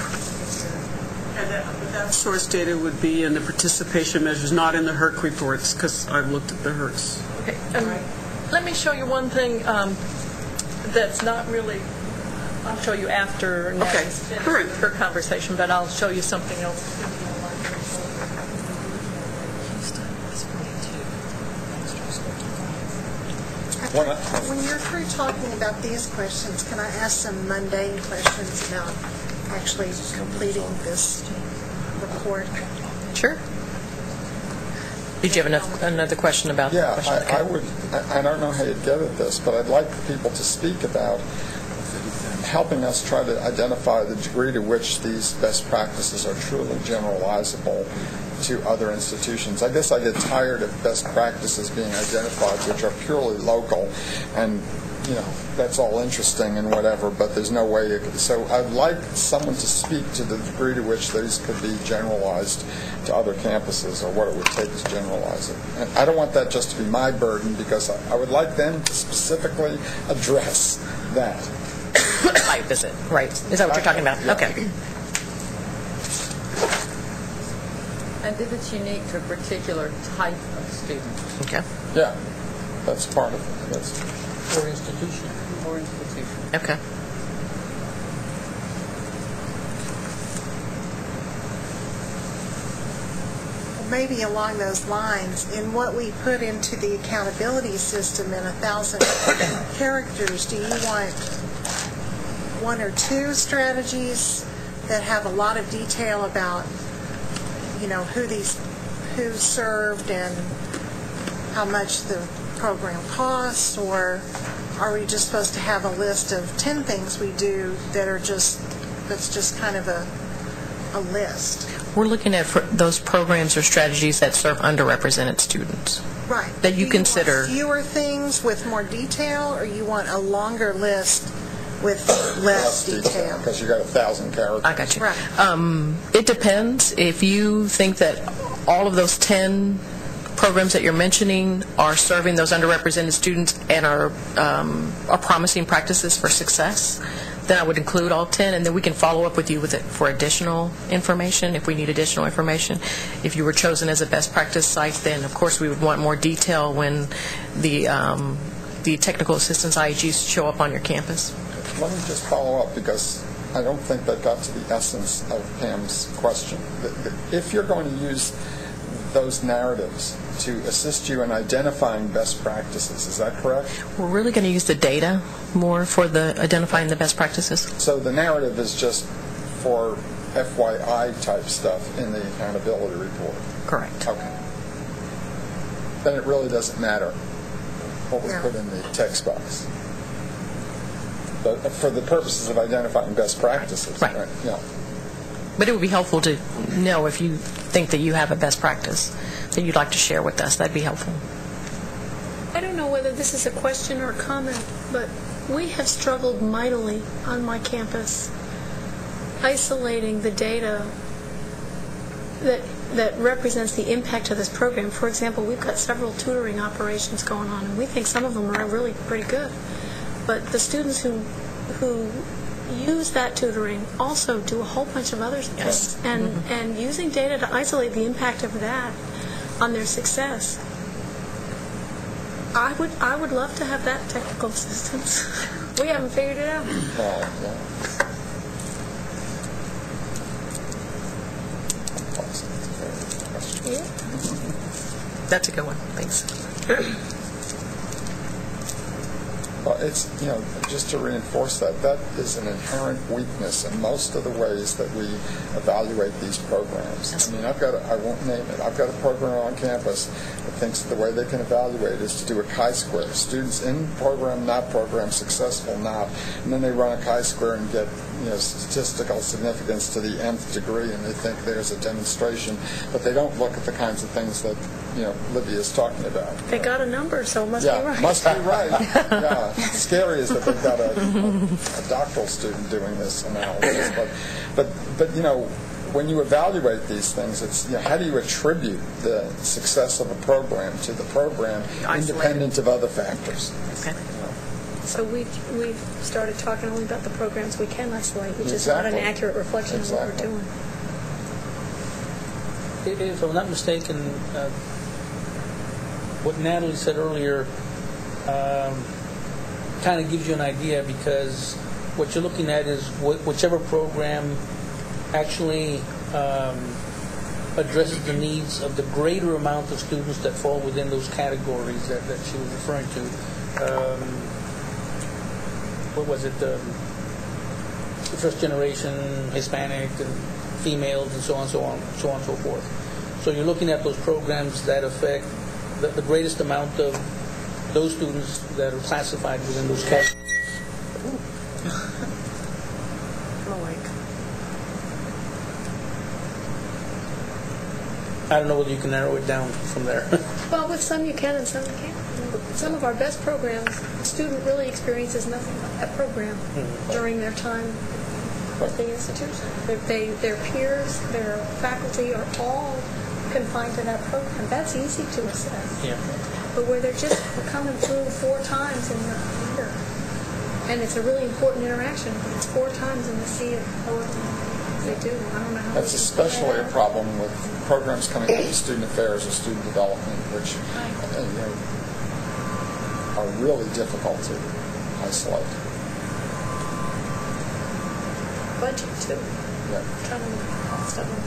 on in this area. That source data would be in the participation measures, not in the HERC reports, because I've looked at the HERCs. Okay. Let me show you one thing that's not really, I'll show you after Natalie's finished her conversation, but I'll show you something else. When you're through talking about these questions, can I ask some mundane questions about actually completing this report? Sure. Did you have another question about the question? I would. I don't know how you'd get at this, but I'd like people to speak about helping us try to identify the degree to which these best practices are truly generalizable to other institutions. I guess I get tired of best practices being identified which are purely local, and that's all interesting and whatever, but there's no way so I'd like someone to speak to the degree to which these could be generalized to other campuses, or what it would take to generalize it. And I don't want that just to be my burden, because I would like them to specifically address that. Site visit, right? Is that what you're talking about? Yeah. Okay. And if it's unique to a particular type of student. Okay. Yeah, that's part of it. Or institution. Or institution. Okay. Maybe along those lines, in what we put into the accountability system in 1,000 characters, do you want one or two strategies that have a lot of detail about, who served and how much the program costs, or are we just supposed to have a list of 10 things we do that's just kind of a list? We're looking at those programs or strategies that serve underrepresented students. Right. That you consider. Want fewer things with more detail, or you want a longer list with less detail? Because you got 1,000 characters. I got you. Right. It depends. If you think that all of those 10 programs that you're mentioning are serving those underrepresented students and are promising practices for success, then I would include all 10, and then we can follow up with you with it for additional information if we need additional information. If you were chosen as a best practice site, then of course we would want more detail when the technical assistance IEGs show up on your campus. Let me just follow up, because I don't think that got to the essence of Pam's question. If you're going to use those narratives to assist you in identifying best practices, is that correct? We're really going to use the data more for the identifying the best practices. So the narrative is just for FYI type stuff in the accountability report? Correct. Okay. Then it really doesn't matter what we put in the text box. But for the purposes of identifying best practices, right? Yeah. But it would be helpful to know if you think that you have a best practice that you'd like to share with us. That'd be helpful. I don't know whether this is a question or a comment, but we have struggled mightily on my campus isolating the data that represents the impact of this program. For example, we've got several tutoring operations going on, and we think some of them are really pretty good. But the students who use that tutoring also do a whole bunch of other things. And using data to isolate the impact of that on their success, I would love to have that technical assistance. We haven't figured it out. Yeah. That's a good one. Thanks. Well, it's, just to reinforce that is an inherent weakness in most of the ways that we evaluate these programs. I mean, I won't name it, I've got a program on campus that thinks the way they can evaluate is to do a chi-square. Students in program, not program, successful, not. And then they run a chi-square and get statistical significance to the nth degree, and they think there's a demonstration, but they don't look at the kinds of things that Libby is talking about. They got a number, so it must be right. Must be right. Yeah, scary is that they've got a doctoral student doing this analysis, but when you evaluate these things, it's how do you attribute the success of a program to the program, independent of other factors? Okay. So we've started talking only about the programs we can isolate, which is not an accurate reflection of what we're doing. If I'm not mistaken, what Natalie said earlier kind of gives you an idea, because what you're looking at is whichever program actually addresses the needs of the greater amount of students that fall within those categories that she was referring to. What was it? The first generation Hispanic and females and so on, so forth. So you're looking at those programs that affect the greatest amount of those students that are classified within those categories. I don't know whether you can narrow it down from there. Well, with some you can and some you can't. Some of our best programs, the student really experiences nothing but that program during their time at the institution. Their peers, their faculty are all confined to that program. That's easy to assess. Yeah. But where they're just coming through 4 times in the year, and it's a really important interaction, but it's 4 times in the sea of however they do. I don't know how. That's especially a problem with programs coming out of student affairs or student development, which are really difficult to isolate. Budget too. Yeah. Trying to look at the cost of them.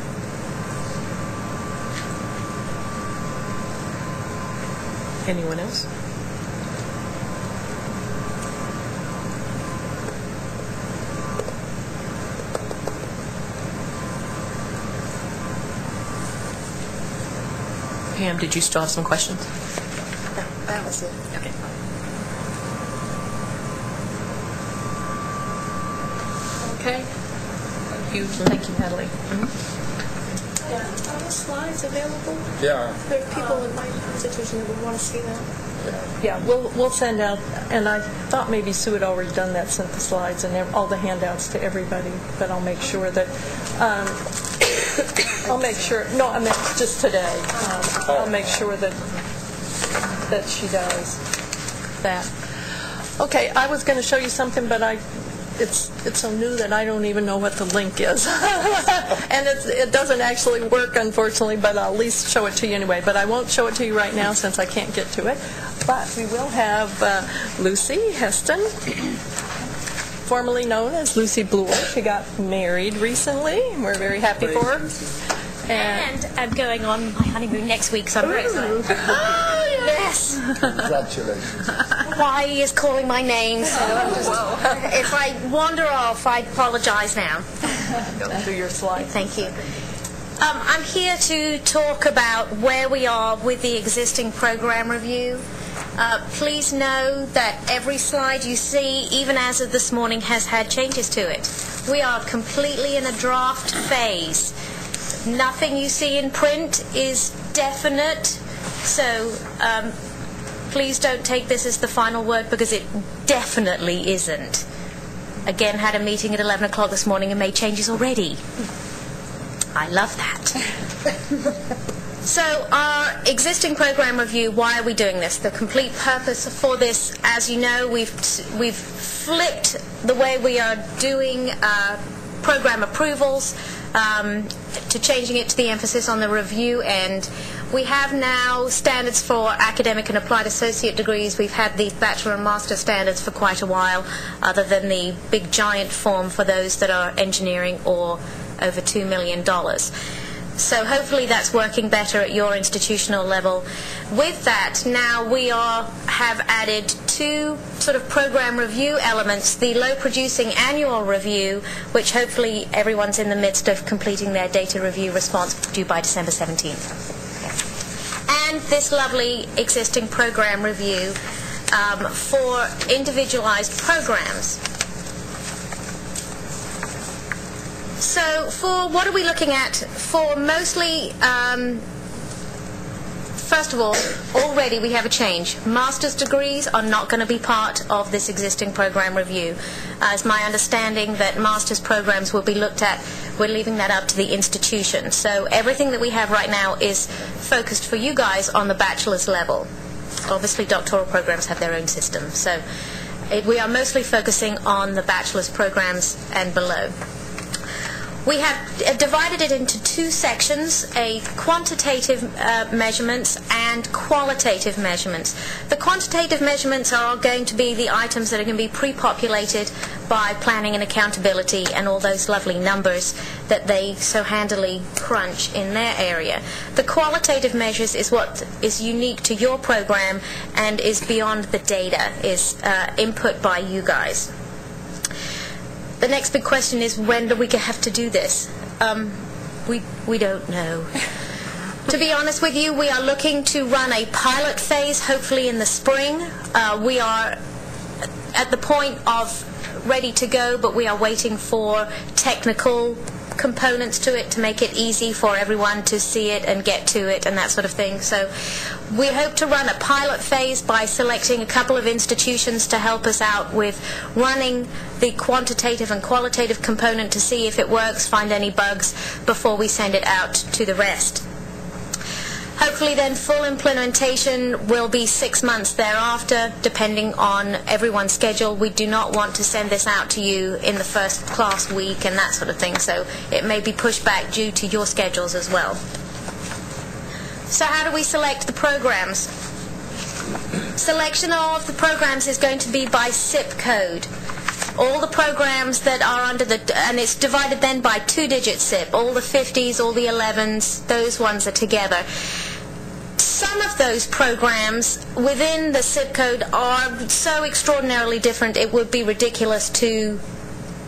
Anyone else? Pam, did you still have some questions? No, that was it. Okay. Okay. Thank you. Thank you, Natalie. Yeah. Are the slides available? Yeah. There are people in my institution that would want to see that. Yeah, we'll send out, and I thought maybe Sue had already done that, sent the slides and all the handouts to everybody, but I'll make sure that, no, I meant just today. I'll make sure that she does that. Okay, I was going to show you something, but it's so new that I don't even know what the link is. And it doesn't actually work, unfortunately, but I'll at least show it to you anyway. But I won't show it to you right now since I can't get to it. But we will have Lucy Heston formerly known as Lucy Bloor. She got married recently, and we're very happy for her. And I'm going on my honeymoon next week, so I'm very excited. Yes. Congratulations. Hawaii is calling my name, so I'm just, if I wander off, I apologize now. Go through your slide. Thank you. I'm here to talk about where we are with the existing program review. Please know that every slide you see, even as of this morning, has had changes to it. We are completely in a draft phase. Nothing you see in print is definite, so please don't take this as the final word, because it definitely isn't. Again, had a meeting at 11 o'clock this morning and made changes already. I love that. So our existing program review, why are we doing this? The complete purpose for this, as you know, we've flipped the way we are doing program approvals to changing it to the emphasis on the review end. We have now standards for academic and applied associate degrees. We've had the bachelor and master standards for quite a while, other than the big giant form for those that are engineering or over $2 million. So hopefully that's working better at your institutional level. With that, now we have added two sort of program review elements, the low producing annual review, which hopefully everyone's in the midst of completing their data review response due by December 17th. And this lovely existing program review for individualized programs. So for what are we looking at? For mostly, first of all, already we have a change. Master's degrees are not going to be part of this existing program review. It's my understanding that master's programs will be looked at. We're leaving that up to the institution. So everything that we have right now is focused for you guys on the bachelor's level. Obviously, doctoral programs have their own system. So we are mostly focusing on the bachelor's programs and below. We have divided it into two sections, a quantitative measurements and qualitative measurements. The quantitative measurements are going to be the items that are going to be pre-populated by planning and accountability and all those lovely numbers that they so handily crunch in their area. The qualitative measures is what is unique to your program and is beyond the data, is input by you guys. The next big question is, when do we have to do this? We don't know. To be honest with you, we are looking to run a pilot phase, hopefully in the spring. We are at the point of ready to go, but we are waiting for technical components to it to make it easy for everyone to see it and get to it and that sort of thing. So we hope to run a pilot phase by selecting a couple of institutions to help us out with running the quantitative and qualitative component to see if it works, find any bugs before we send it out to the rest. Hopefully then full implementation will be 6 months thereafter, depending on everyone's schedule. We do not want to send this out to you in the first class week and that sort of thing, so it may be pushed back due to your schedules as well. So how do we select the programs? Selection of the programs is going to be by zip code. All the programs that are under the, and it's divided then by 2-digit zip, all the 50s, all the 11s, those ones are together. Some of those programs within the zip code are so extraordinarily different it would be ridiculous to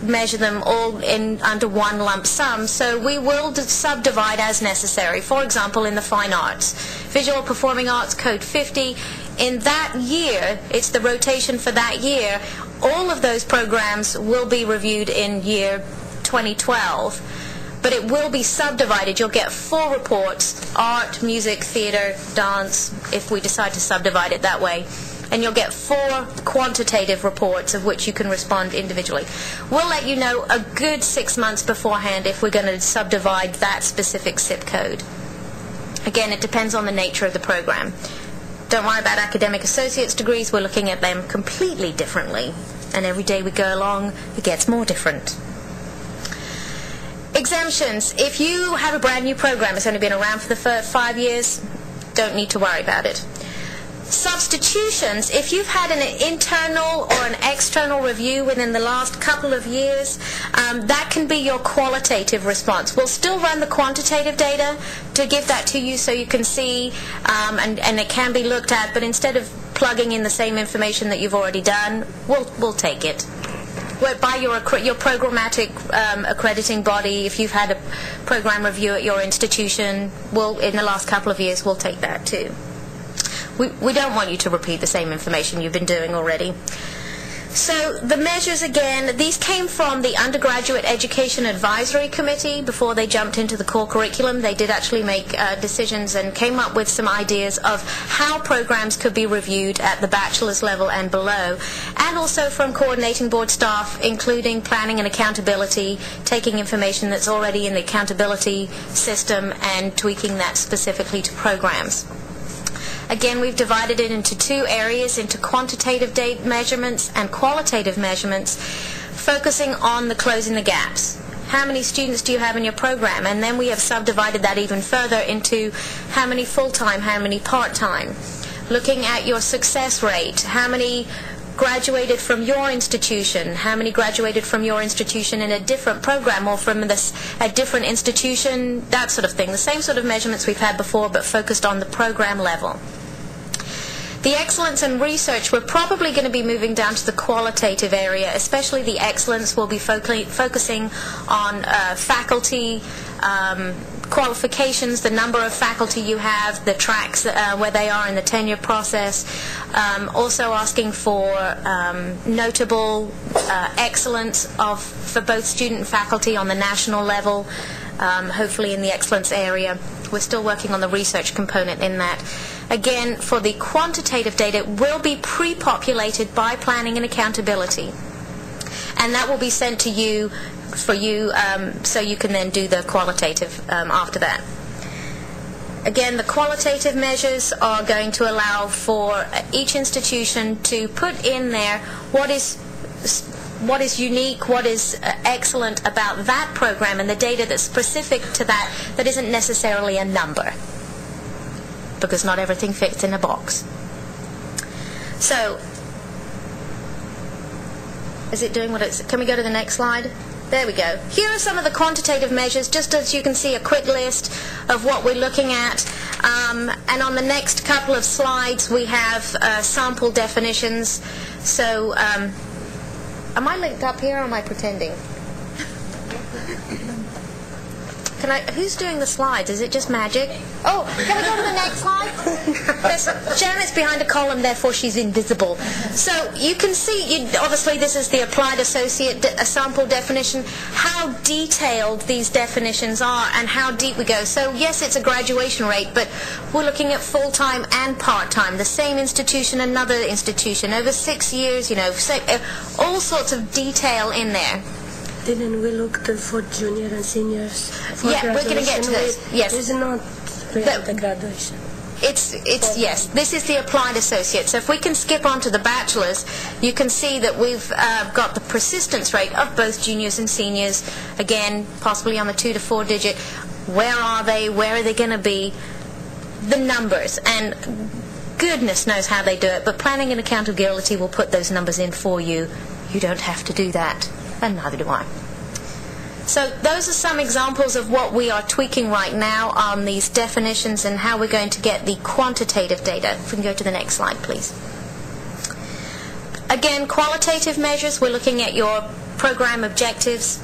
measure them all in under one lump sum, so we will subdivide as necessary. For example, in the fine arts, visual performing arts code 50, in that year, it's the rotation for that year, all of those programs will be reviewed in year 2012, but it will be subdivided. You'll get 4 reports: art, music, theater, dance, if we decide to subdivide it that way. And you'll get 4 quantitative reports of which you can respond individually. We'll let you know a good 6 months beforehand if we're going to subdivide that specific zip code. Again, it depends on the nature of the program. Don't worry about academic associate's degrees. We're looking at them completely differently. And every day we go along, it gets more different. Exemptions. If you have a brand new program, it's only been around for the first 5 years, don't need to worry about it. Substitutions, if you've had an internal or an external review within the last couple of years, that can be your qualitative response. We'll still run the quantitative data to give that to you so you can see, and it can be looked at, but instead of plugging in the same information that you've already done, we'll take it. By your programmatic accrediting body, if you've had a program review at your institution, in the last couple of years, we'll take that too. We don't want you to repeat the same information you've been doing already. So the measures, again, these came from the Undergraduate Education Advisory Committee before they jumped into the core curriculum. They did actually make decisions and came up with some ideas of how programs could be reviewed at the bachelor's level and below, and also from coordinating board staff, including planning and accountability, taking information that's already in the accountability system and tweaking that specifically to programs. Again, we've divided it into two areas, into quantitative data measurements and qualitative measurements, focusing on the closing the gaps. How many students do you have in your program? And then we have subdivided that even further into how many full-time, how many part-time. Looking at your success rate, how many graduated from your institution, how many graduated from your institution in a different program or from a different institution, that sort of thing. The same sort of measurements we've had before, but focused on the program level. The excellence in research, we're probably going to be moving down to the qualitative area, especially the excellence. We'll be focusing on faculty qualifications, the number of faculty you have, the tracks where they are in the tenure process. Also asking for notable excellence for both student and faculty on the national level, hopefully in the excellence area. We're still working on the research component in that. Again, for the quantitative data, it will be pre-populated by planning and accountability. And that will be sent to you so you can then do the qualitative after that. Again, the qualitative measures are going to allow for each institution to put in there what is unique, what is excellent about that program, and the data that's specific to that isn't necessarily a number, because not everything fits in a box. So, is it doing what it's... Can we go to the next slide? There we go. Here are some of the quantitative measures, just as you can see a quick list of what we're looking at. And on the next couple of slides, we have sample definitions. So, am I linked up here or am I pretending? Who's doing the slides? Is it just magic? Oh, can we go to the next slide? Janet's behind a column, therefore she's invisible. So you can see, obviously this is the applied associate sample definition, how detailed these definitions are and how deep we go. So yes, it's a graduation rate, but we're looking at full-time and part-time, the same institution, another institution, over 6 years, all sorts of detail in there. Didn't we look for junior and seniors? Yeah, we're going to get to this. Yes. It's not the graduation. Yes, this is the applied associate. So if we can skip on to the bachelor's, you can see that we've got the persistence rate of both juniors and seniors, again, possibly on the 2 to 4 digit. Where are they? Where are they going to be? The numbers. And goodness knows how they do it, but planning and accountability will put those numbers in for you. You don't have to do that. And neither do I. So those are some examples of what we are tweaking right now on these definitions and how we're going to get the quantitative data. If we can go to the next slide, please. Again, qualitative measures, we're looking at your program objectives.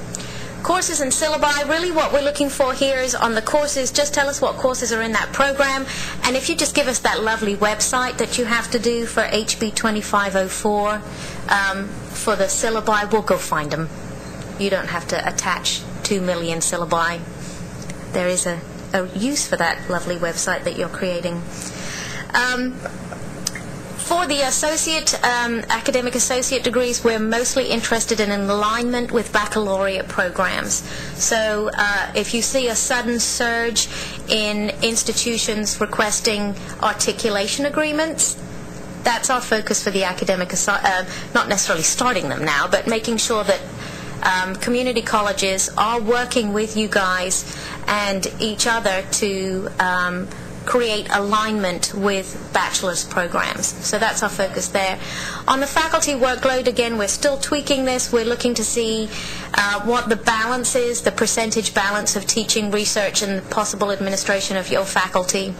Courses and syllabi, really what we're looking for here is on the courses, just tell us what courses are in that program, and if you just give us that lovely website that you have to do for HB 2504, for the syllabi, we'll go find them. You don't have to attach 2 million syllabi. There is a use for that lovely website that you're creating. For the academic associate degrees, we're mostly interested in an alignment with baccalaureate programs. So if you see a sudden surge in institutions requesting articulation agreements, that's our focus for the academic, not necessarily starting them now, but making sure that community colleges are working with you guys and each other to create alignment with bachelor's programs. So that's our focus there. On the faculty workload, again, we're still tweaking this. We're looking to see what the balance is, the percentage balance of teaching, research, and possible administration of your faculty.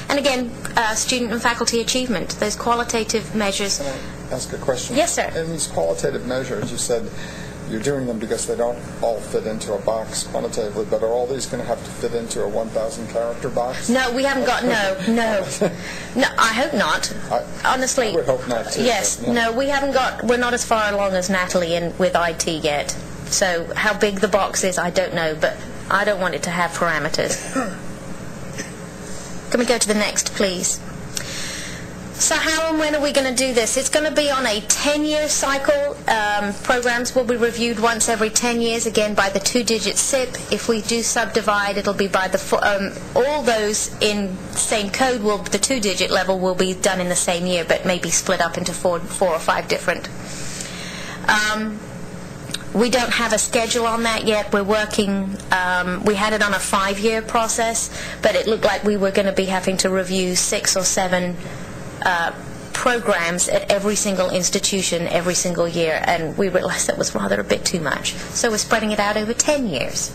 And again, student and faculty achievement, those qualitative measures. Can I ask a question? Yes, sir. In these qualitative measures, you said you're doing them because they don't all fit into a box quantitatively, but are all these going to have to fit into a 1,000-character box? No, we haven't got, no, I hope not. Honestly. I would hope not, too. Yes, but, yeah. no, we're not as far along as Natalie with IT yet. So how big the box is, I don't know, but I don't want it to have parameters. Can we go to the next, please? So how and when are we going to do this? It's going to be on a 10-year cycle. Programs will be reviewed once every 10 years, again by the 2-digit SIP. If we do subdivide, it'll be by the all those in same code. The 2-digit level will be done in the same year, but maybe split up into four or five different. We don't have a schedule on that yet. We're working, we had it on a 5-year process, but it looked like we were going to be having to review 6 or 7 programs at every single institution every single year, and we realized that was rather a bit too much. So we're spreading it out over 10 years.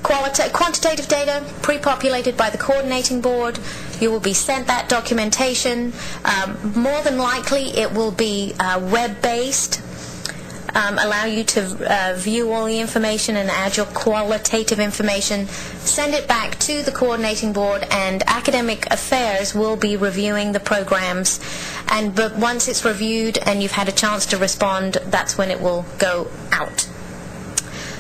Quantitative data, pre-populated by the coordinating board. You will be sent that documentation. More than likely, it will be web-based. Allow you to view all the information and add your qualitative information, send it back to the coordinating board, and Academic Affairs will be reviewing the programs. But once it's reviewed and you've had a chance to respond, that's when it will go out.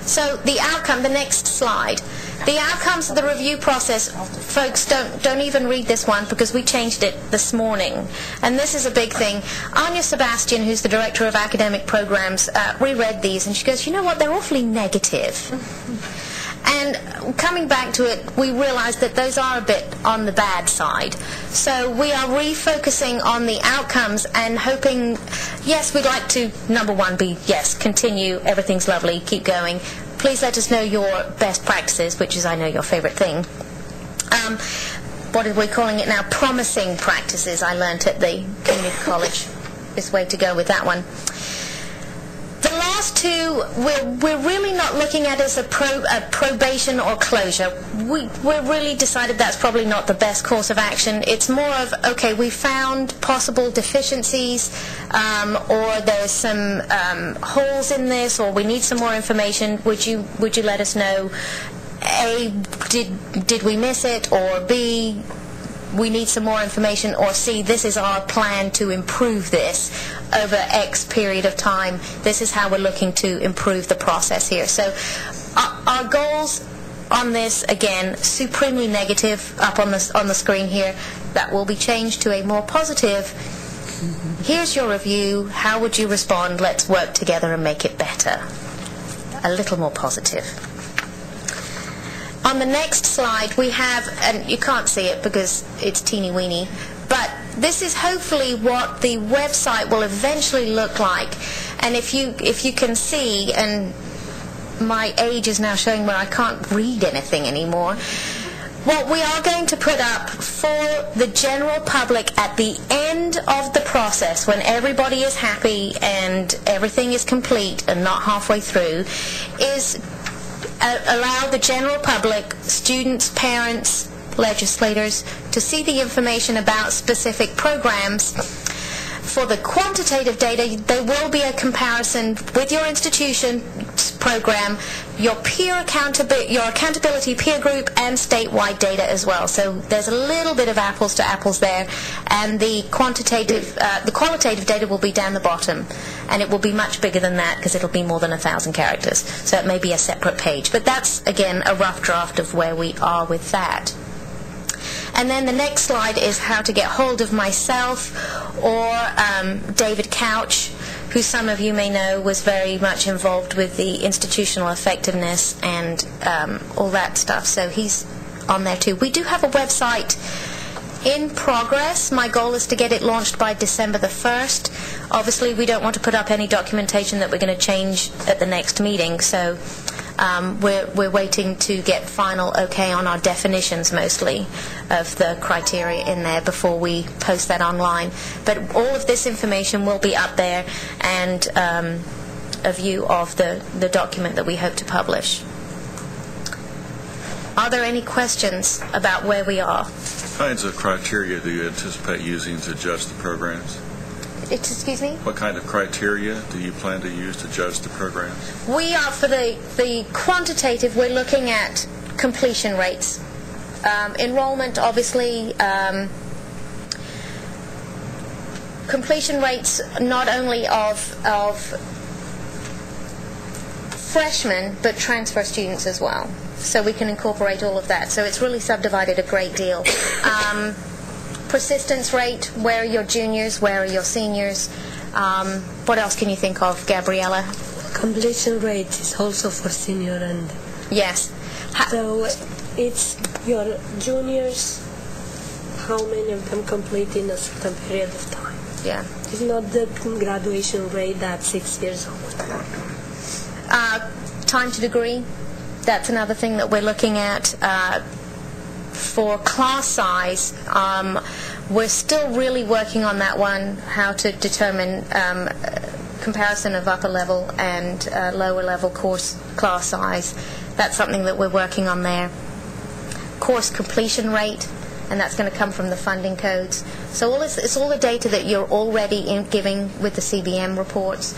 So the outcome, the next slide. The outcomes of the review process, folks, don't even read this one because we changed it this morning. And this is a big thing. Anya Sebastian, who's the Director of Academic Programs, reread these and she goes, you know what, they're awfully negative. And coming back to it, we realized that those are a bit on the bad side. So we are refocusing on the outcomes and hoping, yes, we'd like to, number one, be, yes, continue, everything's lovely, keep going. Please let us know your best practices, which is, I know, your favorite thing. What are we calling it now? Promising practices, I learnt at the community college. This way to go with that one. The last two, we're really not looking at as a probation or closure. We're really decided that's probably not the best course of action. It's more of, okay, we found possible deficiencies, or there's some holes in this, or we need some more information. Would you let us know? A, did we miss it? Or B, we need some more information, or C, this is our plan to improve this over X period of time. This is how we're looking to improve the process here. So our goals on this, again, supremely negative up on the screen here. That will be changed to a more positive. Here's your review. How would you respond? Let's work together and make it better. A little more positive. On the next slide, we have, and you can't see it because it's teeny-weeny, but this is hopefully what the website will eventually look like. And if you can see, and my age is now showing where I can't read anything anymore, what we are going to put up for the general public at the end of the process, when everybody is happy and everything is complete and not halfway through, is allow the general public, students, parents, legislators, to see the information about specific programs. For the quantitative data, there will be a comparison with your institution's program, your accountability peer group, and statewide data as well. So there's a little bit of apples to apples there, and the qualitative data will be down the bottom, and it will be much bigger than that because it'll be more than 1,000 characters. So it may be a separate page, but that's again a rough draft of where we are with that. And then the next slide is how to get hold of myself or David Couch, who some of you may know was very much involved with the institutional effectiveness and all that stuff. So he's on there too. We do have a website in progress. My goal is to get it launched by December the 1st. Obviously, we don't want to put up any documentation that we're going to change at the next meeting. So We're waiting to get final okay on our definitions, mostly, of the criteria in there before we post that online. But all of this information will be up there, and a view of the document that we hope to publish. Are there any questions about where we are? What kinds of criteria do you anticipate using to judge the programs? Excuse me? What kind of criteria do you plan to use to judge the programs? We are, for the quantitative, we're looking at completion rates. Enrollment, obviously, completion rates not only of freshmen, but transfer students as well. So we can incorporate all of that. So it's really subdivided a great deal. Persistence rate, where are your juniors, where are your seniors? What else can you think of, Gabriella? Completion rate is also for senior and... Yes. So it's your juniors, how many of them complete in a certain period of time. Yeah. It's not the graduation rate at 6 years old. Time to degree, that's another thing that we're looking at. For class size, we're still really working on that one, how to determine comparison of upper level and lower level course class size. That's something that we're working on there. Course completion rate, and that's going to come from the funding codes. So all this, it's all the data that you're already giving with the CBM reports.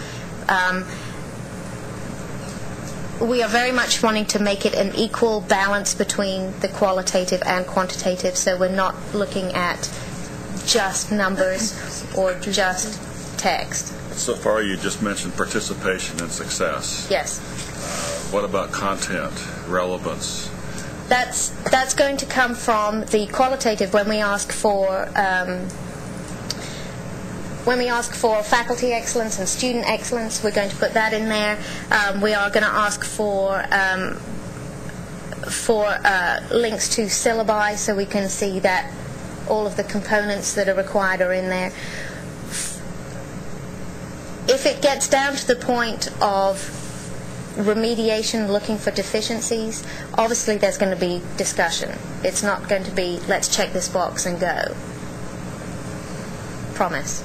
We are very much wanting to make it an equal balance between the qualitative and quantitative, so we're not looking at just numbers or just text. So far, you just mentioned participation and success. Yes. What about content, relevance? That's going to come from the qualitative when we ask for faculty excellence and student excellence. We're going to put that in there. We are going to ask for links to syllabi, so we can see that all of the components that are required are in there. If it gets down to the point of remediation, looking for deficiencies, obviously there's going to be discussion. It's not going to be, let's check this box and go. Promise.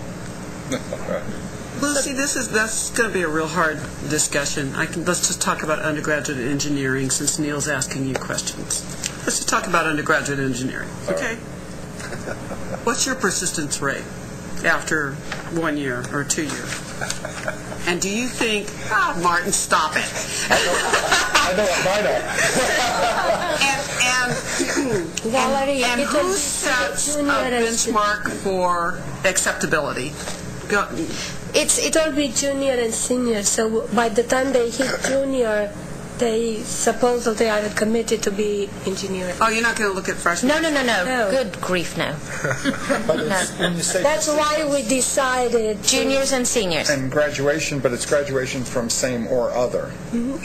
Well, see, that's going to be a real hard discussion. Let's just talk about undergraduate engineering, since Neil's asking you questions. Let's just talk about undergraduate engineering, okay? What's your persistence rate after 1 year or 2 years? And do you think, Martin, stop it. I know what mine are. And who sets a benchmark for acceptability? It will be junior and senior, so by the time they hit junior, they supposedly are committed to be engineering. Oh, you're not going to look at freshmen? No. Good grief, no. That's why we decided juniors and seniors. And graduation, but it's graduation from same or other.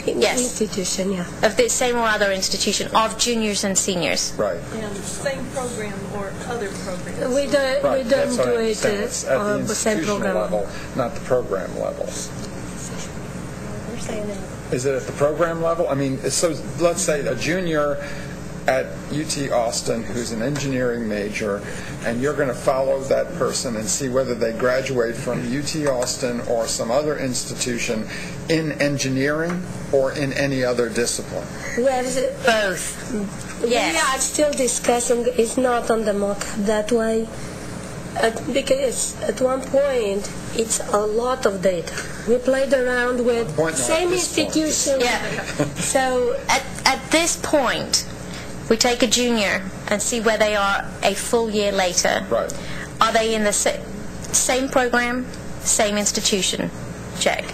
Yes. Institution, yeah. Of the same or other institution, of juniors and seniors. Right. And same program or other programs. We don't do it at the same program level, not the program level. Is it at the program level? I mean, so let's say a junior at UT Austin who's an engineering major, and you're going to follow that person and see whether they graduate from UT Austin or some other institution in engineering or in any other discipline. Both. Yes. We are still discussing. It's not on the mock-up that way. Because at one point, it's a lot of data. We played around with same institution. Yeah. So at this point, we take a junior and see where they are a full year later. Right. Are they in the same program, same institution? Check.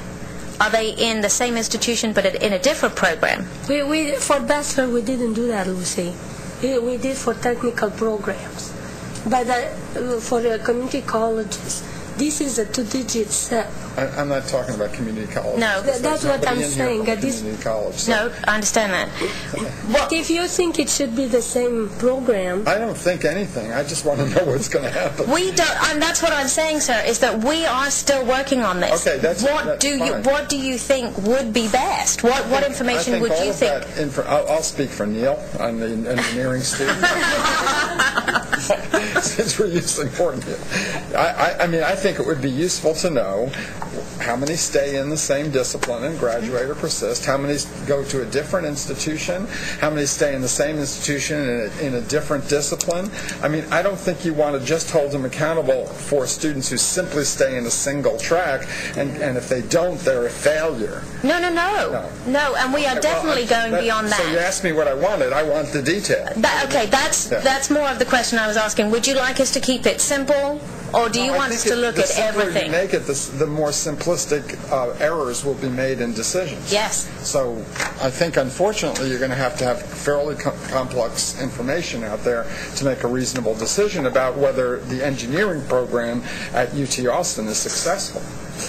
Are they in the same institution but in a different program? We for bachelor, we didn't do that, Lucy. We did for technical programs. But for the community colleges, this is a two-digit step. I'm not talking about community college. No. That's what I'm saying. Community college. So. No, I understand that. But if you think it should be the same program... I don't think anything. I just want to know what's going to happen. We don't, and that's what I'm saying, sir, is that we are still working on this. Okay, that's fine. What do you think would be best? What information would you think? I'll speak for Neil. I'm the engineering student. Since we're using Neil. I mean, I think it would be useful to know how many stay in the same discipline and graduate or persist, how many go to a different institution, how many stay in the same institution in a different discipline. I mean, I don't think you want to just hold them accountable for students who simply stay in a single track, and if they don't, they're a failure. No, and we are definitely going beyond that. So you asked me what I wanted. I want the detail. That's more of the question I was asking. Would you like us to keep it simple? Or do you want us to look at everything? The simpler you make it, the more simplistic errors will be made in decisions. Yes. So I think, unfortunately, you're going to have fairly complex information out there to make a reasonable decision about whether the engineering program at UT Austin is successful.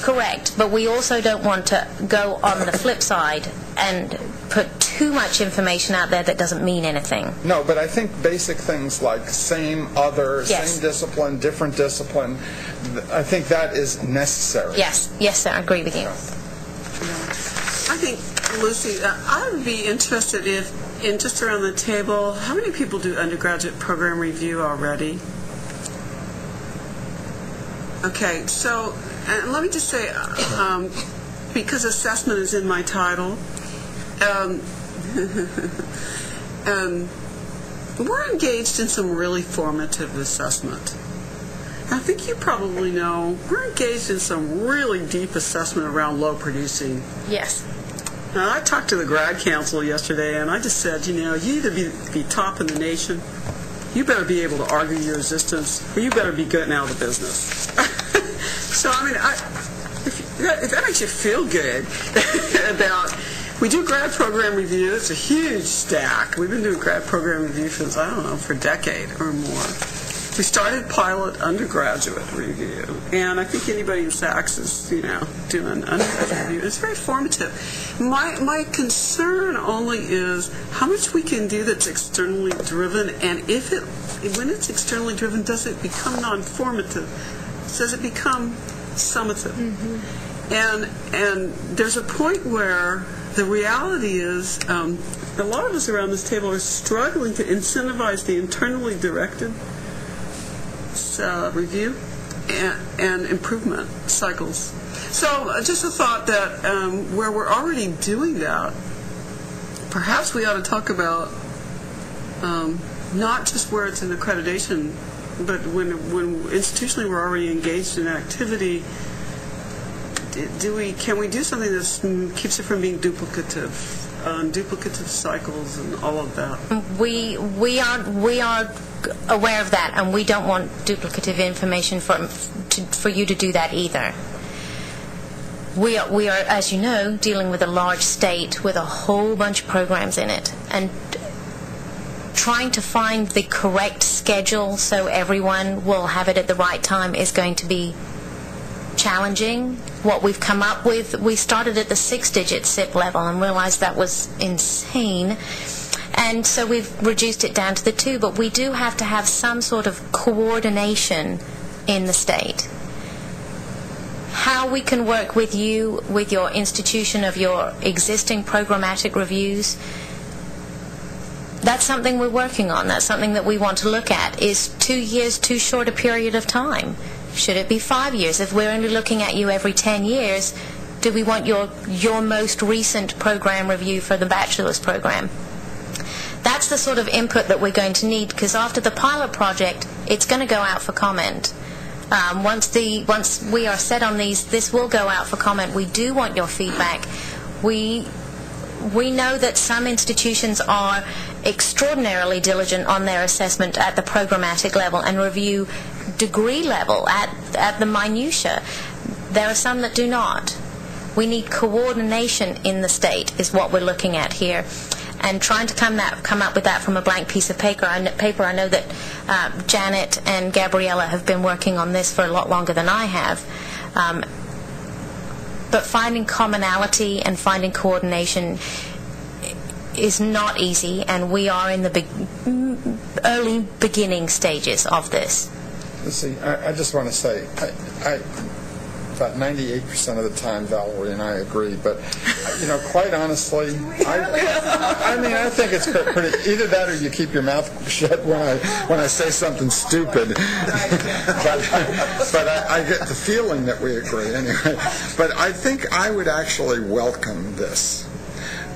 Correct, but we also don't want to go on the flip side and put too much information out there that doesn't mean anything. No, but I think basic things like same discipline, different discipline, I think that is necessary. Yes, sir, I agree with you. I think, Lucy, I would be interested in just around the table, how many people do undergraduate program review already? Okay, so let me just say, because assessment is in my title, we're engaged in some really formative assessment. I think you probably know we're engaged in some really deep assessment around low producing. Yes. Now, I talked to the grad council yesterday, and I just said, you either be top in the nation, you better be able to argue your existence, or you better be getting out of the business. So, I mean, if that makes you feel good about, we do grad program review. It's a huge stack. We've been doing grad program review since, for a decade or more. We started pilot undergraduate review, and I think anybody in Sachs is, doing undergraduate review. It's very formative. My concern only is how much we can do that's externally driven, and when it's externally driven, does it become non-formative? Does it become summative? Mm-hmm. And there's a point where the reality is a lot of us around this table are struggling to incentivize the internally directed review and improvement cycles. So just a thought that where we're already doing that, perhaps we ought to talk about not just where it's an accreditation, but when institutionally we're already engaged in activity, can we do something that keeps it from being duplicative cycles and all of that? We are aware of that, and we don't want duplicative information for you to do that either. We are, as you know, dealing with a large state with a whole bunch of programs in it, and trying to find the correct schedule so everyone will have it at the right time is going to be challenging. What we've come up with, we started at the 6-digit SIP level and realized that was insane, and so we've reduced it down to the 2, but we do have to have some sort of coordination in the state. How we can work with you, with your institution of your existing programmatic reviews, that's something we're working on. That's something that we want to look at. Is 2 years too short a period of time? Should it be 5 years? If we're only looking at you every 10 years, do we want your most recent program review for the bachelor's program? That's the sort of input that we're going to need, because after the pilot project, it's going to go out for comment. Once we are set on these, this will go out for comment. We do want your feedback. We know that some institutions are extraordinarily diligent on their assessment at the programmatic level and review degree level at the minutia. There are some that do not. We need coordination in the state is what we're looking at here. and trying to come up with that from a blank piece of paper. I know that Janet and Gabriella have been working on this for a lot longer than I have. But finding commonality and finding coordination is not easy, and we are in the early beginning stages of this. See, I just want to say, about 98% of the time, Valerie and I agree, but, quite honestly, I think it's pretty, either that or you keep your mouth shut when I say something stupid. but I get the feeling that we agree anyway. But I think I would actually welcome this.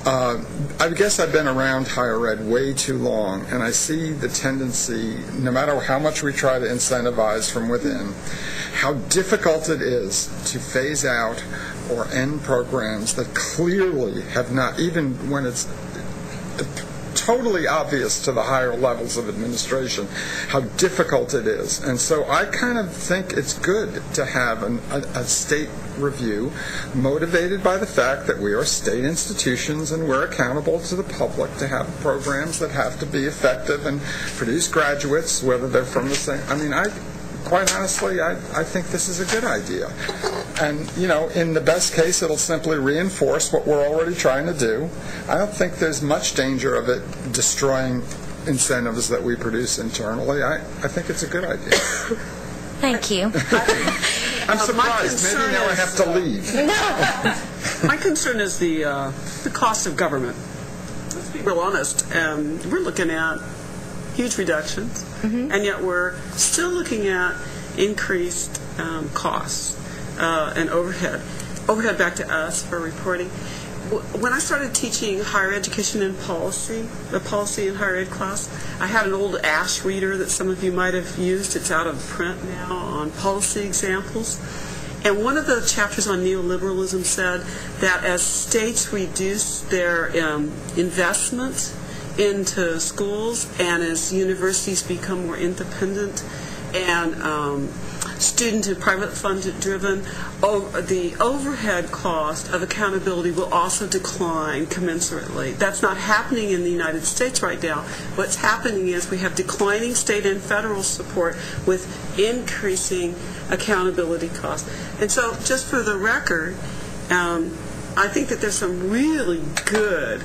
I guess I've been around higher ed way too long, and I see the tendency, no matter how much we try to incentivize from within, how difficult it is to phase out or end programs that clearly have not, even when it's totally obvious to the higher levels of administration, how difficult it is. And so I kind of think it's good to have a state review motivated by the fact that we are state institutions and we're accountable to the public to have programs that have to be effective and produce graduates, whether they're from the same. Quite honestly, I think this is a good idea. And, in the best case, it'll simply reinforce what we're already trying to do. I don't think there's much danger of it destroying incentives that we produce internally. I think it's a good idea. Thank you. I'm surprised. Maybe now I have to leave. My concern is the cost of government. Let's be real honest. We're looking at huge reductions, and yet we're still looking at increased costs and overhead. Overhead back to us for reporting. When I started teaching higher education and policy, the policy in higher ed class, I had an old Ash reader that some of you might have used. It's out of print now on policy examples. And one of the chapters on neoliberalism said that as states reduce their investment into schools and as universities become more independent and student and private funded driven, the overhead cost of accountability will also decline commensurately. That's not happening in the United States right now. What's happening is we have declining state and federal support with increasing accountability costs. And so just for the record, I think that there's some really good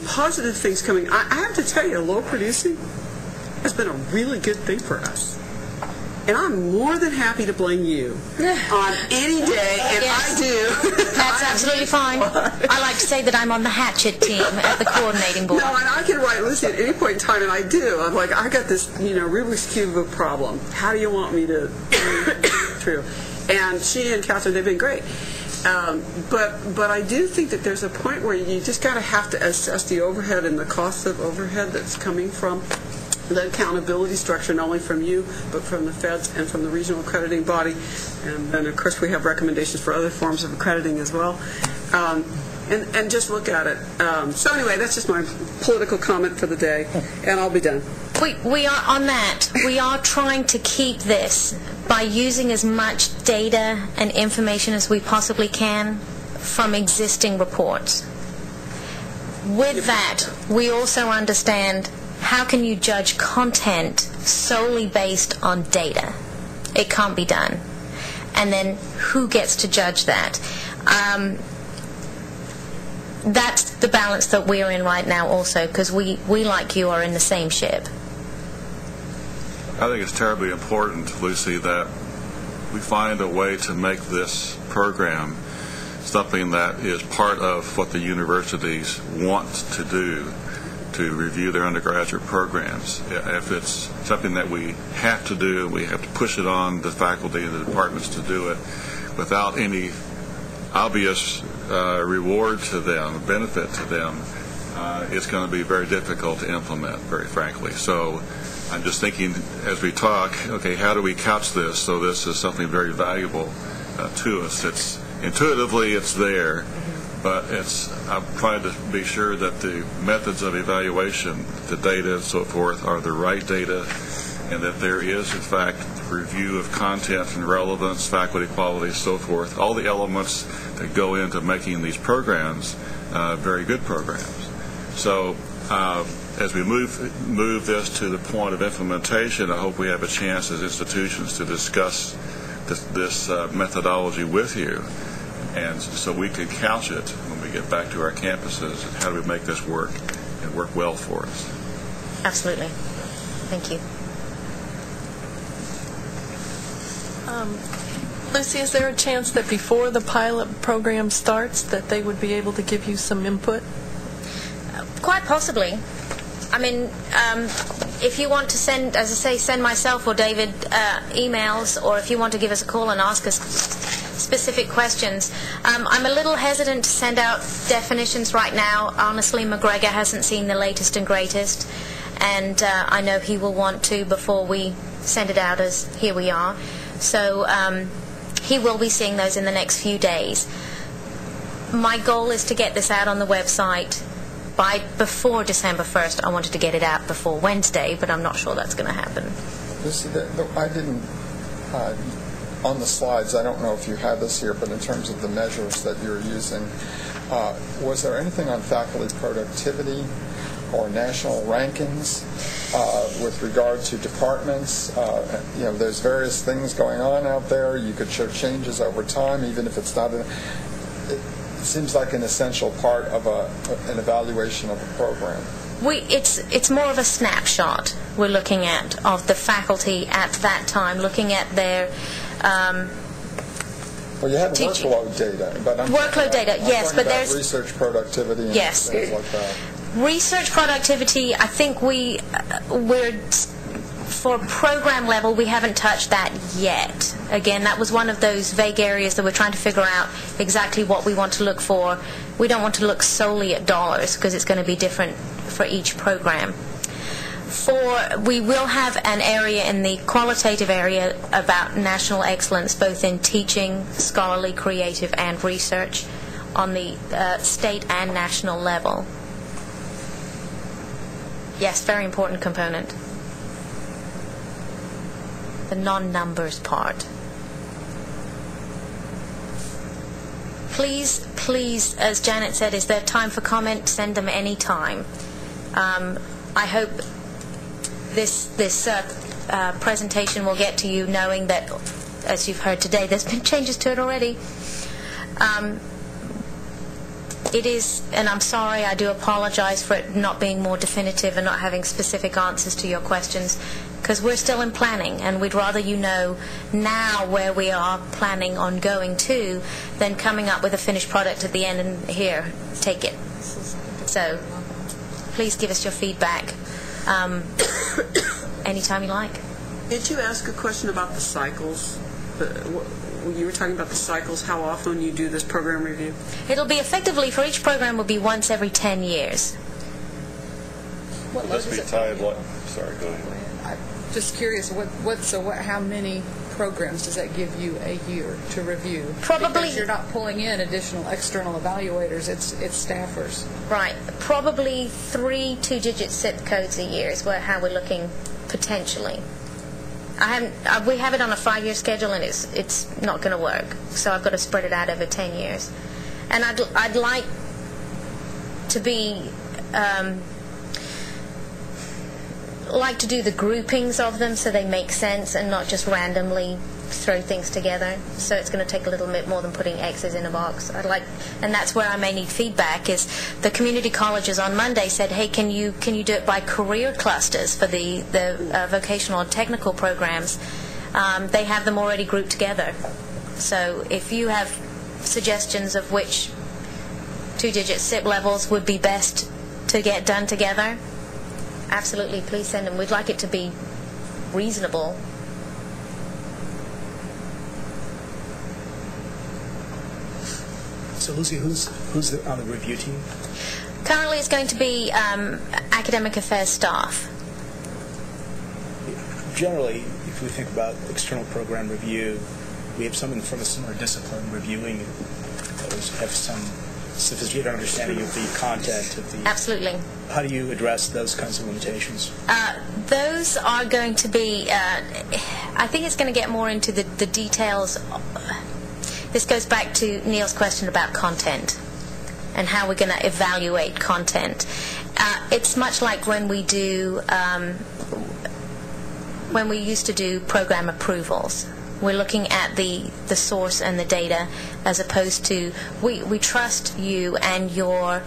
positive things coming. I have to tell you, low producing has been a really good thing for us. And I'm more than happy to blame you on any day, and yes. I do. That's absolutely fine. I like to say that I'm on the Hatchet team at the coordinating board. No, and I can write Lucy at any point in time, and I do. I'm like, I got this, Rubik's Cube of a problem. How do you want me to true? And she and Catherine, they've been great. But I do think that there's a point where you just have to assess the overhead and the cost of overhead that's coming from the accountability structure, not only from you, but from the feds and from the regional accrediting body. And then, of course, we have recommendations for other forms of accrediting as well. And just look at it. So anyway, that's just my political comment for the day, and I'll be done. We are on that. We are trying to keep this by using as much data and information as we possibly can from existing reports. With that, we also understand how can you judge content solely based on data? It can't be done. And then who gets to judge that? That's the balance that we're in right now also, because we, like you, are in the same ship. I think it's terribly important, Lucy, that we find a way to make this program something that is part of what the universities want to do to review their undergraduate programs. If it's something that we have to do, we have to push it on the faculty and the departments to do it without any obvious reward to them, benefit to them, it's going to be very difficult to implement, very frankly. So I'm just thinking as we talk, okay, how do we couch this so this is something very valuable to us? Intuitively it's there, but I'm trying to be sure that the methods of evaluation, the data and so forth, are the right data, and that there is, in fact, review of content and relevance, faculty quality, so forth, all the elements that go into making these programs very good programs. So as we move this to the point of implementation, I hope we have a chance as institutions to discuss this methodology with you, and so we can couch it when we get back to our campuses. And how do we make this work and work well for us? Absolutely. Thank you. Lucy, is there a chance that before the pilot program starts that they would be able to give you some input? Quite possibly. I mean, if you want to send, as I say, send myself or David emails, or if you want to give us a call and ask us specific questions. I'm a little hesitant to send out definitions right now. Honestly, McGregor hasn't seen the latest and greatest, and I know he will want to before we send it out as here we are. So he will be seeing those in the next few days. My goal is to get this out on the website before December 1st. I wanted to get it out before Wednesday, but I'm not sure that's going to happen. I didn't, on the slides, I don't know if you have this here, but in terms of the measures that you're using, was there anything on faculty productivity or national rankings with regard to departments? There's various things going on out there. You could show changes over time, even if it's not it seems like an essential part of an evaluation of a program. It's more of a snapshot we're looking at of the faculty at that time, looking at their well, you have workload data, but workload data, yes, but there's research productivity and things like that. Research productivity, I think we're for program level, we haven't touched that yet. Again, that was one of those vague areas that we're trying to figure out exactly what we want to look for. We don't want to look solely at dollars because it's going to be different for each program. We will have an area in the qualitative area about national excellence, both in teaching, scholarly, creative, and research on the state and national level. Yes, very important component. The non-numbers part. Please, as Janet said, is there time for comment? Send them any time. I hope this presentation will get to you knowing that, as you've heard today, there's been changes to it already. It is, and I'm sorry, I do apologize for it not being more definitive and not having specific answers to your questions, because we're still in planning, and we'd rather you know now where we are planning on going to than coming up with a finished product at the end and here, take it. So please give us your feedback anytime you like. Did you ask a question about the cycles? You were talking about the cycles, how often you do this program review? It'll be effectively, for each program, will be once every 10 years. Will this be tied? Sorry, go ahead. I'm just curious, how many programs does that give you a year to review? Probably. Because you're not pulling in additional external evaluators, it's staffers. Right. Probably 3 two-digit SIP codes a year is how we're looking potentially. We have it on a 5-year schedule, and it's not going to work. So I've got to spread it out over 10 years. And I'd like to be like to do the groupings of them so they make sense and not just randomly throw things together. So it's going to take a little bit more than putting X's in a box. And that's where I may need feedback. Is the community colleges on Monday said, hey, can you do it by career clusters for the vocational and technical programs? They have them already grouped together. So if you have suggestions of which two-digit SIP levels would be best to get done together, absolutely, please send them. We'd like it to be reasonable. So Lucy, who's on the review team? Currently it's going to be academic affairs staff. Generally, if we think about external program review, we have someone from a similar discipline reviewing those, have some sophisticated understanding of the content of the... Absolutely. How do you address those kinds of limitations? Those are going to be, I think it's going to get more into the details. This goes back to Neil's question about content and how we're going to evaluate content. It's much like when we do, when we used to do program approvals. We're looking at the source and the data, as opposed to, we trust you and your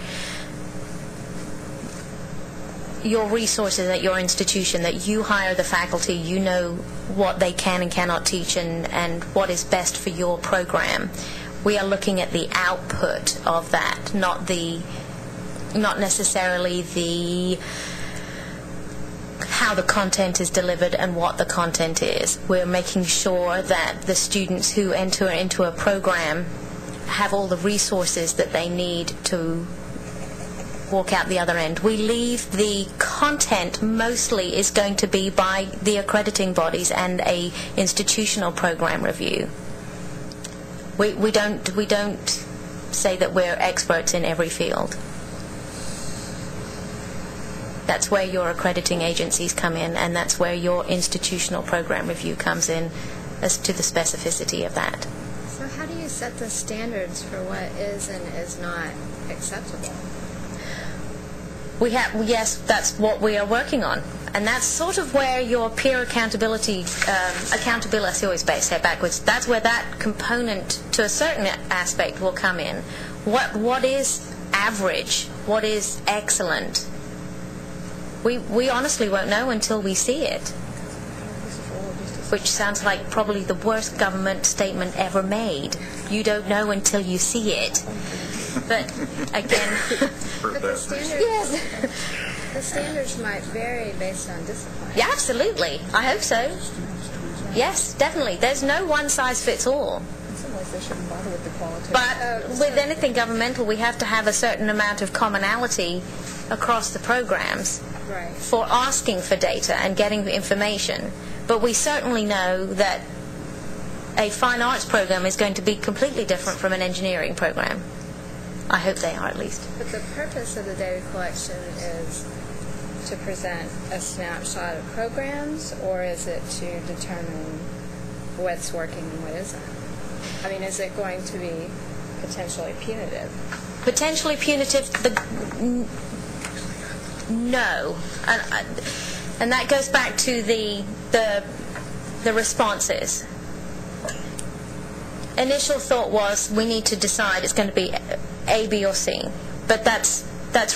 resources at your institution, that you hire the faculty, you know what they can and cannot teach and what is best for your program. We are looking at the output of that, not necessarily how the content is delivered and what the content is. We're making sure that the students who enter into a program have all the resources that they need to walk out the other end. We leave the content mostly is going to be by the accrediting bodies and a institutional program review. We don't say that we're experts in every field. That's where your accrediting agencies come in, and that's where your institutional program review comes in, as to the specificity of that. So how do you set the standards for what is and is not acceptable? Yes, that's what we are working on. And that's sort of where your peer accountability, I always say it backwards, that's where that component, to a certain aspect, will come in. What is average? What is excellent? We honestly won't know until we see it. Which sounds like probably the worst government statement ever made. You don't know until you see it. But again, but the standards, the standards might vary based on discipline. Yeah, absolutely. I hope so. Yes, definitely. There's no one size fits all. In some ways, they shouldn't bother with the quality. But with anything governmental, we have to have a certain amount of commonality across the programs for asking for data and getting the information. But we certainly know that a fine arts program is going to be completely different from an engineering program. I hope they are, at least. But the purpose of the data collection is to present a snapshot of programs, or is it to determine what's working and what isn't? I mean, is it going to be potentially punitive? Potentially punitive? No. And that goes back to the responses. Initial thought was we need to decide it's going to be A, B, or C. But that's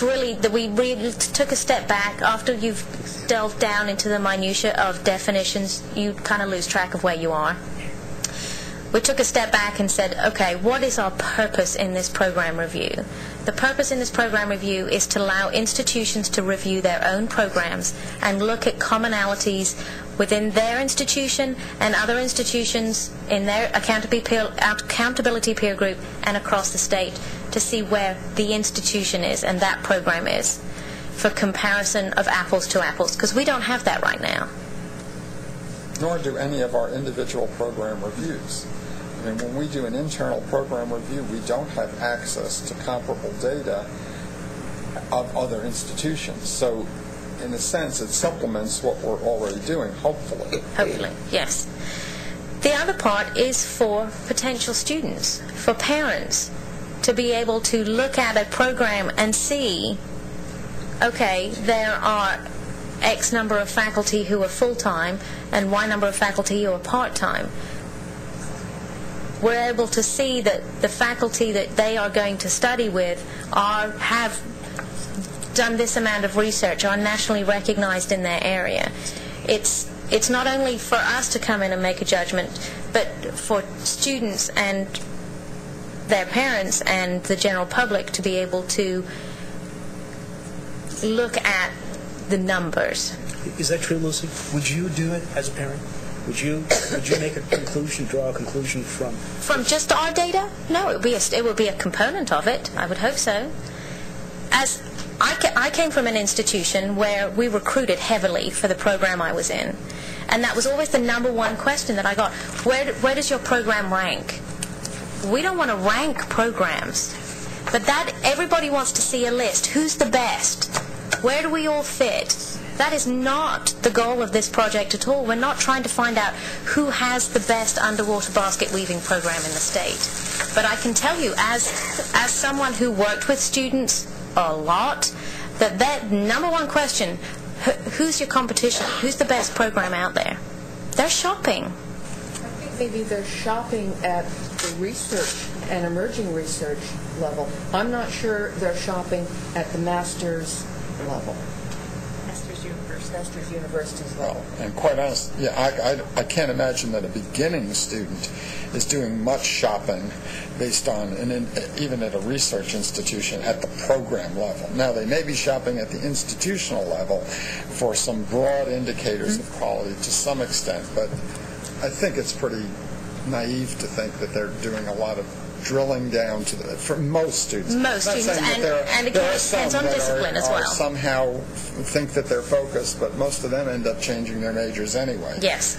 really, we really took a step back. After you've delved down into the minutiae of definitions, you kind of lose track of where you are. We took a step back and said, okay, what is our purpose in this program review? The purpose in this program review is to allow institutions to review their own programs and look at commonalities within their institution and other institutions in their accountability peer group and across the state, to see where the institution is and that program is, for comparison of apples to apples, because we don't have that right now. Nor do any of our individual program reviews. I mean, when we do an internal program review, we don't have access to comparable data of other institutions. So, in a sense, it supplements what we're already doing, hopefully. Hopefully, yes. The other part is for potential students, for parents, to be able to look at a program and see, okay, there are X number of faculty who are full-time and Y number of faculty who are part-time. We're able to see that the faculty that they are going to study with have done this amount of research, are nationally recognized in their area. It's not only for us to come in and make a judgment, but for students and their parents and the general public to be able to look at the numbers. Is that true, Lucy? Would you do it as a parent? Would you make a conclusion, draw a conclusion from just our data? No, it would be a component of it. I would hope so. As I came from an institution where we recruited heavily for the program I was in, and that was always the number one question that I got. Where does your program rank? We don't want to rank programs, but that everybody wants to see a list. Who's the best? Where do we all fit? That is not the goal of this project at all. We're not trying to find out who has the best underwater basket weaving program in the state. But I can tell you, as someone who worked with students a lot, that number one question, who's your competition? Who's the best program out there? They're shopping. I think maybe they're shopping at the research and emerging research level. I'm not sure they're shopping at the master's level. Master's university's level. And quite honestly, I can't imagine that a beginning student is doing much shopping based on, even at a research institution, at the program level. Now, they may be shopping at the institutional level for some broad indicators of quality to some extent, but I think it's pretty naive to think that they're doing a lot of drilling down to for most students. Most students, and it depends on discipline as well. Somehow think that they're focused, but most of them end up changing their majors anyway. Yes.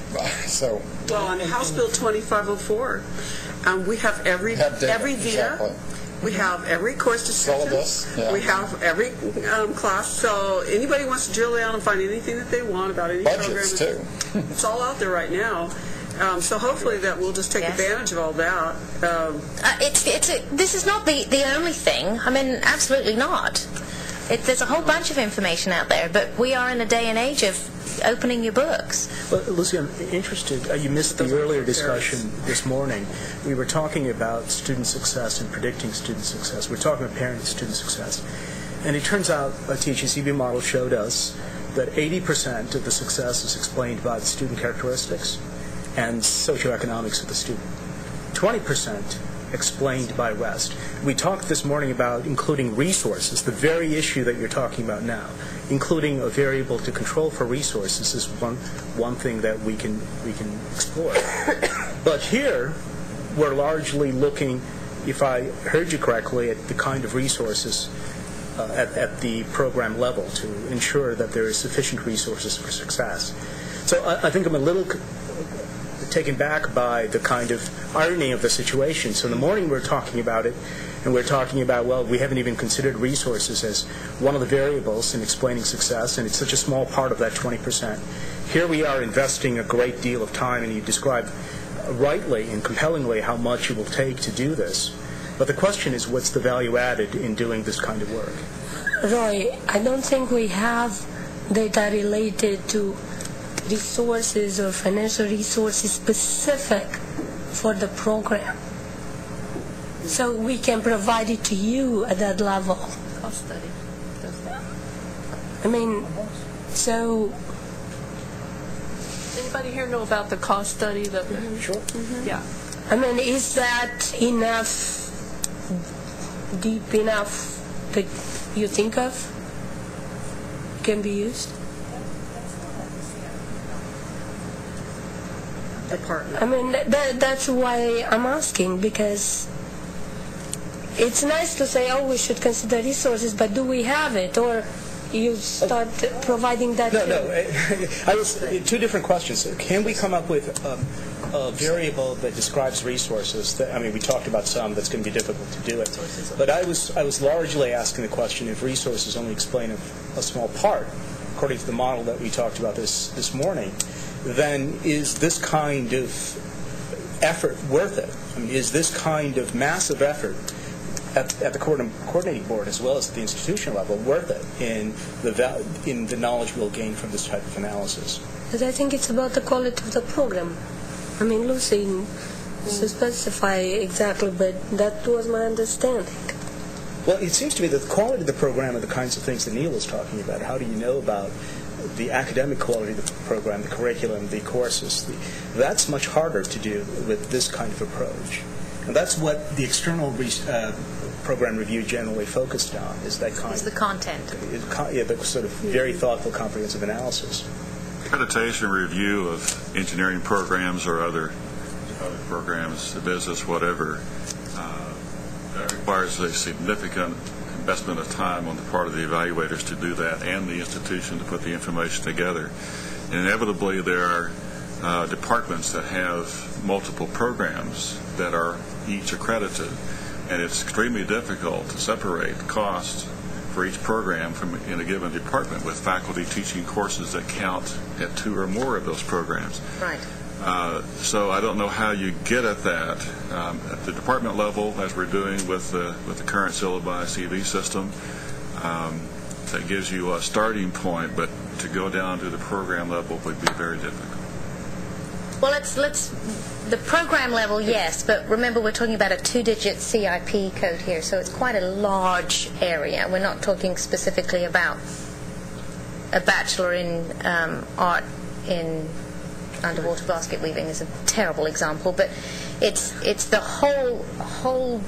So. Well, on House Bill 2504, we have every VIA. Exactly. We have every course description. Syllabus. Yeah. We have every class. So anybody wants to drill down and find anything that they want about any budgets program, too. It's all out there right now. So hopefully that we'll just take advantage of all that. This is not the only thing. I mean, absolutely not. There's a whole bunch of information out there, but we are in a day and age of opening your books. Well, Lucy, I'm interested. You missed the earlier discussion this morning. We were talking about student success and predicting student success. We're talking about parent-student success. And it turns out a THCB model showed us that 80% of the success is explained by the student characteristics and socioeconomics of the student. 20% explained by rest. We talked this morning about including resources, the very issue that you're talking about now. Including a variable to control for resources is one thing that we can explore. But here, we're largely looking, if I heard you correctly, at the kind of resources at the program level to ensure that there is sufficient resources for success. So I think I'm a little taken back by the kind of irony of the situation. So in the morning we're talking about it, and we're talking about, well, we haven't even considered resources as one of the variables in explaining success, and it's such a small part of that 20%. Here we are investing a great deal of time, and you describe rightly and compellingly how much it will take to do this. But the question is, what's the value added in doing this kind of work? Roy, I don't think we have data related to resources or financial resources specific for the program. So we can provide it to you at that level. Cost study does that. I mean, so... Anybody here know about the cost study? Sure. Mm-hmm. Yeah. I mean, is that enough, deep enough that you think of can be used? Department. I mean, that's why I'm asking, because it's nice to say, oh, we should consider resources, but do we have it? Or you start providing that too? No. Two different questions. Can we come up with a variable that describes resources? We talked about some that's going to be difficult to do it. But I was largely asking the question if resources only explain a small part, according to the model that we talked about this morning, then is this kind of effort worth it? I mean, is this kind of massive effort at the coordinating board as well as at the institutional level worth it in the knowledge we'll gain from this type of analysis? But I think it's about the quality of the program. I mean, Lucy to specify exactly, but that was my understanding. Well, it seems to me that the quality of the program are the kinds of things that Neil was talking about. How do you know about the academic quality of the program, the curriculum, the courses? That's much harder to do with this kind of approach. And that's what the external program review generally focused on, is that kind of the content. The sort of very thoughtful, comprehensive analysis. Accreditation review of engineering programs or other programs, business, whatever, that requires a significant investment of time on the part of the evaluators to do that and the institution to put the information together. And inevitably there are departments that have multiple programs that are each accredited, and it's extremely difficult to separate costs for each program in a given department with faculty teaching courses that count at 2 or more of those programs. Right. So I don't know how you get at that at the department level, as we're doing with the current syllabi CV system. that gives you a starting point, but to go down to the program level would be very difficult. Well, the program level, yes, but remember we're talking about a 2-digit CIP code here, so it's quite a large area. We're not talking specifically about a bachelor in art in underwater basket weaving is a terrible example, but it's the whole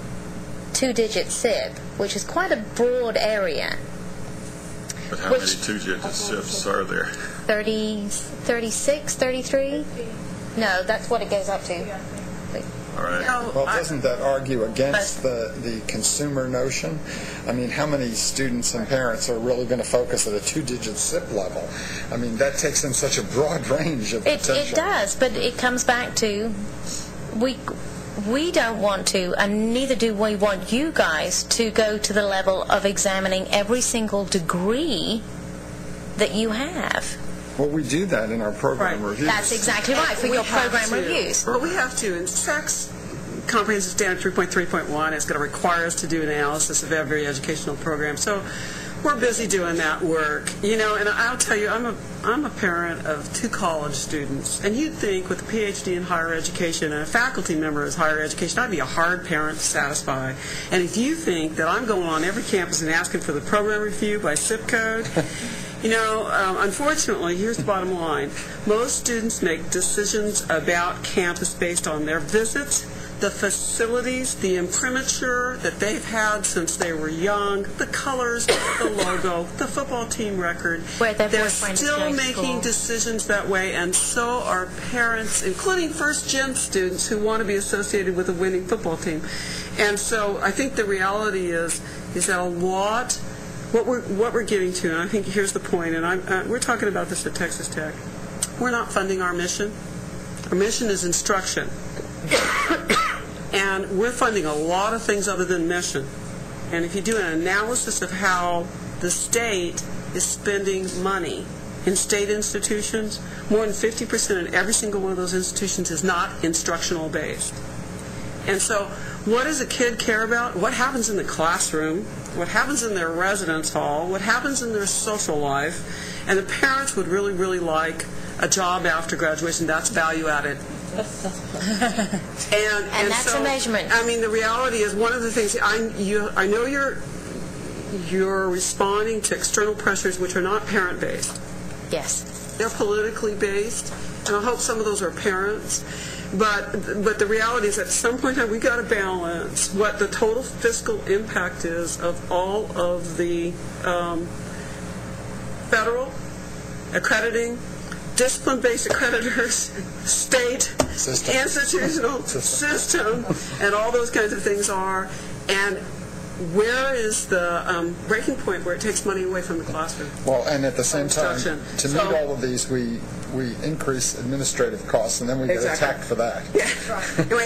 2-digit SIP, which is quite a broad area. But how many 2-digit SIPs are there? 36, 33? No, that's what it goes up to. All right. Well, doesn't that argue against the consumer notion? I mean, how many students and parents are really going to focus at a 2-digit SIP level? I mean, that takes in such a broad range of potential. It does, but it comes back to we don't want to, and neither do we want you guys to go to the level of examining every single degree that you have. Well, we do that in our program reviews. That's exactly right, for your program reviews. Well, we have to. In SAC's Comprehensive Standard 3.3.1, it's going to require us to do an analysis of every educational program. So we're busy doing that work. You know, and I'll tell you, I'm a parent of 2 college students, and you'd think with a PhD in higher education and a faculty member as higher education, I'd be a hard parent to satisfy. And if you think that I'm going on every campus and asking for the program review by SIP code, you know, unfortunately, here's the bottom line. Most students make decisions about campus based on their visits, the facilities, the imprimatur that they've had since they were young, the colors, the logo, the football team record. They're still making decisions that way, and so are parents, including first-gen students who want to be associated with a winning football team. And so I think the reality is that a lot... What we're getting to, and I think here's the point, and we're talking about this at Texas Tech. We're not funding our mission. Our mission is instruction. And we're funding a lot of things other than mission. And if you do an analysis of how the state is spending money in state institutions, more than 50% in every single one of those institutions is not instructional based. And so what does a kid care about? What happens in the classroom? What happens in their residence hall? What happens in their social life? And the parents would really, really like a job after graduation that's value added. and that's so, a measurement. I mean, the reality is one of the things, I know you're responding to external pressures which are not parent-based. Yes. They're politically based, and I hope some of those are parents. But the reality is at some point in time, we've got to balance what the total fiscal impact is of all of the federal, accrediting, discipline-based accreditors, state, institutional system, and all those kinds of things are, and where is the breaking point where it takes money away from the classroom? Well, and at the same time, to meet all of these, we increase administrative costs, and then we get attacked for that. Yeah. Anyway,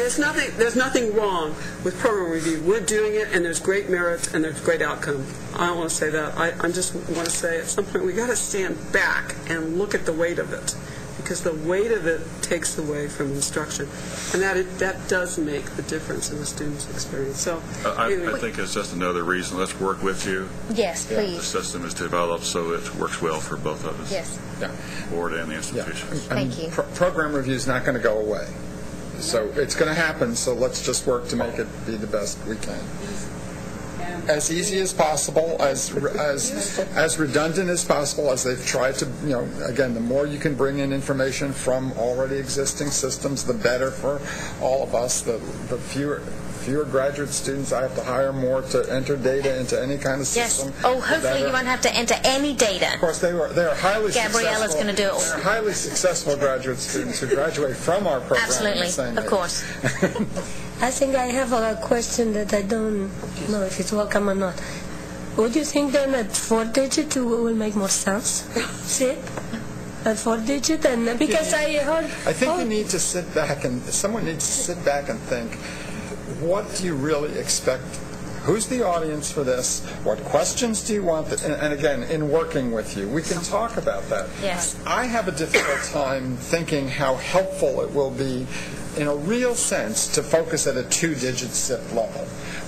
there's nothing wrong with program review. We're doing it, and there's great merit, and there's great outcome. I don't want to say that. I just want to say at some point we got to stand back and look at the weight of it, because the weight of it takes away from instruction, and that does make the difference in the student's experience. So I think it's just another reason. Let's work with you. Yes, please. The system is developed so it works well for both of us. Yes. Board and the institutions. Thank you. Program review is not going to go away. So it's going to happen, so let's just work to make it be the best we can. As easy as possible, as redundant as possible, as they've tried to, again, the more you can bring in information from already existing systems, the better for all of us. The fewer graduate students I have to hire more to enter data into any kind of system. Yes. Oh, hopefully you won't have to enter any data. Of course, they are highly Gabriella's successful. going to do it all. They're highly successful graduate students who graduate from our program. Absolutely, of course. I think I have a question that I don't know if it's welcome or not. Would you think then that 4-digit will make more sense? SIP? At 4-digit? And because I heard... I think you need to sit back and... Someone needs to sit back and think, what do you really expect? Who's the audience for this? What questions do you want? And again, in working with you, we can talk about that. Yes. I have a difficult time thinking how helpful it will be in a real sense, to focus at a 2-digit SIP level.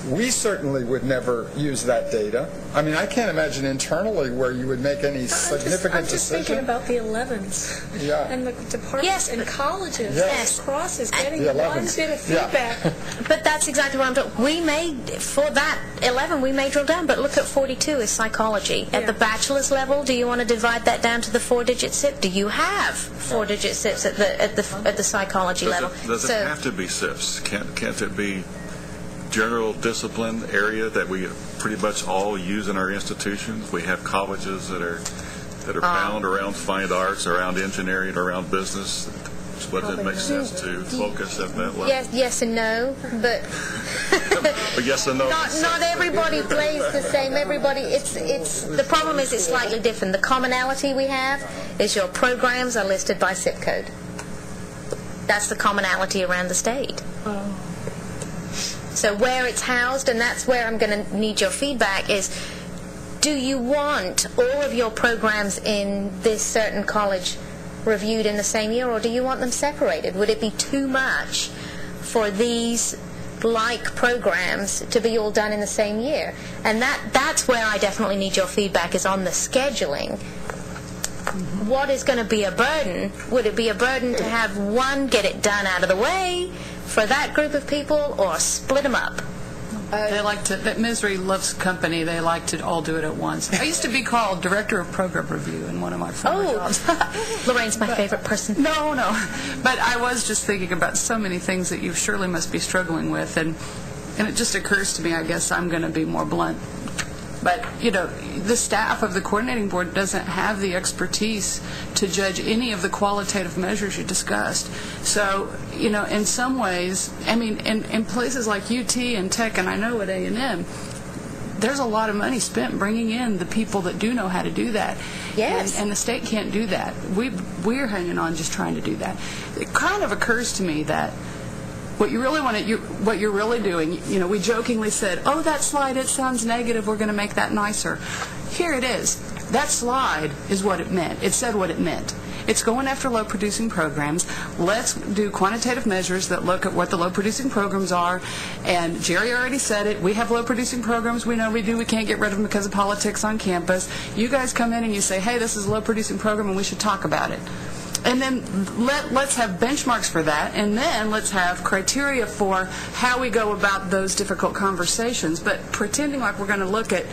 We certainly would never use that data. I mean, I can't imagine internally where you would make any significant decision. I'm just thinking about the 11s. Yeah. And the departments and colleges. Yes. Cross is getting The one 11s. bit of feedback. But that's exactly what I'm talking. We may, for that 11, we may drill down, but look at 42 is psychology. At the bachelor's level, do you want to divide that down to the 4-digit SIP? Do you have 4-digit SIPs at the psychology level? Does it have to be SIPs? Can't it be general discipline area that we pretty much all use in our institutions? We have colleges that are bound around fine arts, around engineering, around business. What does it make sense to focus at that level? Yes and no, but yes and no. Not everybody plays the same. Everybody, it's the problem is it's slightly different. The commonality we have is your programs are listed by SIP code. That's the commonality around the state. So where it's housed, and that's where I'm going to need your feedback, is do you want all of your programs in this certain college reviewed in the same year, or do you want them separated? Would it be too much for these like programs to be all done in the same year? And that's where I definitely need your feedback, is on the scheduling. What is going to be a burden? Would it be a burden to have one get it done out of the way for that group of people, or split them up? They like to, that Misery loves company, they like to all do it at once. I used to be called Director of Program Review in one of my former jobs. Lorraine's my favorite person. No. But I was just thinking about so many things that you surely must be struggling with, and it just occurs to me, I guess I'm going to be more blunt. But, the staff of the coordinating board doesn't have the expertise to judge any of the qualitative measures you discussed. So, in some ways, I mean, in places like UT and Tech, and I know at A&M, there's a lot of money spent bringing in the people that do know how to do that. Yes. And the state can't do that. We're hanging on just trying to do that. It kind of occurs to me that what you really want to, what you're really doing, we jokingly said, oh, that slide, it sounds negative, we're going to make that nicer. Here it is. That slide is what it meant. It said what it meant. It's going after low-producing programs. Let's do quantitative measures that look at what the low-producing programs are. And Jerry already said it. We have low-producing programs. We know we do. We can't get rid of them because of politics on campus. You guys come in and you say, hey, this is a low-producing program and we should talk about it. And then let's have benchmarks for that, and then let's have criteria for how we go about those difficult conversations. But pretending like we're going to look at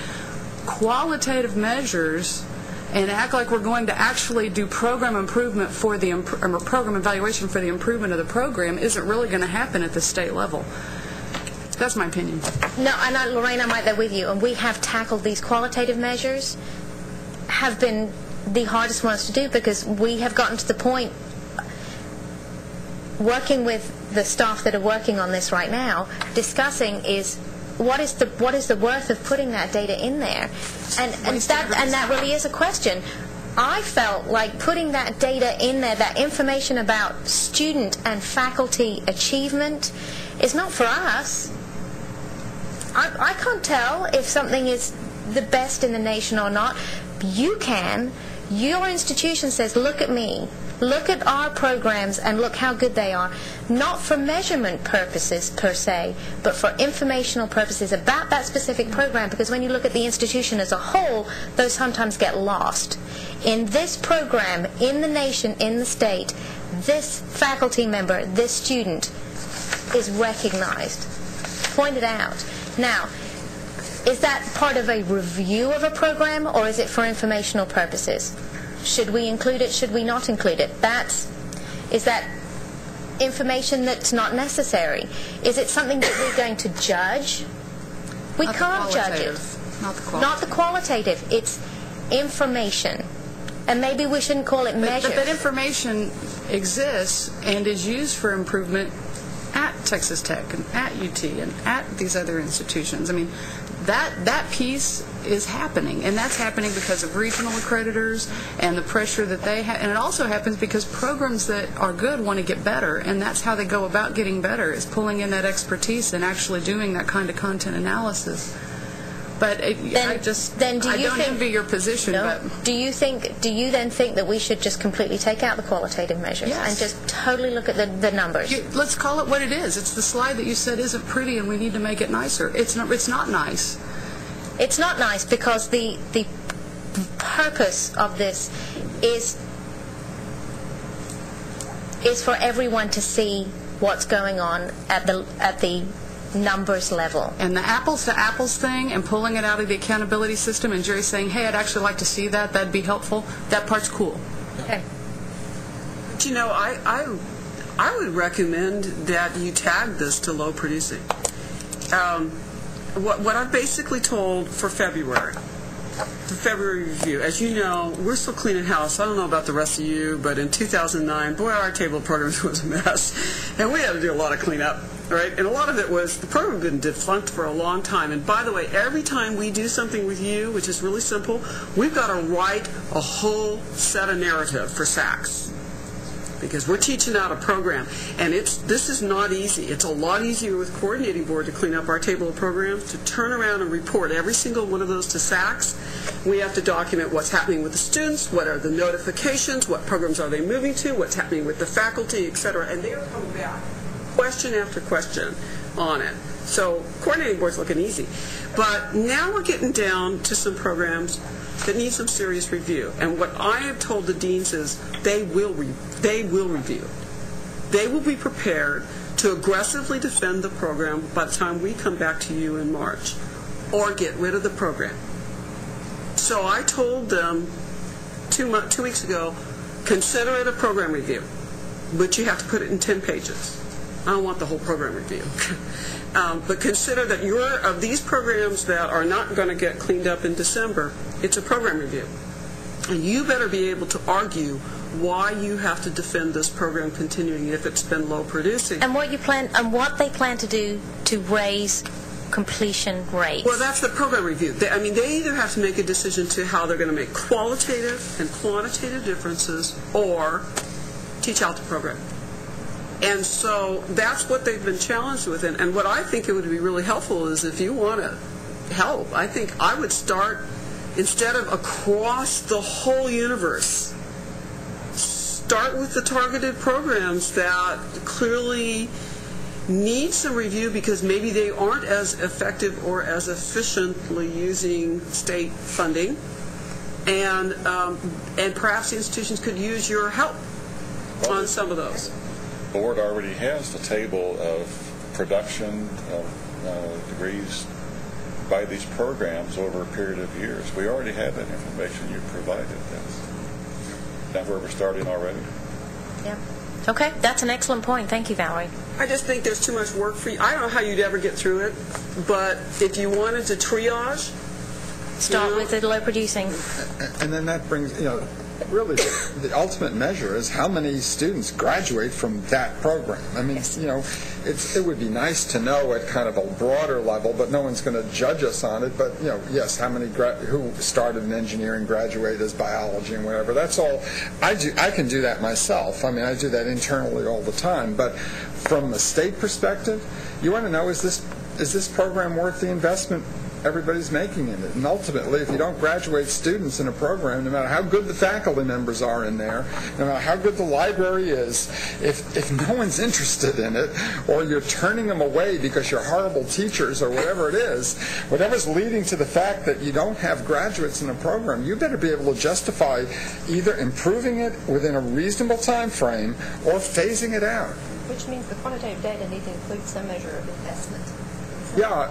qualitative measures and act like we're going to actually do program improvement for the program evaluation for the improvement of the program isn't really going to happen at the state level. That's my opinion. No, and Lorraine, I'm right there with you. And we have tackled these qualitative measures, have been the hardest ones to do, because we have gotten to the point, working with the staff that are working on this right now, discussing is what is the worth of putting that data in there, and that really is a question. I felt like putting that data in there, that information about student and faculty achievement, is not for us. I can't tell if something is the best in the nation or not. You can. Your institution says, look at me, look at our programs and look how good they are, not for measurement purposes per se, but for informational purposes about that specific program, because when you look at the institution as a whole, those sometimes get lost. In this program, in the nation, in the state, this faculty member, this student is recognized, pointed out. Now, is that part of a review of a program, or is it for informational purposes? Should we include it? Should we not include it? Is that information that's not necessary? Is it something that we're going to judge? We can't judge it. Not the qualitative. It's information. And maybe we shouldn't call it measures. But that information exists and is used for improvement at Texas Tech and at UT and at these other institutions. I mean, that piece is happening, and that's happening because of regional accreditors and the pressure that they have, and it also happens because programs that are good want to get better, and that's how they go about getting better, is pulling in that expertise and actually doing that kind of content analysis. But I don't envy your position. No. But Do you then think that we should just completely take out the qualitative measures and just totally look at the numbers? Let's call it what it is. It's the slide that you said isn't pretty, and we need to make it nicer. It's not nice. It's not nice because the purpose of this is for everyone to see what's going on at the numbers level. And the apples to apples thing and pulling it out of the accountability system and Jerry saying, hey, I'd actually like to see that, that'd be helpful, that part's cool. Okay. But you know, I would recommend that you tag this to low producing. What I've basically told for February review, as you know, we're still cleaning house. I don't know about the rest of you, but in 2009, boy, our table of programs was a mess. And we had to do a lot of cleanup, right? And a lot of it was the program had been defunct for a long time. And by the way, every time we do something with you, which is really simple, we've got to write a whole set of narrative for SACS. Because we're teaching out a program, and this is not easy. It's a lot easier with coordinating board to clean up our table of programs, to turn around and report every single one of those to SACS. We have to document what's happening with the students, what are the notifications, what programs are they moving to, what's happening with the faculty, etc. And they are coming back, question after question on it. So coordinating board's looking easy. But now we're getting down to some programs that need some serious review. And what I have told the deans is they will review. They will be prepared to aggressively defend the program by the time we come back to you in March, or get rid of the program. So I told them 2 weeks ago, consider it a program review, but you have to put it in 10 pages. I don't want the whole program review. But consider that of these programs that are not going to get cleaned up in December, it's a program review. And you better be able to argue why you have to defend this program continuing if it's been low producing. And what they plan to do to raise completion rates. Well, that's the program review. They either have to make a decision to how they're going to make qualitative and quantitative differences or teach out the program. And so that's what they've been challenged with. And what I think it would be really helpful is if you want to help, I think I would start, instead of across the whole universe, start with the targeted programs that clearly need some review because maybe they aren't as effective or as efficiently using state funding. And perhaps the institutions could use your help on some of those. The board already has the table of production of degrees by these programs over a period of years. We already have that information you provided. That's where we're starting already. Yeah. Okay, that's an excellent point. Thank you, Valerie. I just think there's too much work for you. I don't know how you'd ever get through it, but if you wanted to triage, start with the low producing. And then that brings, really the ultimate measure is how many students graduate from that program. I mean, it would be nice to know at kind of a broader level, but no one's going to judge us on it. But, yes, how many who started in engineering graduate as biology and whatever. That's all. I can do that myself. I mean, I do that internally all the time. But from a state perspective, you want to know, is this program worth the investment everybody's making in it? And ultimately, if you don't graduate students in a program, no matter how good the faculty members are in there, no matter how good the library is, if no one's interested in it, or you're turning them away because you're horrible teachers or whatever it is, whatever's leading to the fact that you don't have graduates in a program, you better be able to justify either improving it within a reasonable time frame or phasing it out. Which means the quantitative data need to include some measure of investment. Yeah,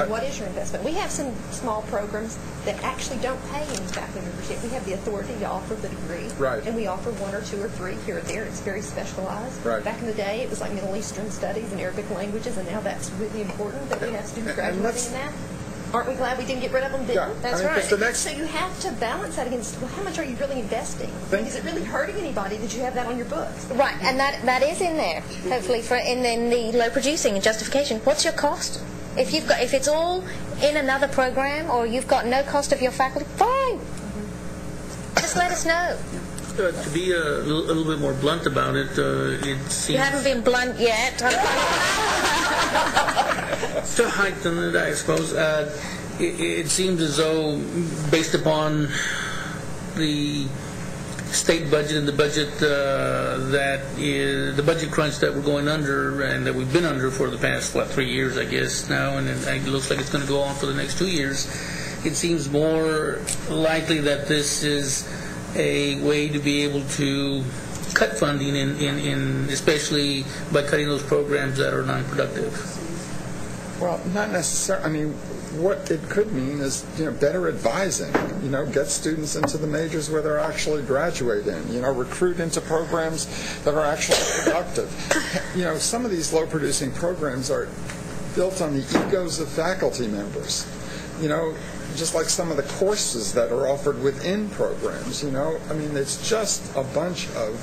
what is your investment? We have some small programs that actually don't pay any faculty membership. We have the authority to offer the degree, right, and we offer 1 or 2 or 3 here or there. It's very specialized. Right. Back in the day, it was like Middle Eastern studies and Arabic languages, and now that's really important that we have students graduating in that. Aren't we glad we didn't get rid of them then? Yeah, That's right. So you have to balance that against, well, how much are you really investing? Is it really hurting anybody that you have that on your books? Right, and that is in there, hopefully, in the low producing and justification. What's your cost? If it's all in another program, or you've got no cost of your faculty, fine. Just let us know. To be a little bit more blunt about it, it seems... You haven't been blunt yet. To heighten it, I suppose. it seems as though, based upon the state budget and the budget the budget crunch that we're going under and that we've been under for the past 3 years, I guess now, and it looks like it's going to go on for the next 2 years. It seems more likely that this is a way to be able to cut funding in especially by cutting those programs that are non-productive. Well, not necessarily. I mean, what it could mean is, better advising. Get students into the majors where they're actually graduating. Recruit into programs that are actually productive. Some of these low-producing programs are built on the egos of faculty members. Just like some of the courses that are offered within programs. I mean, it's just a bunch of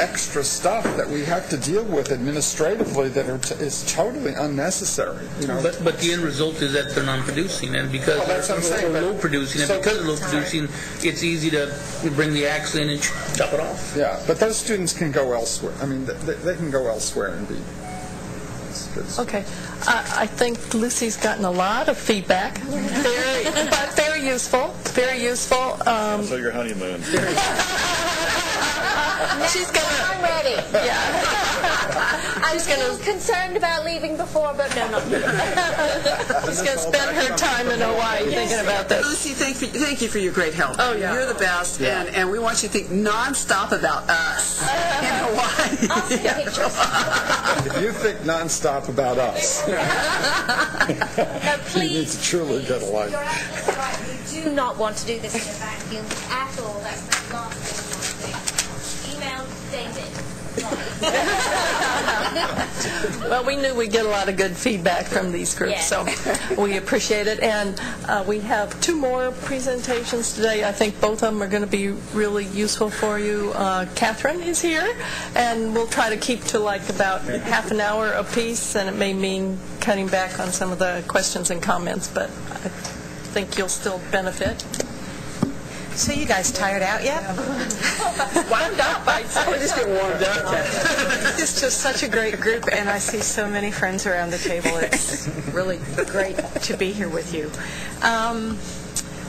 extra stuff that we have to deal with administratively that is totally unnecessary. But the end result is that they're non-producing, and because they're low-producing, and because they're low-producing, it's easy to bring the axe in and chop it off. Yeah, but those students can go elsewhere. I mean, they can go elsewhere and be. Okay. I think Lucy's gotten a lot of feedback. Very useful. Very useful. So your honeymoon. She's gonna. I'm ready. Yeah. I'm still concerned about leaving before, but no, not really. She's going to spend her time in Hawaii thinking about this. Lucy, thank you for your great help. Oh, yeah. You're the best, and we want you to think nonstop about us in Hawaii. If you think nonstop about us, please, you need to truly get a life. You're absolutely right. We do not want to do this in a vacuum at all. That's not what we want to do. Email David. Well, we knew we'd get a lot of good feedback from these groups, so we appreciate it. And we have 2 more presentations today. I think both of them are going to be really useful for you. Catherine is here, and we'll try to keep to about half an hour apiece, and it may mean cutting back on some of the questions and comments, but I think you'll still benefit. So you guys tired out yet? Wound up. We're just getting warmed up. It's just such a great group, and I see so many friends around the table. It's really great to be here with you.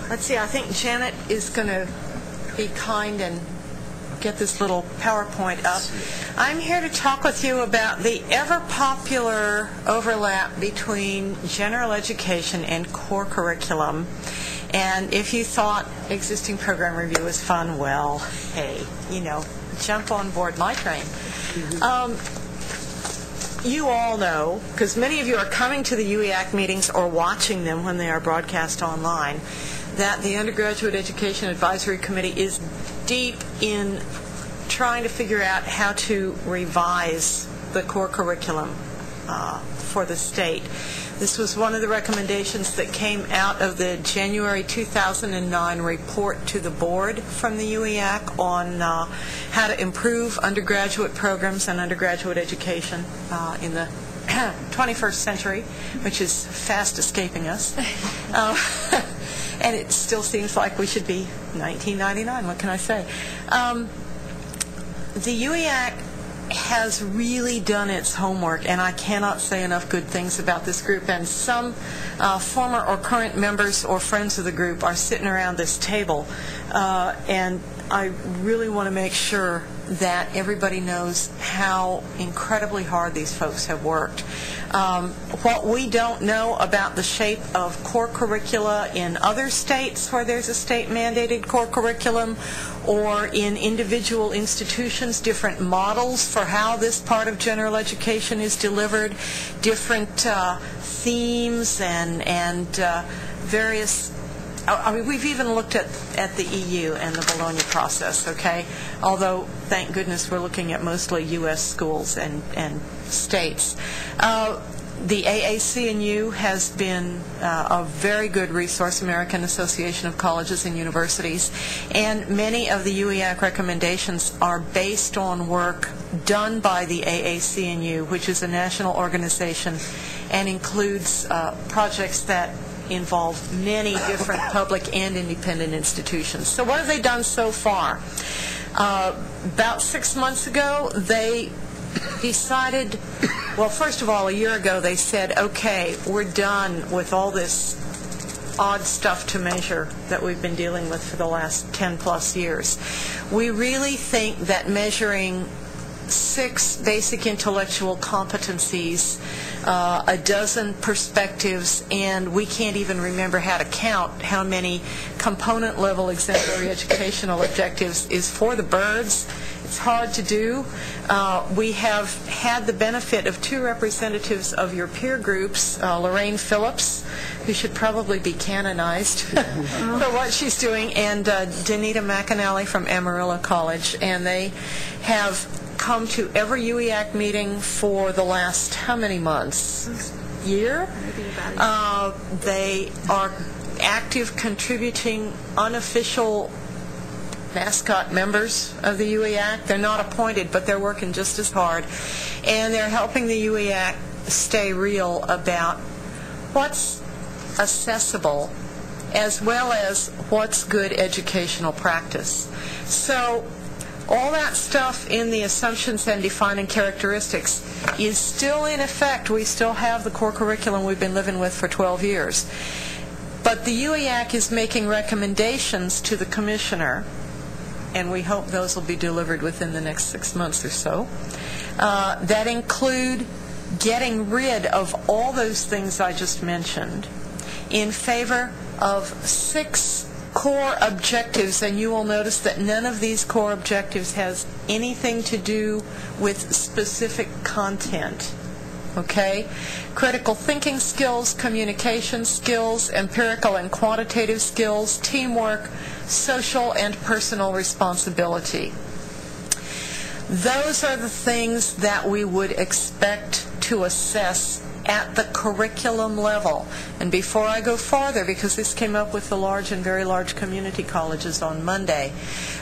Let's see, I think Janet is going to be kind and get this little PowerPoint up. I'm here to talk with you about the ever-popular overlap between general education and core curriculum. And if you thought existing program review was fun, well, hey, jump on board my train. You all know, because many of you are coming to the UEAC meetings or watching them when they are broadcast online, that the Undergraduate Education Advisory Committee is deep in trying to figure out how to revise the core curriculum for the state. This was one of the recommendations that came out of the January 2009 report to the board from the UEAC on how to improve undergraduate programs and undergraduate education in the 21st century, which is fast escaping us. And it still seems like we should be 1999. What can I say? The UEAC has really done its homework, and I cannot say enough good things about this group. And some former or current members or friends of the group are sitting around this table, and I really want to make sure that everybody knows how incredibly hard these folks have worked. What we don't know about the shape of core curricula in other states where there's a state-mandated core curriculum, or in individual institutions, different models for how this part of general education is delivered, different themes and various. I mean, we've even looked at the EU and the Bologna process, okay? Although, thank goodness, we're looking at mostly U.S. schools and states. The AAC&U has been a very good resource, American Association of Colleges and Universities, and many of the UEAC recommendations are based on work done by the AAC&U, which is a national organization and includes projects that involve many different public and independent institutions. So what have they done so far? About 6 months ago, they decided, well, first of all, a year ago, they said, okay, we're done with all this odd stuff to measure that we've been dealing with for the last 10-plus years. We really think that measuring 6 basic intellectual competencies, a dozen perspectives, and we can't even remember how to count how many component-level exemplary educational objectives is for the birds. It's hard to do. We have had the benefit of 2 representatives of your peer groups, Lorraine Phillips, who should probably be canonized for what she's doing, and Danita McAnally from Amarillo College, and they have come to every UEAC meeting for the last how many months? Year? They are active, contributing, unofficial mascot members of the UEAC. They're not appointed, but they're working just as hard. And they're helping the UEAC stay real about what's accessible as well as what's good educational practice. So all that stuff in the assumptions and defining characteristics is still in effect. We still have the core curriculum we've been living with for 12 years. But the UEAC is making recommendations to the commissioner, and we hope those will be delivered within the next 6 months or so, that include getting rid of all those things I just mentioned in favor of 6 core objectives, and you will notice that none of these core objectives has anything to do with specific content. Okay? Critical thinking skills, communication skills, empirical and quantitative skills, teamwork, social and personal responsibility. Those are the things that we would expect to assess at the curriculum level. And before I go farther, because this came up with the large and very large community colleges on Monday,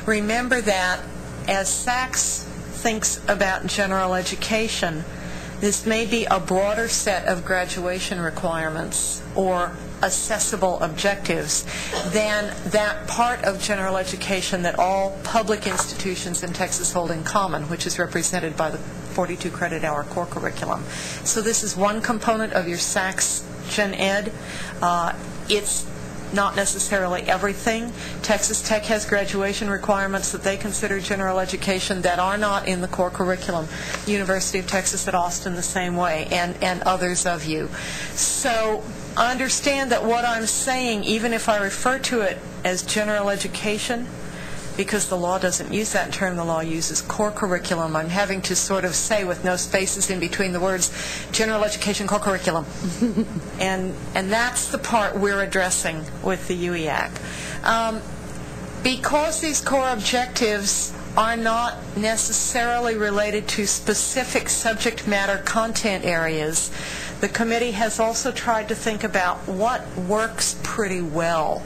remember that as SACS thinks about general education, this may be a broader set of graduation requirements or accessible objectives than that part of general education that all public institutions in Texas hold in common, which is represented by the 42 credit hour core curriculum. So this is one component of your SACS Gen Ed. It's not necessarily everything. Texas Tech has graduation requirements that they consider general education that are not in the core curriculum. University of Texas at Austin the same way, and others of you. So understand that what I'm saying, even if I refer to it as general education, because the law doesn't use that term, the law uses core curriculum, I'm having to sort of say with no spaces in between the words, general education core curriculum. and that's the part we're addressing with the UEAC. Because these core objectives are not necessarily related to specific subject matter content areas, the committee has also tried to think about what works pretty well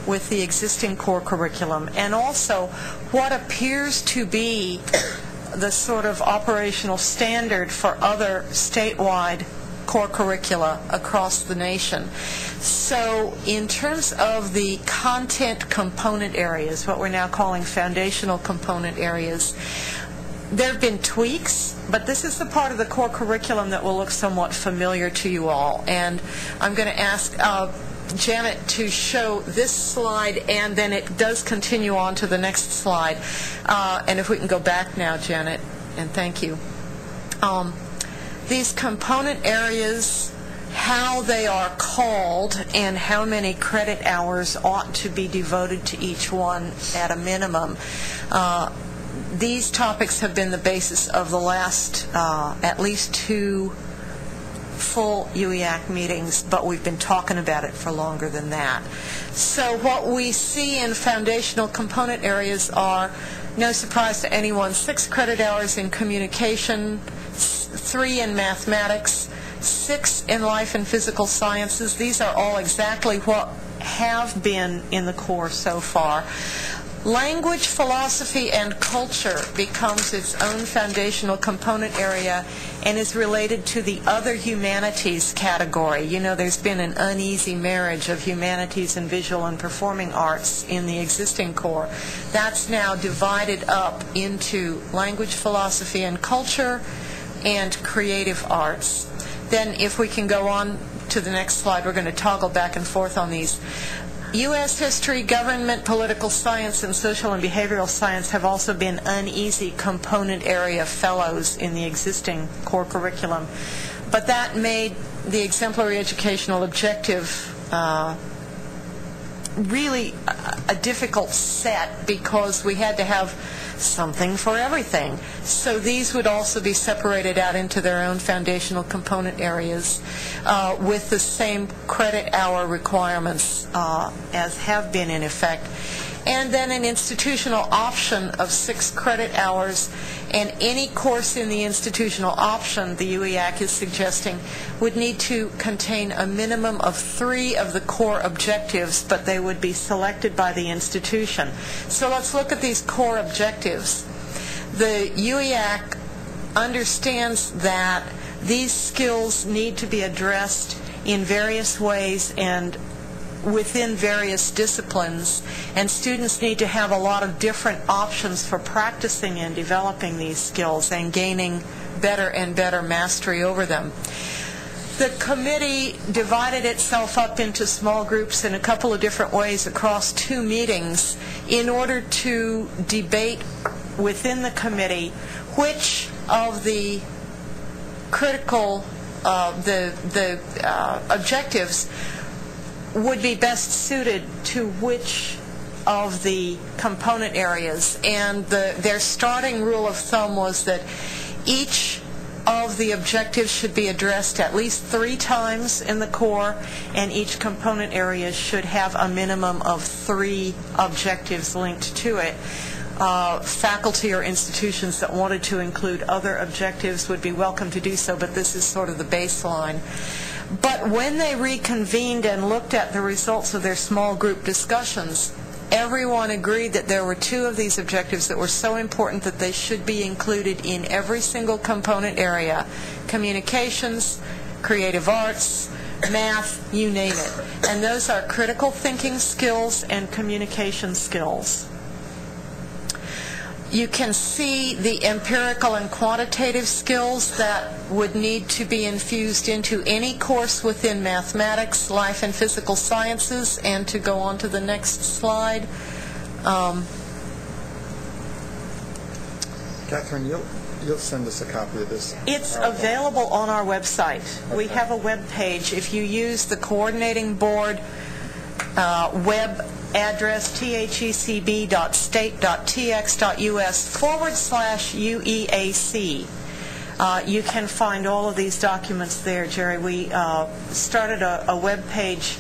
with the existing core curriculum, and also what appears to be the sort of operational standard for other statewide core curricula across the nation. So in terms of the content component areas, what we're now calling foundational component areas, there have been tweaks, but this is the part of the core curriculum that will look somewhat familiar to you all. And I'm going to ask Janet to show this slide, and then it does continue on to the next slide. And if we can go back now, Janet, and thank you. These component areas, how they are called, and how many credit hours ought to be devoted to each one at a minimum. These topics have been the basis of the last at least 2 full UEAC meetings, but we've been talking about it for longer than that. So what we see in foundational component areas are, no surprise to anyone, 6 credit hours in communication, 3 in mathematics, 6 in life and physical sciences. These are all exactly what have been in the core so far. Language, philosophy, and culture becomes its own foundational component area and is related to the other humanities category. You know, there's been an uneasy marriage of humanities and visual and performing arts in the existing core. That's now divided up into language, philosophy, and culture, and creative arts. then if we can go on to the next slide, we're going to toggle back and forth on these. U.S. history, government, political science, and social and behavioral science have also been uneasy component area fellows in the existing core curriculum. But that made the exemplary educational objective really a difficult set, because we had to have something for everything. So these would also be separated out into their own foundational component areas with the same credit hour requirements as have been in effect. And then an institutional option of 6 credit hours, and any course in the institutional option, the UEAC is suggesting, would need to contain a minimum of 3 of the core objectives, but they would be selected by the institution. So let's look at these core objectives. The UEAC understands that these skills need to be addressed in various ways and within various disciplines, and students need to have a lot of different options for practicing and developing these skills and gaining better and better mastery over them. The committee divided itself up into small groups in a couple of different ways across 2 meetings in order to debate within the committee which of the critical objectives would be best suited to which of the component areas. And their starting rule of thumb was that each of the objectives should be addressed at least 3 times in the core, and each component area should have a minimum of 3 objectives linked to it. Faculty or institutions that wanted to include other objectives would be welcome to do so, but this is sort of the baseline. But when they reconvened and looked at the results of their small group discussions, everyone agreed that there were 2 of these objectives that were so important that they should be included in every single component area: communications, creative arts, math, you name it. And those are critical thinking skills and communication skills. You can see the empirical and quantitative skills that would need to be infused into any course within mathematics, life and physical sciences. And to go on to the next slide. Catherine, you'll send us a copy of this. It's available on our website. Okay. We have a web page. If you use the coordinating board web address thecb.state.tx.us/UEAC. You can find all of these documents there, Jerry. We started a web page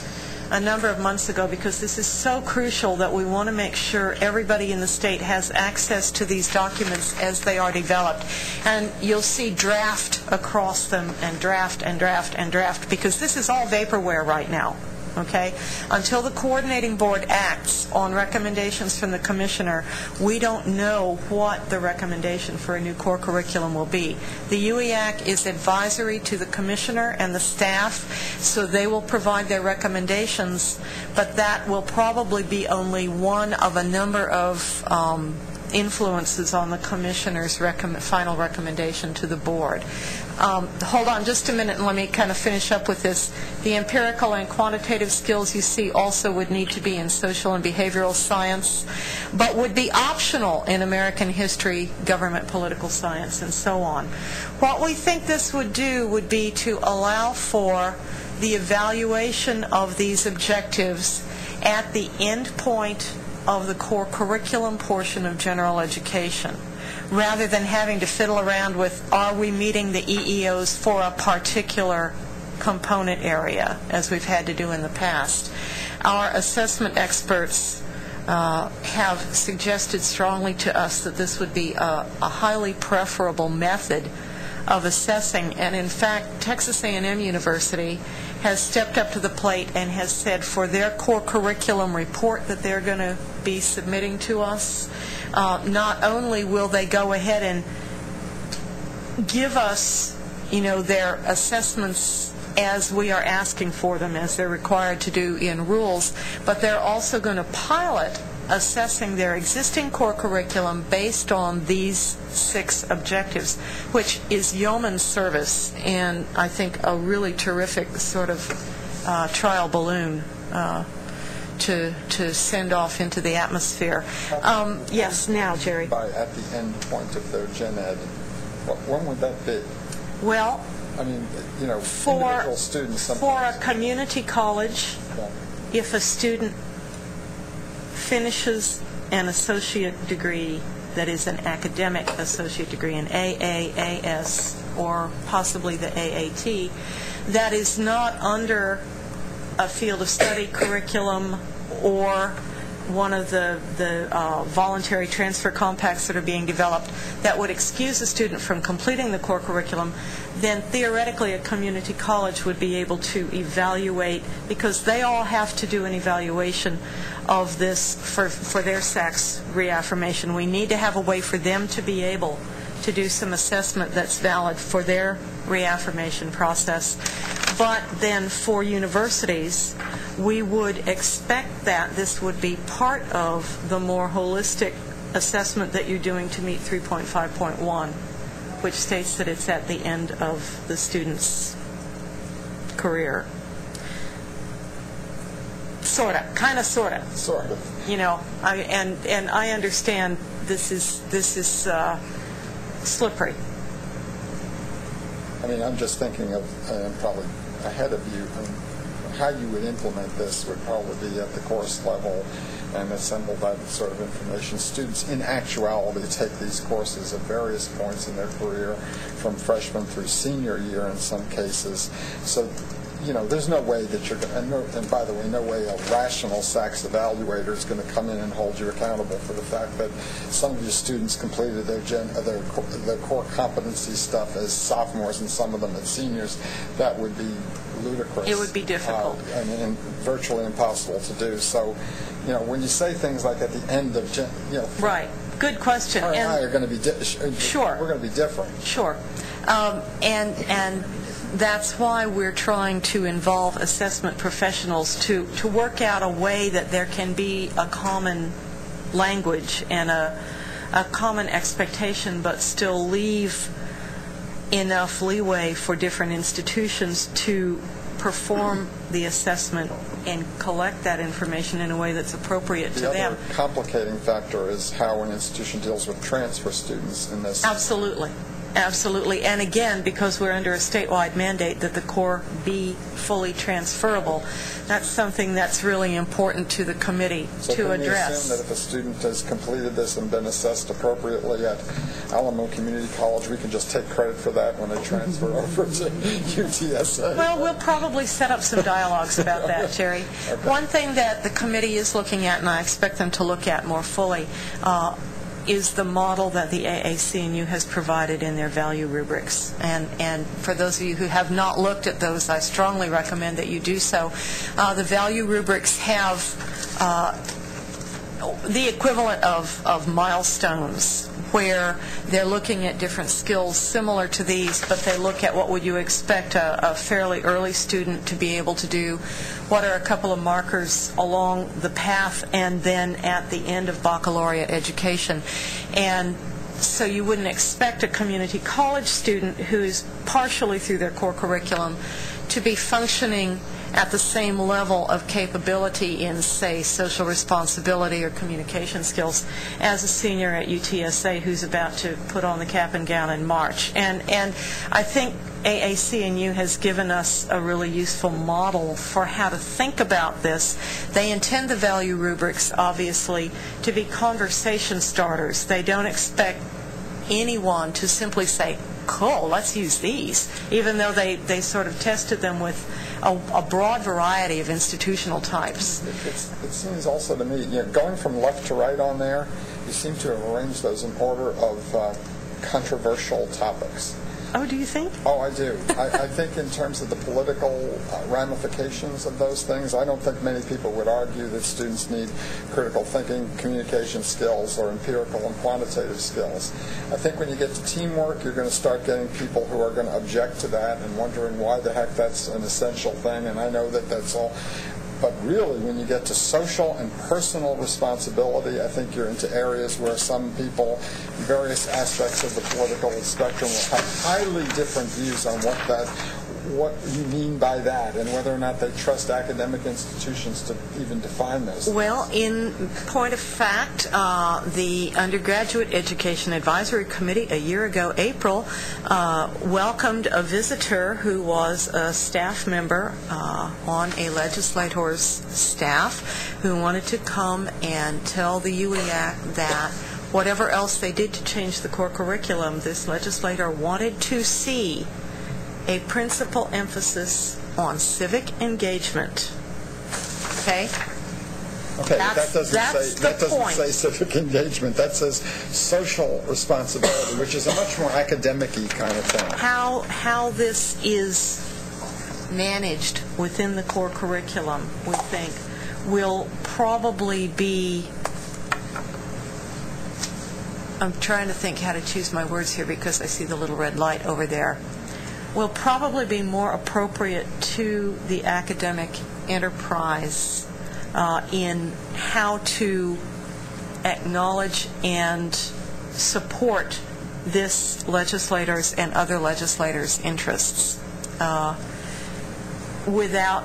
a number of months ago because this is so crucial that we want to make sure everybody in the state has access to these documents as they are developed. And you'll see draft across them, and draft and draft and draft, because this is all vaporware right now. Okay? Until the coordinating board acts on recommendations from the commissioner, we don't know what the recommendation for a new core curriculum will be. The UEAC is advisory to the commissioner and the staff, so they will provide their recommendations, but that will probably be only one of a number of influences on the commissioner's final recommendation to the board. Hold on just a minute and let me kind of finish up with this. The empirical and quantitative skills you see also would need to be in social and behavioral science, but would be optional in American history, government, political science, and so on. What we think this would do would be to allow for the evaluation of these objectives at the end point of the core curriculum portion of general education, rather than having to fiddle around with, are we meeting the EEOs for a particular component area, as we've had to do in the past. Our assessment experts have suggested strongly to us that this would be a highly preferable method of assessing, and in fact, Texas A&M University has stepped up to the plate and has said for their core curriculum report that they're going to be submitting to us, not only will they go ahead and give us, their assessments as we are asking for them, as they're required to do in rules, but they're also going to pilot assessing their existing core curriculum based on these 6 objectives, which is yeoman's service, and I think a really terrific sort of trial balloon to send off into the atmosphere. Yes, now, Jerry. At the end point of their gen ed, when would that be? Well, I mean, individual students. For a community college, if a student finishes an associate degree that is an academic associate degree, an AAAS, or possibly the AAT, that is not under a field of study curriculum or one of the voluntary transfer compacts that are being developed that would excuse a student from completing the core curriculum, then theoretically a community college would be able to evaluate, because they all have to do an evaluation of this for their SACS reaffirmation. We need to have a way for them to be able to do some assessment that's valid for their reaffirmation process. But then for universities, we would expect that this would be part of the more holistic assessment that you're doing to meet 3.5.1, which states that it's at the end of the student's career. Sort of, kind of, sort of. Sort of. And I understand this is slippery. I mean, I'm just thinking of, probably ahead of you, how you would implement this would probably be at the course level and assemble that sort of information. Students, in actuality, take these courses at various points in their career, from freshman through senior year in some cases. So, there's no way that you're going to, and by the way, no way a rational SACS evaluator is going to come in and hold you accountable for the fact that some of your students completed their core competency stuff as sophomores and some of them as seniors. That would be ludicrous. It would be difficult. And virtually impossible to do. So, when you say things like at the end of, Right. Good question. Her and I are going to be sure. We're going to be different. Sure. And that's why we're trying to involve assessment professionals to work out a way that there can be a common language and a common expectation, but still leave enough leeway for different institutions to perform the assessment and collect that information in a way that's appropriate to them. The other complicating factor is how an institution deals with transfer students in this. Absolutely. Absolutely. And again, because we're under a statewide mandate that the core be fully transferable, that's something that's really important to the committee to address. So can we assume that if a student has completed this and been assessed appropriately at Alamo Community College, we can just take credit for that when they transfer over to UTSA? Well, we'll probably set up some dialogues about that, Jerry. Okay. One thing that the committee is looking at, and I expect them to look at more fully, is the model that the AAC&U has provided in their value rubrics. And for those of you who have not looked at those, I strongly recommend that you do so. The value rubrics have the equivalent of milestones, where they're looking at different skills similar to these, but they look at what would you expect a fairly early student to be able to do, what are a couple of markers along the path, and then at the end of baccalaureate education. And so you wouldn't expect a community college student who's partially through their core curriculum to be functioning at the same level of capability in, say, social responsibility or communication skills as a senior at UTSA who's about to put on the cap and gown in March. And I think AAC&U has given us a really useful model for how to think about this. They intend the value rubrics, obviously, to be conversation starters. They don't expect anyone to simply say, cool, let's use these, even though they sort of tested them with a broad variety of institutional types. It seems also to me, going from left to right on there, you seem to have arranged those in order of controversial topics. Oh, do you think? Oh, I do. I think in terms of the political ramifications of those things, I don't think many people would argue that students need critical thinking, communication skills, or empirical and quantitative skills. I think when you get to teamwork, you're going to start getting people who are going to object to that and wondering why the heck that's an essential thing, and I know that that's all But really, when you get to social and personal responsibility, I think you're into areas where some people, various aspects of the political spectrum, will have highly different views on what you mean by that, and whether or not they trust academic institutions to even define those things. Well, in point of fact, the Undergraduate Education Advisory Committee a year ago, April, welcomed a visitor who was a staff member on a legislator's staff who wanted to come and tell the UEAC that whatever else they did to change the core curriculum, this legislator wanted to see a principal emphasis on civic engagement. Okay? Okay, that doesn't say civic engagement. That says social responsibility, which is a much more academic-y kind of thing. How this is managed within the core curriculum, we think, will probably be... I'm trying to think how to choose my words here because I see the little red light over there. Will probably be more appropriate to the academic enterprise in how to acknowledge and support this legislator's and other legislators' interests without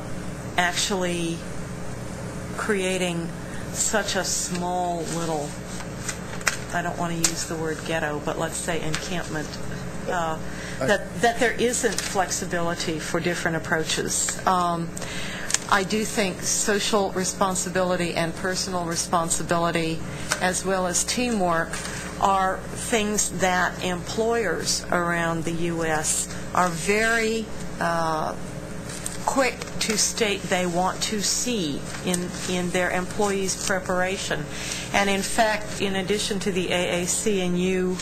actually creating such a small little, I don't want to use the word ghetto, but let's say encampment, that there isn't flexibility for different approaches. I do think social responsibility and personal responsibility, as well as teamwork, are things that employers around the U.S. are very quick to state they want to see in their employees' preparation. And in fact, in addition to the AAC&U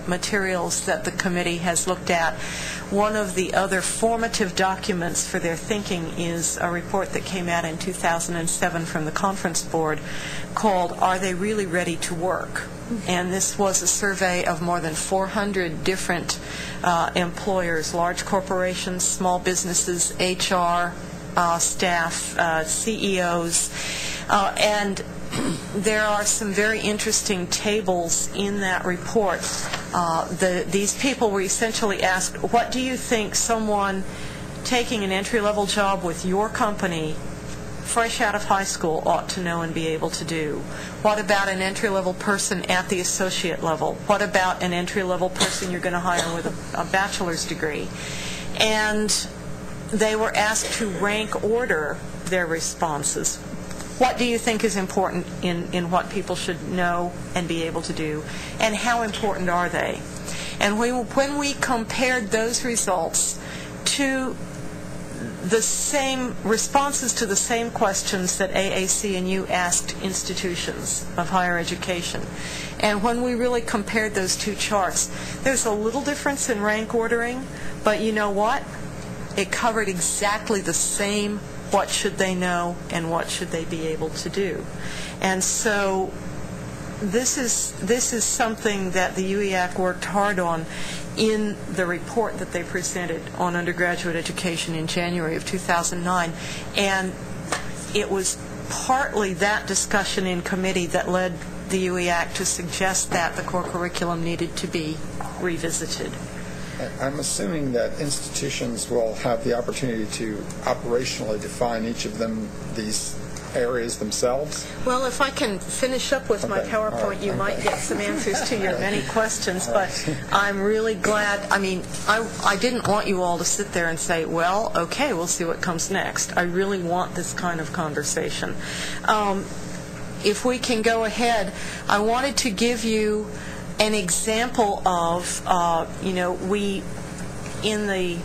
materials that the committee has looked at, one of the other formative documents for their thinking is a report that came out in 2007 from the Conference Board called Are They Really Ready to Work? And this was a survey of more than 400 different employers, large corporations, small businesses, HR staff, CEOs, and there are some very interesting tables in that report. These people were essentially asked, what do you think someone taking an entry-level job with your company fresh out of high school ought to know and be able to do? What about an entry-level person at the associate level? What about an entry-level person you're going to hire with a bachelor's degree? And they were asked to rank order their responses. What do you think is important in what people should know and be able to do? And how important are they? And when we compared those results to the same responses to the same questions that AAC&U asked institutions of higher education, and when we really compared those two charts, there's a little difference in rank ordering, but you know what? It covered exactly the same what should they know and what should they be able to do. And so this is something that the UEAC worked hard on in the report that they presented on undergraduate education in January of 2009. And it was partly that discussion in committee that led the UEAC to suggest that the core curriculum needed to be revisited. I'm assuming that institutions will have the opportunity to operationally define each of them, these areas themselves? Well, if I can finish up with my PowerPoint, you might get some answers to your many questions, but I'm really glad. I mean, I didn't want you all to sit there and say, well, okay, we'll see what comes next. I really want this kind of conversation. If we can go ahead, I wanted to give you an example of, we, in the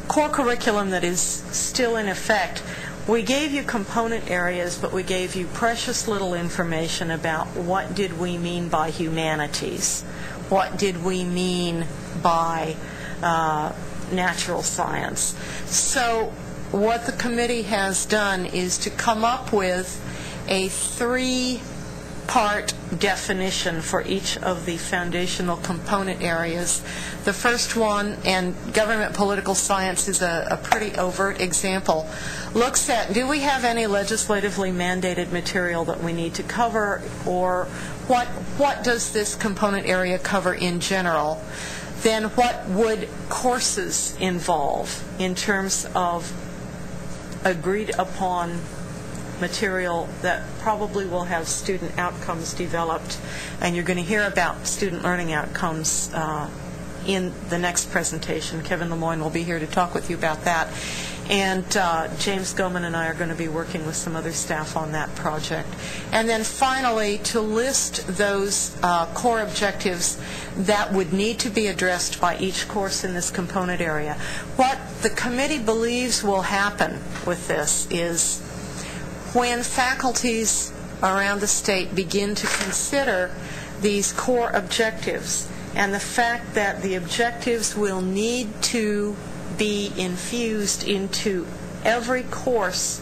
core curriculum that is still in effect, we gave you component areas, but we gave you precious little information about what did we mean by humanities, what did we mean by natural science. So what the committee has done is to come up with a 3 two-part definition for each of the foundational component areas. The first one, and government political science is a pretty overt example, looks at, do we have any legislatively mandated material that we need to cover, or what does this component area cover in general? Then what would courses involve in terms of agreed upon material that probably will have student outcomes developed, and you're going to hear about student learning outcomes in the next presentation. Kevin Lemoyne will be here to talk with you about that. And James Goman and I are going to be working with some other staff on that project. And then finally, to list those core objectives that would need to be addressed by each course in this component area. What the committee believes will happen with this is when faculties around the state begin to consider these core objectives and the fact that the objectives will need to be infused into every course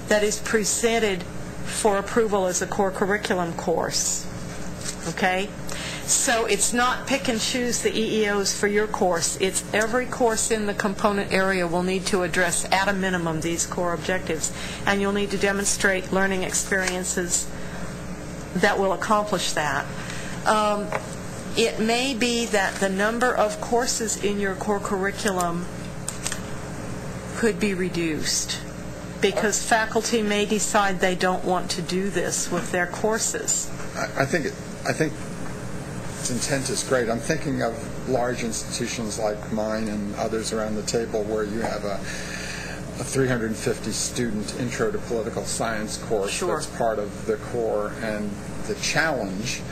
that is presented for approval as a core curriculum course. Okay? So it's not pick and choose the EEOs for your course. It's every course in the component area will need to address at a minimum these core objectives, and you'll need to demonstrate learning experiences that will accomplish that. It may be that the number of courses in your core curriculum could be reduced because faculty may decide they don't want to do this with their courses. I think its intent is great. I'm thinking of large institutions like mine and others around the table where you have a 350-student Intro to Political Science course that's part of the core, and the challenge.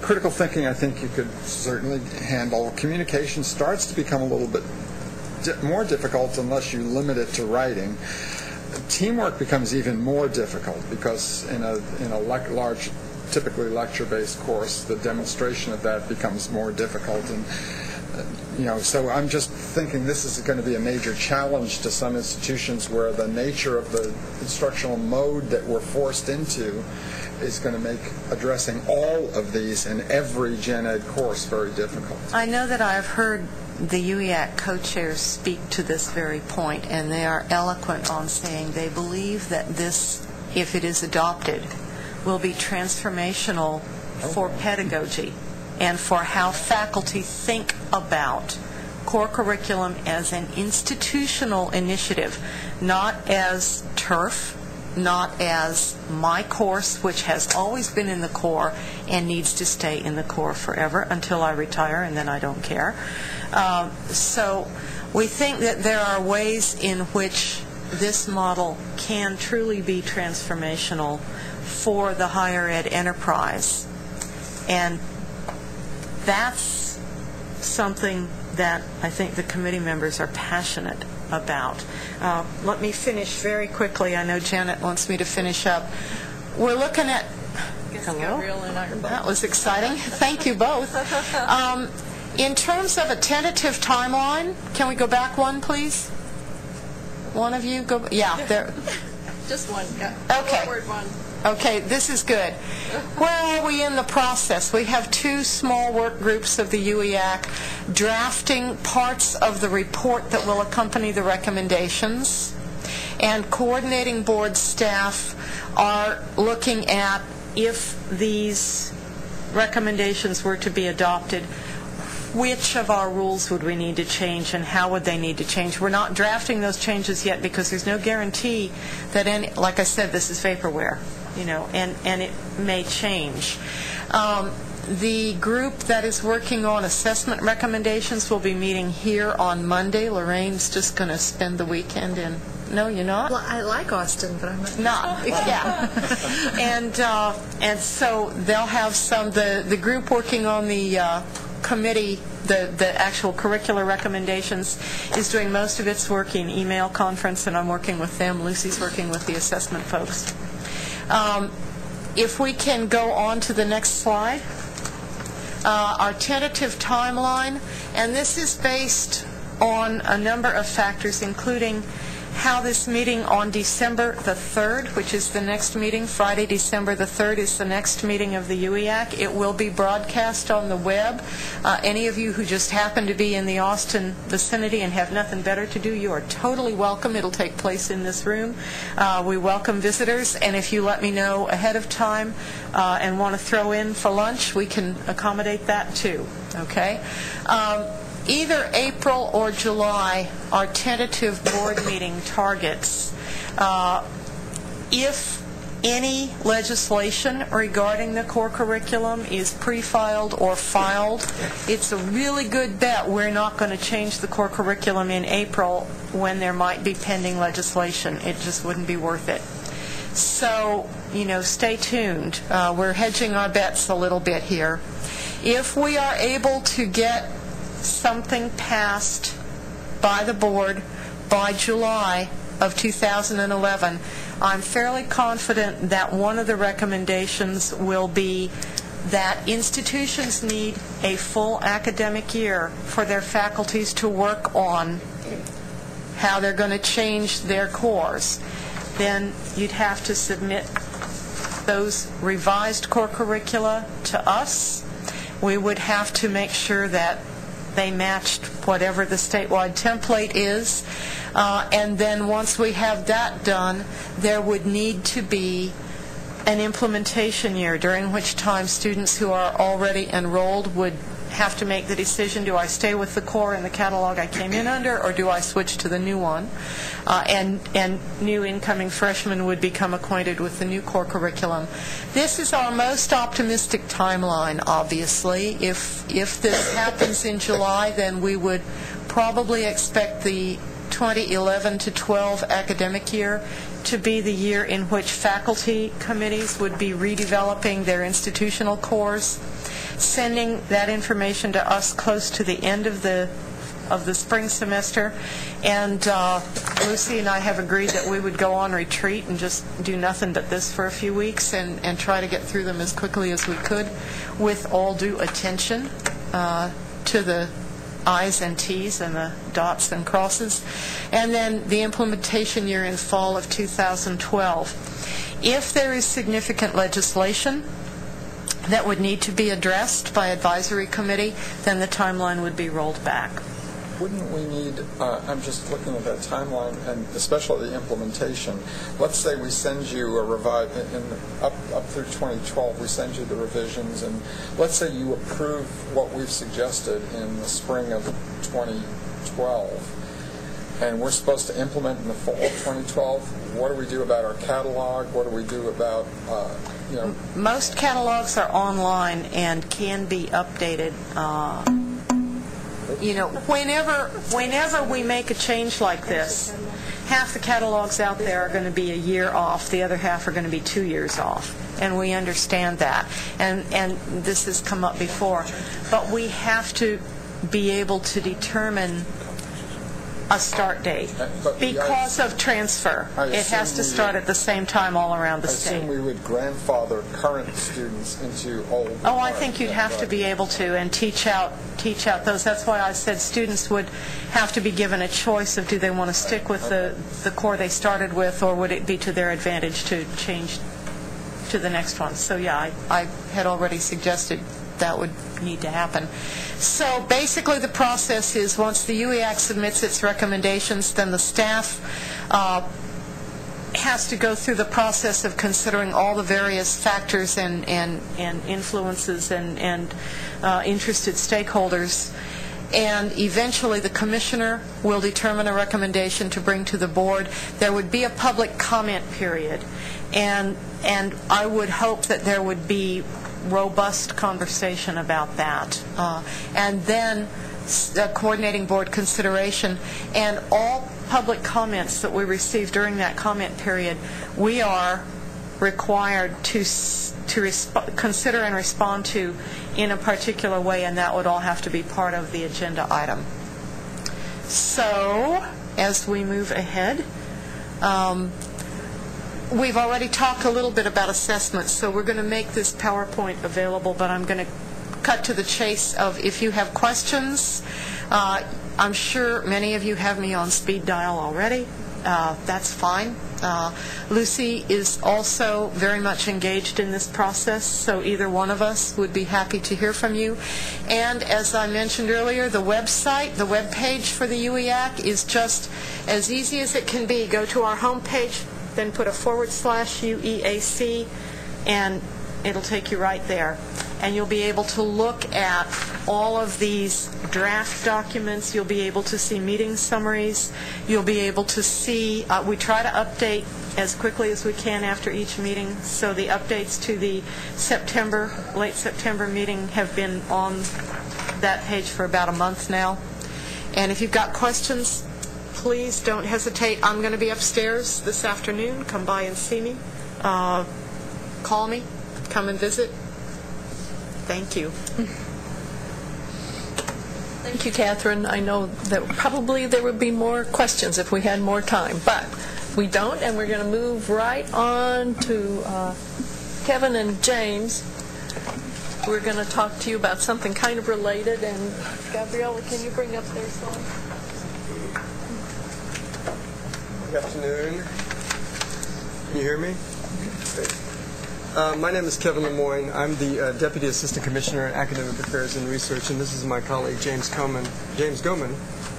Critical thinking, I think you could certainly handle. Communication starts to become a little bit more difficult unless you limit it to writing. Teamwork becomes even more difficult because in a large, typically lecture-based course, the demonstration of that becomes more difficult. And so I'm just thinking this is going to be a major challenge to some institutions where the nature of the instructional mode that we're forced into is going to make addressing all of these in every gen ed course very difficult. I know that I've heard the UEAC co-chairs speak to this very point, and they are eloquent on saying they believe that this, if it is adopted, will be transformational for pedagogy and for how faculty think about core curriculum as an institutional initiative, not as turf, not as my course, which has always been in the core and needs to stay in the core forever until I retire, and then I don't care. So we think that there are ways in which this model can truly be transformational for the higher ed enterprise. And that's something that I think the committee members are passionate about. Let me finish very quickly. I know Janet wants me to finish up. We're looking at... Hello? That was exciting. Thank you both. In terms of a tentative timeline, can we go back one, please? One of you go... Yeah, there... Just one. Yeah. Okay. Forward one. Okay, this is good. Where are we in the process? We have two small work groups of the UEAC drafting parts of the report that will accompany the recommendations, and coordinating board staff are looking at if these recommendations were to be adopted, which of our rules would we need to change and how would they need to change? We're not drafting those changes yet because there's no guarantee that any, like I said, this is vaporware, and it may change. The group that is working on assessment recommendations will be meeting here on Monday. Lorraine's just going to spend the weekend in... No, you're not? Well, I like Austin, but I'm not. Yeah. And so they'll have some... The group working on the committee, the actual curricular recommendations, is doing most of its work in email conference, and I'm working with them. Lucy's working with the assessment folks. If we can go on to the next slide. Our tentative timeline, and this is based on a number of factors, including how this meeting on December the 3rd, which is the next meeting, Friday, December the 3rd, is the next meeting of the UEAC. It will be broadcast on the web. Any of you who just happen to be in the Austin vicinity and have nothing better to do, you are totally welcome. It'll take place in this room. We welcome visitors, and if you let me know ahead of time and want to throw in for lunch, we can accommodate that too, okay? Either April or July are tentative board meeting targets. If any legislation regarding the core curriculum is pre-filed or filed, it's a really good bet we're not going to change the core curriculum in April when there might be pending legislation. It just wouldn't be worth it. So, stay tuned. We're hedging our bets a little bit here. If we are able to get something passed by the board by July of 2011, I'm fairly confident that one of the recommendations will be that institutions need a full academic year for their faculties to work on how they're going to change their cores. Then you'd have to submit those revised core curricula to us. We would have to make sure that they matched whatever the statewide template is. And then once we have that done, there would need to be an implementation year, during which time students who are already enrolled would have to make the decision, do I stay with the core in the catalog I came in under, or do I switch to the new one? And new incoming freshmen would become acquainted with the new core curriculum. This is our most optimistic timeline, obviously. If this happens in July, then we would probably expect the 2011 to 12 academic year to be the year in which faculty committees would be redeveloping their institutional cores, sending that information to us close to the end of the spring semester. And Lucy and I have agreed that we would go on retreat and just do nothing but this for a few weeks and try to get through them as quickly as we could, with all due attention to the I's and T's and the dots and crosses. And then the implementation year in fall of 2012. If there is significant legislation that would need to be addressed by advisory committee, then the timeline would be rolled back. Wouldn't we need, I'm just looking at that timeline, and especially the implementation. Let's say we send you a up through 2012, we send you the revisions, and let's say you approve what we've suggested in the spring of 2012, and we're supposed to implement in the fall of 2012. What do we do about our catalog? What do we do about, Most catalogs are online and can be updated. Whenever we make a change like this, half the catalogs out there are going to be a year off, the other half are going to be 2 years off, and we understand that. And this has come up before. But we have to be able to determine a start date because of transfer. It has to start at the same time all around the state. I assume we would grandfather current students into old. Oh, I think you'd have to be able to and teach out those. That's why I said students would have to be given a choice of do they want to stick with the core they started with, or would it be to their advantage to change to the next one. So yeah, I had already suggested that would need to happen. So basically the process is once the UEAC submits its recommendations, then the staff has to go through the process of considering all the various factors and influences and interested stakeholders. And eventually the commissioner will determine a recommendation to bring to the board. There would be a public comment period. And I would hope that there would be robust conversation about that. And then coordinating board consideration. And all public comments that we receive during that comment period, we are required to consider and respond to in a particular way, and that would all have to be part of the agenda item. So, as we move ahead, we've already talked a little bit about assessments, so we're going to make this PowerPoint available, but I'm going to cut to the chase of if you have questions. I'm sure many of you have me on speed dial already, that's fine. Lucy is also very much engaged in this process, so either one of us would be happy to hear from you. And as I mentioned earlier, the website, the web page for the UEAC is just as easy as it can be. Go to our home page, then put a /UEAC, and it'll take you right there. And you'll be able to look at all of these draft documents. You'll be able to see meeting summaries. You'll be able to see, we try to update as quickly as we can after each meeting. So the updates to the late September meeting have been on that page for about a month now. And if you've got questions, please don't hesitate. I'm going to be upstairs this afternoon. Come by and see me. Call me. Come and visit. Thank you. Thank you, Catherine. I know that probably there would be more questions if we had more time, but we don't, and we're going to move right on to Kevin and James. We're going to talk to you about something kind of related, and Gabriella, can you bring up their slide? Good afternoon. Can you hear me? Great. My name is Kevin Lemoyne. I'm the Deputy Assistant Commissioner in Academic Affairs and Research, and this is my colleague James Goman,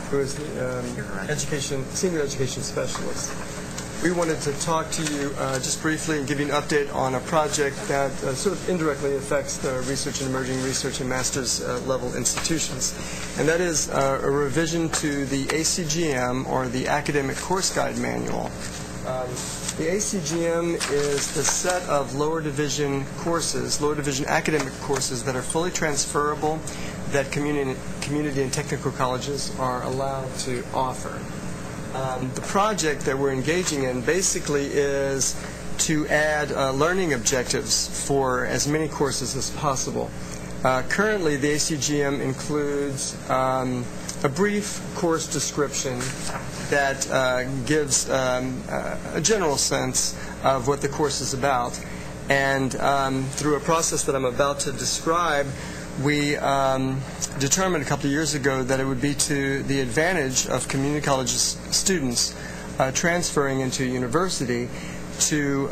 who is the Senior Education Specialist. We wanted to talk to you just briefly and give you an update on a project that sort of indirectly affects the research and emerging research and master's level institutions, and that is a revision to the ACGM, or the Academic Course Guide Manual. The ACGM is the set of lower division courses, lower division academic courses that are fully transferable that community and technical colleges are allowed to offer. The project that we're engaging in basically is to add learning objectives for as many courses as possible. Currently, the ACGM includes a brief course description that gives a general sense of what the course is about. And through a process that I'm about to describe, we determined a couple of years ago that it would be to the advantage of community college students transferring into a university to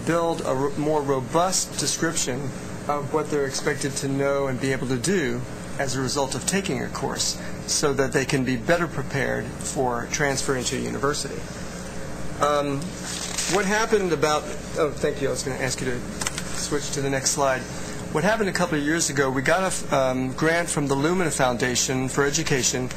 build a more robust description of what they're expected to know and be able to do as a result of taking a course, so that they can be better prepared for transferring to a university. What happened about... Oh, thank you. I was going to ask you to switch to the next slide. What happened a couple of years ago, we got a grant from the Lumina Foundation for Education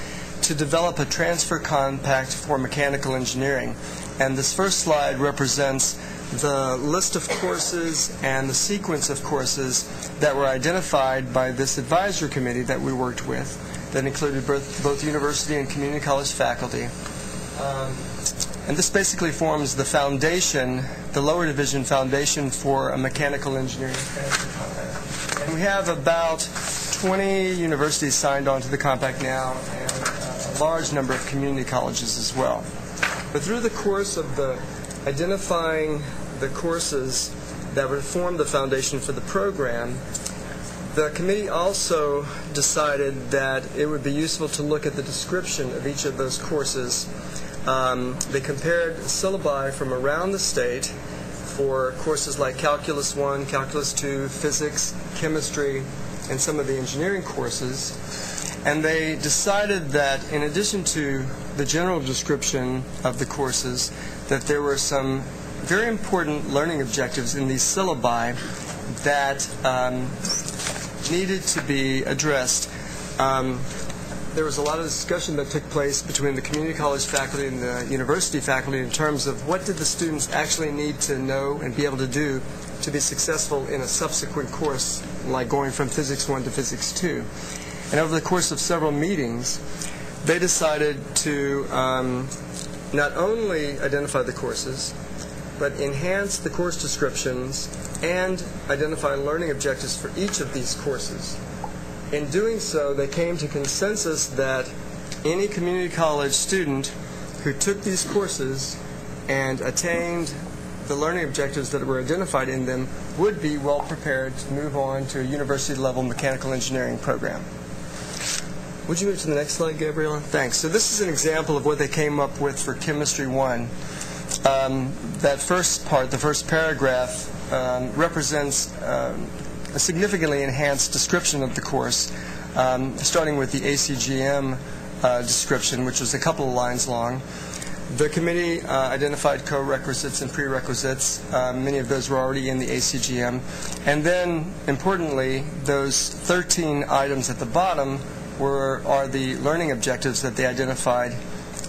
to develop a transfer compact for mechanical engineering. And this first slide represents the list of courses and the sequence of courses that were identified by this advisory committee that we worked with, that included both university and community college faculty. And this basically forms the foundation, the lower division foundation for a mechanical engineering transfer compact. And we have about 20 universities signed on to the compact now, and a large number of community colleges as well. But through the course of identifying the courses that would form the foundation for the program, the committee also decided that it would be useful to look at the description of each of those courses. They compared syllabi from around the state for courses like Calculus 1, Calculus 2, Physics, Chemistry, and some of the engineering courses. And they decided that in addition to the general description of the courses, that there were some very important learning objectives in these syllabi that needed to be addressed. There was a lot of discussion that took place between the community college faculty and the university faculty in terms of what did the students actually need to know and be able to do to be successful in a subsequent course, like going from Physics 1 to Physics 2. And over the course of several meetings, they decided to not only identify the courses, but enhance the course descriptions and identify learning objectives for each of these courses. In doing so, they came to consensus that any community college student who took these courses and attained the learning objectives that were identified in them would be well prepared to move on to a university-level mechanical engineering program. Would you move to the next slide, Gabriella? Thanks. So this is an example of what they came up with for Chemistry 1. That first part, the first paragraph, represents a significantly enhanced description of the course, starting with the ACGM description, which was a couple of lines long. The committee identified co-requisites and prerequisites. Many of those were already in the ACGM. And then, importantly, those 13 items at the bottom are the learning objectives that they identified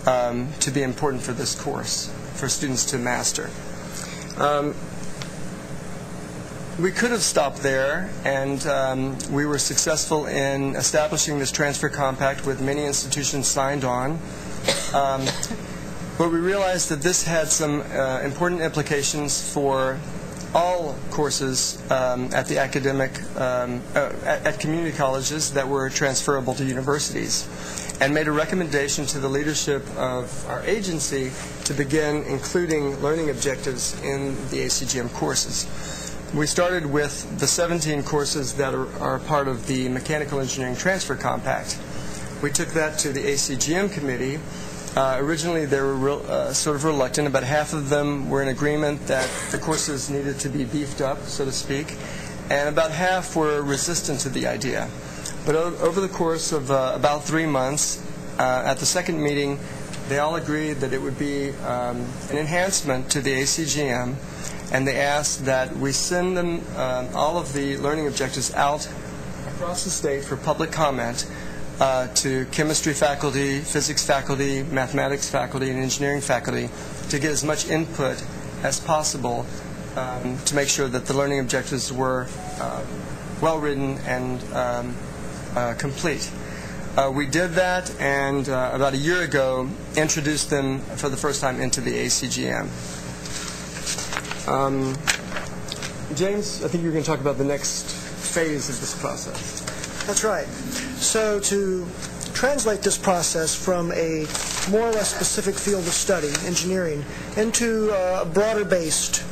to be important for this course, for students to master. We could have stopped there, and we were successful in establishing this transfer compact with many institutions signed on. But we realized that this had some important implications for all courses at the at community colleges that were transferable to universities, and made a recommendation to the leadership of our agency to begin including learning objectives in the ACGM courses. We started with the 17 courses that are part of the Mechanical Engineering Transfer Compact. We took that to the ACGM committee. Originally, they were sort of reluctant. About half of them were in agreement that the courses needed to be beefed up, so to speak, and about half were resistant to the idea. But over the course of about 3 months, at the second meeting, they all agreed that it would be an enhancement to the ACGM, and they asked that we send them all of the learning objectives out across the state for public comment to chemistry faculty, physics faculty, mathematics faculty, and engineering faculty to get as much input as possible to make sure that the learning objectives were well-written and complete. We did that, and about a year ago introduced them for the first time into the ACGM. James, I think you're going to talk about the next phase of this process. That's right. So to translate this process from a more or less specific field of study, engineering, into a broader-based,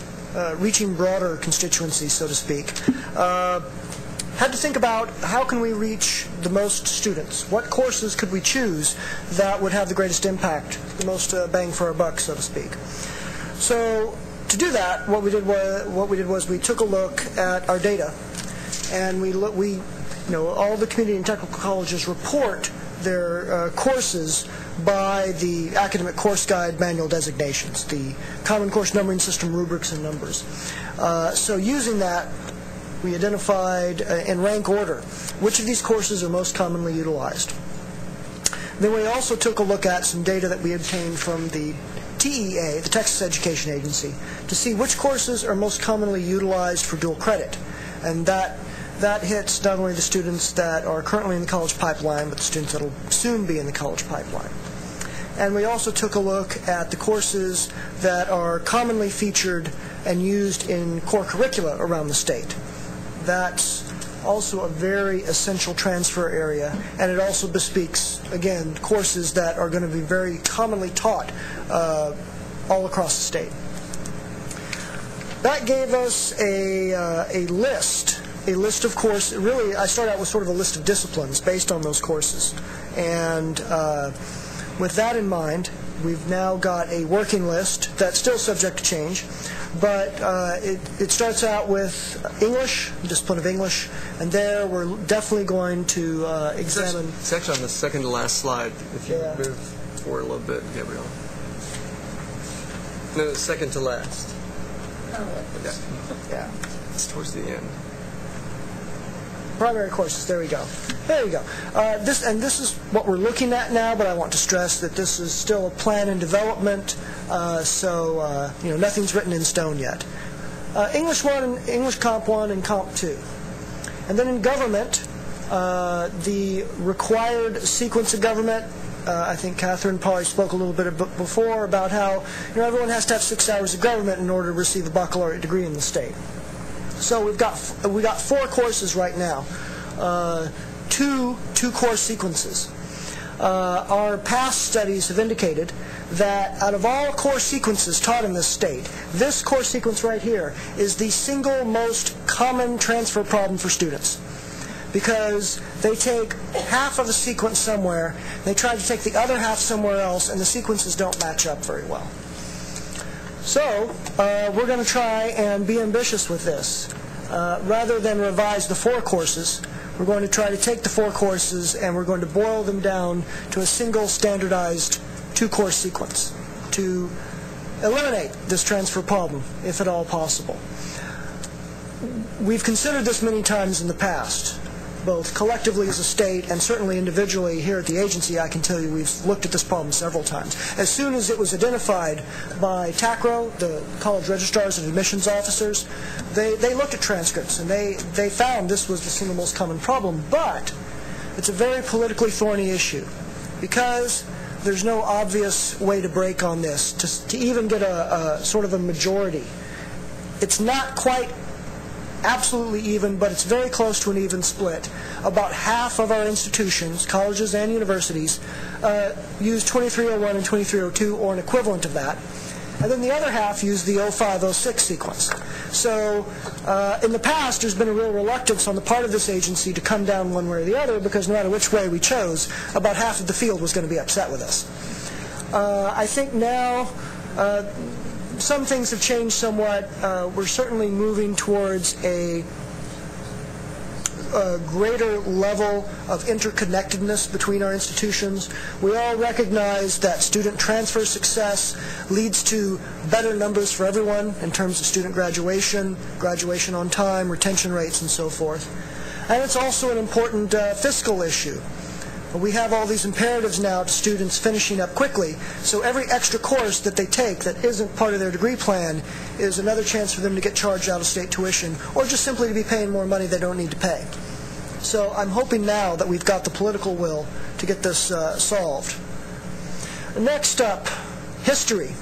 reaching broader constituencies, so to speak, had to think about how can we reach the most students? What courses could we choose that would have the greatest impact, the most bang for our buck, so to speak? So to do that, what we did was we took a look at our data, and all the community and technical colleges report their courses by the academic course guide manual designations, the Common Course Numbering System rubrics and numbers. So using that, we identified in rank order which of these courses are most commonly utilized. Then we also took a look at some data that we obtained from the TEA, the Texas Education Agency, to see which courses are most commonly utilized for dual credit. And that hits not only the students that are currently in the college pipeline, but the students that will soon be in the college pipeline. And we also took a look at the courses that are commonly featured and used in core curricula around the state. That's also a very essential transfer area, and it also bespeaks, again, courses that are going to be very commonly taught all across the state. That gave us a list of courses. Really, I started out with sort of a list of disciplines based on those courses. And with that in mind, we've now got a working list that's still subject to change. But it starts out with English, discipline of English, and there we're definitely going to examine... It's actually on the second to last slide, if you move forward a little bit, Gabrielle. No, second to last. Yeah. It's towards the end. Primary courses, there we go. There you go. This is what we're looking at now, but I want to stress that this is still a plan in development, so nothing's written in stone yet. English 1, English Comp 1, and Comp 2. And then in government, the required sequence of government, I think Catherine probably spoke a little bit before about how everyone has to have 6 hours of government in order to receive a baccalaureate degree in the state. So we got 4 courses right now, two course sequences. Our past studies have indicated that out of all course sequences taught in this state, this course sequence right here is the single most common transfer problem for students. because they take half of a sequence somewhere, they try to take the other half somewhere else, and the sequences don't match up very well. So we're going to try and be ambitious with this. Rather than revise the 4 courses, we're going to try to take the 4 courses and we're going to boil them down to a single standardized 2-course sequence to eliminate this transfer problem, if at all possible. We've considered this many times in the past, both collectively as a state and certainly individually here at the agency. I can tell you we've looked at this problem several times. As soon as it was identified by TACRO, the college registrars and admissions officers, they looked at transcripts and they found this was the single most common problem. But it's a very politically thorny issue because there's no obvious way to break on this, to even get a sort of a majority. It's not quite absolutely even, but it's very close to an even split. About half of our institutions, colleges and universities, use 2301 and 2302 or an equivalent of that. And then the other half use the 0506 sequence. So in the past, there's been a real reluctance on the part of this agency to come down one way or the other, because no matter which way we chose, about half of the field was going to be upset with us. I think now some things have changed somewhat. We're certainly moving towards a greater level of interconnectedness between our institutions. We all recognize that student transfer success leads to better numbers for everyone in terms of student graduation, graduation on time, retention rates, and so forth. And it's also an important fiscal issue. We have all these imperatives now to students finishing up quickly, so every extra course that they take that isn't part of their degree plan is another chance for them to get charged out-of-state tuition, or just simply to be paying more money they don't need to pay. So I'm hoping now that we've got the political will to get this solved. Next up, history.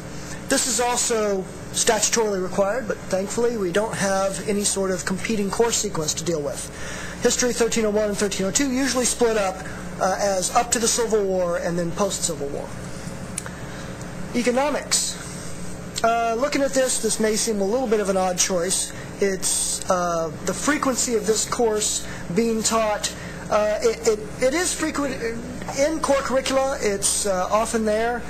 This is also statutorily required, but thankfully we don't have any sort of competing course sequence to deal with. History 1301 and 1302 usually split up as up to the Civil War and then post-Civil War. Economics. Looking at this may seem a little bit of an odd choice. It's the frequency of this course being taught. It is frequent in core curricula. It's often there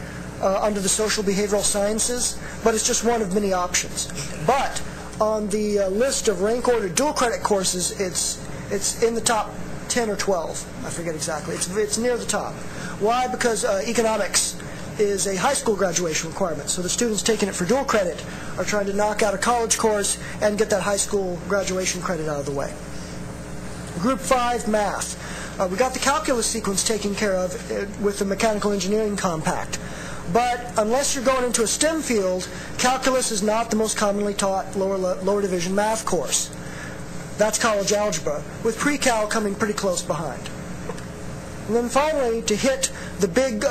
under the social behavioral sciences, but it's just one of many options. But on the list of rank-ordered dual credit courses, it's in the top 10 or 12. I forget exactly. It's near the top. Why? Because economics is a high school graduation requirement. So the students taking it for dual credit are trying to knock out a college course and get that high school graduation credit out of the way. Group 5, math. We got the calculus sequence taken care of with the mechanical engineering compact. But unless you're going into a STEM field, calculus is not the most commonly taught lower division math course. That's college algebra, with pre-cal coming pretty close behind. And then finally, to hit the big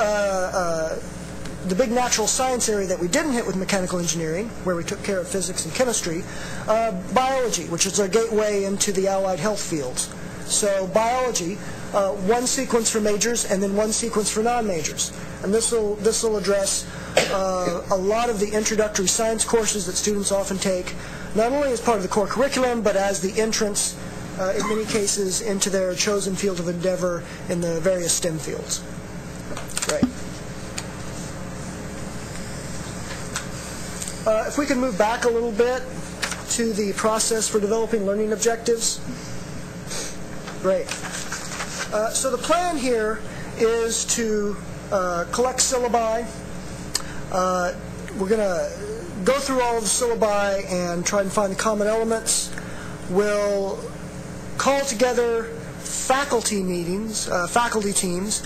natural science area that we didn't hit with mechanical engineering, where we took care of physics and chemistry, biology, which is our gateway into the allied health fields. So biology, one sequence for majors and then one sequence for non-majors. And this will address a lot of the introductory science courses that students often take, not only as part of the core curriculum, but as the entrance, in many cases, into their chosen field of endeavor in the various STEM fields. Right. If we can move back a little bit to the process for developing learning objectives. Great. So the plan here is to collect syllabi. We're going to go through all of the syllabi and try and find the common elements. We'll call together faculty meetings, faculty teams,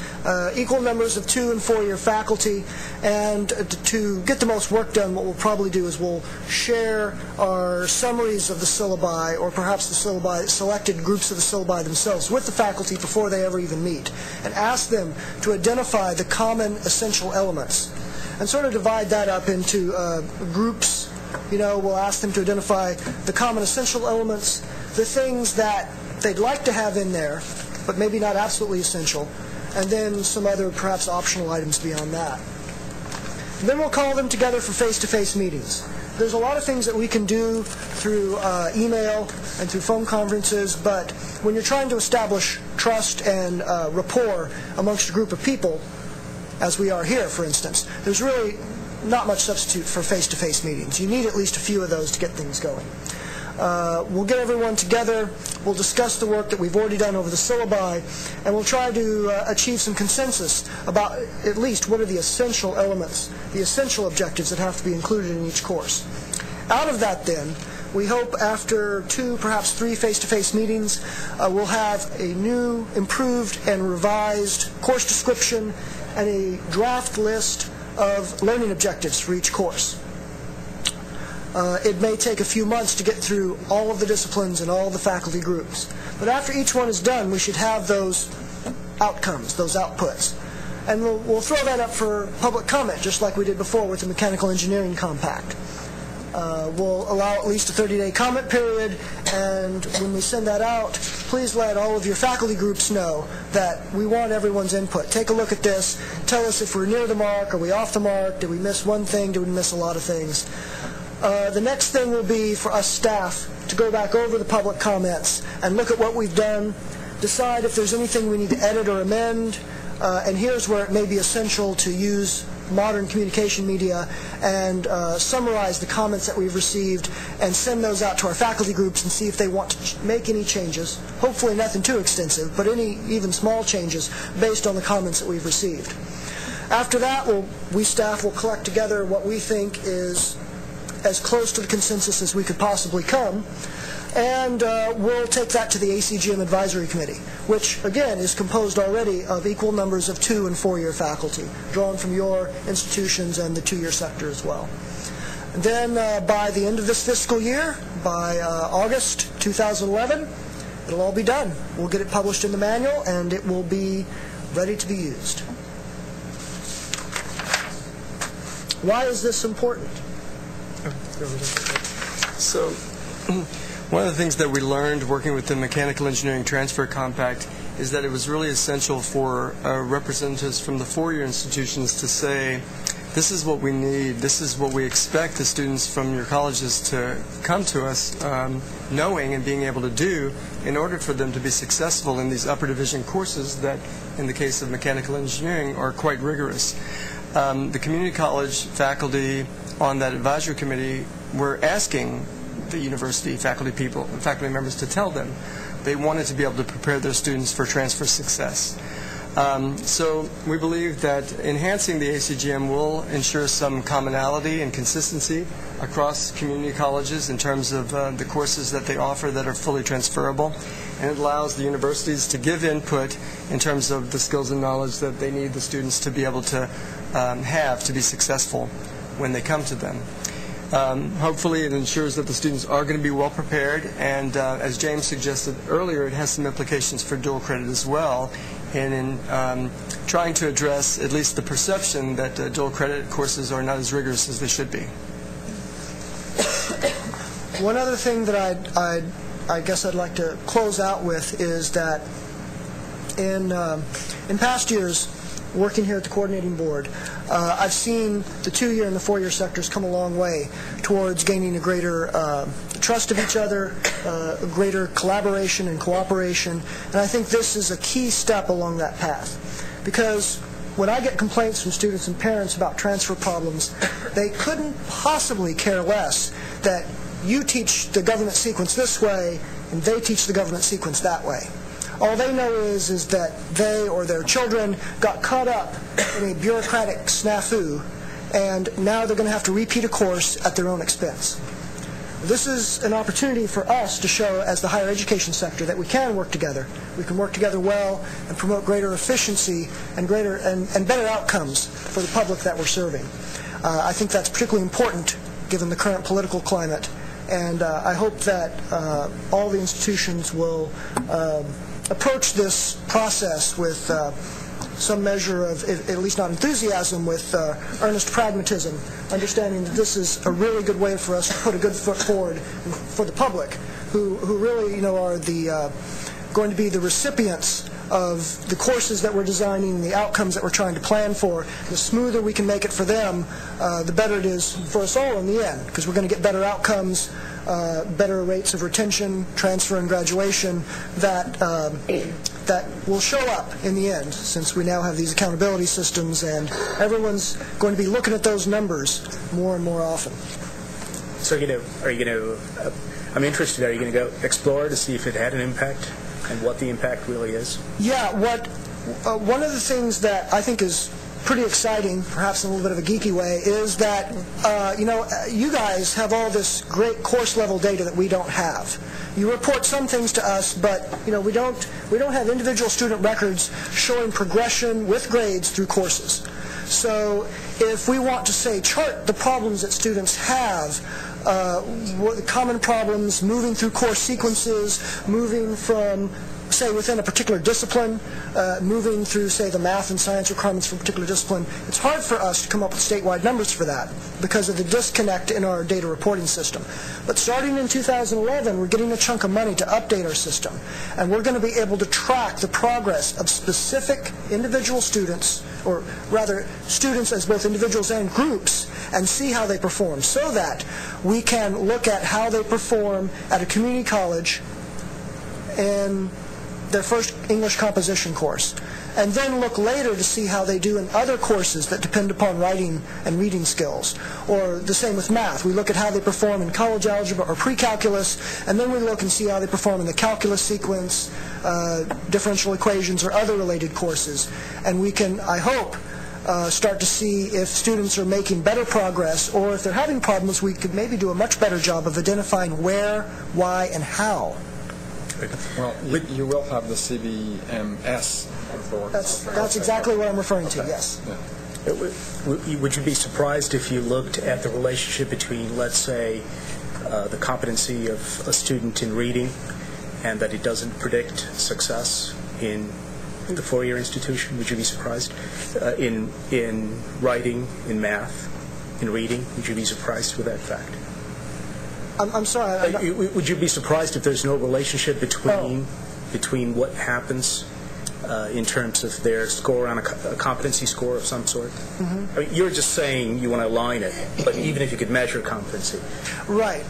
equal numbers of 2- and 4-year faculty, and to get the most work done, what we'll probably do is we'll share our summaries of the syllabi, or perhaps the syllabi, selected groups of the syllabi themselves, with the faculty before they ever even meet, and ask them to identify the common essential elements, and sort of divide that up into groups. You know, we'll ask them to identify the common essential elements, the things that they'd like to have in there, but maybe not absolutely essential, and then some other perhaps optional items beyond that. And then we'll call them together for face-to-face meetings. there's a lot of things that we can do through email and through phone conferences, but when you're trying to establish trust and rapport amongst a group of people, as we are here, for instance, there's really not much substitute for face-to-face meetings. You need at least a few of those to get things going. We'll get everyone together, we'll discuss the work that we've already done over the syllabi, and we'll try to achieve some consensus about at least what are the essential elements, the essential objectives that have to be included in each course. Out of that, then, we hope after 2, perhaps 3 face-to-face meetings, we'll have a new, improved, and revised course description and a draft list of learning objectives for each course. It may take a few months to get through all of the disciplines and all the faculty groups. But after each one is done, we should have those outcomes, those outputs. And we'll throw that up for public comment, just like we did before with the Mechanical Engineering Compact. We'll allow at least a 30-day comment period, and when we send that out, please let all of your faculty groups know that we want everyone's input. Take a look at this. Tell us if we're near the mark, are we off the mark, did we miss one thing, did we miss a lot of things. The next thing will be for us staff to go back over the public comments and look at what we've done, decide if there's anything we need to edit or amend, and here's where it may be essential to use modern communication media and summarize the comments that we've received and send those out to our faculty groups and see if they want to make any changes. Hopefully nothing too extensive, but any even small changes based on the comments that we've received. After that, we staff will collect together what we think is as close to the consensus as we could possibly come, and we'll take that to the ACGM Advisory Committee, which, again, is composed already of equal numbers of 2- and 4-year faculty, drawn from your institutions and the 2-year sector as well. And then by the end of this fiscal year, by August 2011, it'll all be done. We'll get it published in the manual, and it will be ready to be used. Why is this important? So, one of the things that we learned working with the Mechanical Engineering Transfer Compact is that it was really essential for representatives from the 4-year institutions to say, this is what we need, this is what we expect the students from your colleges to come to us knowing and being able to do in order for them to be successful in these upper division courses that, in the case of mechanical engineering, are quite rigorous. The community college faculty on that advisory committee were asking the university faculty members to tell them they wanted to be able to prepare their students for transfer success. So we believe that enhancing the ACGM will ensure some commonality and consistency across community colleges in terms of the courses that they offer that are fully transferable, and it allows the universities to give input in terms of the skills and knowledge that they need the students to be able to have to be successful when they come to them. Hopefully it ensures that the students are going to be well prepared, and as James suggested earlier, it has some implications for dual credit as well, and in trying to address at least the perception that dual credit courses are not as rigorous as they should be. One other thing that I guess I'd like to close out with is that in past years, working here at the coordinating board, I've seen the 2-year and the 4-year sectors come a long way towards gaining a greater trust of each other, a greater collaboration and cooperation, and I think this is a key step along that path. Because when I get complaints from students and parents about transfer problems, they couldn't possibly care less that you teach the government sequence this way and they teach the government sequence that way. All they know is that they or their children got caught up in a bureaucratic snafu, and now they're going to have to repeat a course at their own expense. This is an opportunity for us to show, as the higher education sector, that we can work together. We can work together well and promote greater efficiency and better outcomes for the public that we're serving. I think that's particularly important given the current political climate, and I hope that all the institutions will approach this process with some measure of, at least not enthusiasm, with earnest pragmatism, understanding that this is a really good way for us to put a good foot forward for the public, who really, are the going to be the recipients of the courses that we're designing, the outcomes that we're trying to plan for, the smoother we can make it for them, the better it is for us all in the end, because we're going to get better outcomes, better rates of retention, transfer, and graduation that will show up in the end, since we now have these accountability systems and everyone's going to be looking at those numbers more and more often. So I'm interested, are you going to go explore to see if it had an impact and what the impact really is? Yeah, one of the things that I think is pretty exciting, perhaps in a little bit of a geeky way, is that you guys have all this great course level data that we don't have. You report some things to us, but we don't have individual student records showing progression with grades through courses. So if we want to, say, chart the problems that students have, what common problems moving through course sequences, moving from, say, within a particular discipline, moving through, say, the math and science requirements for a particular discipline, it's hard for us to come up with statewide numbers for that because of the disconnect in our data reporting system. But starting in 2011, we're getting a chunk of money to update our system, and we're going to be able to track the progress of specific individual students, or rather students as both individuals and groups, and see how they perform, so that we can look at how they perform at a community college in their first English composition course, and then look later to see how they do in other courses that depend upon writing and reading skills. Or the same with math. We look at how they perform in college algebra or pre-calculus, and then we look and see how they perform in the calculus sequence, differential equations, or other related courses. And we can, I hope, start to see if students are making better progress, or if they're having problems, we could maybe do a much better job of identifying where, why, and how. Well, you will have the CBMS report. That's exactly what I'm referring to, yes. Yeah. Would you be surprised if you looked at the relationship between, let's say, the competency of a student in reading and that it doesn't predict success in the four-year institution? Would you be surprised? In writing, in math, in reading, would you be surprised with that fact? I'm sorry. Would you be surprised if there's no relationship between what happens in terms of their score on a competency score of some sort? Mm-hmm. I mean, you're just saying you want to align it, but even if you could measure competency. Right.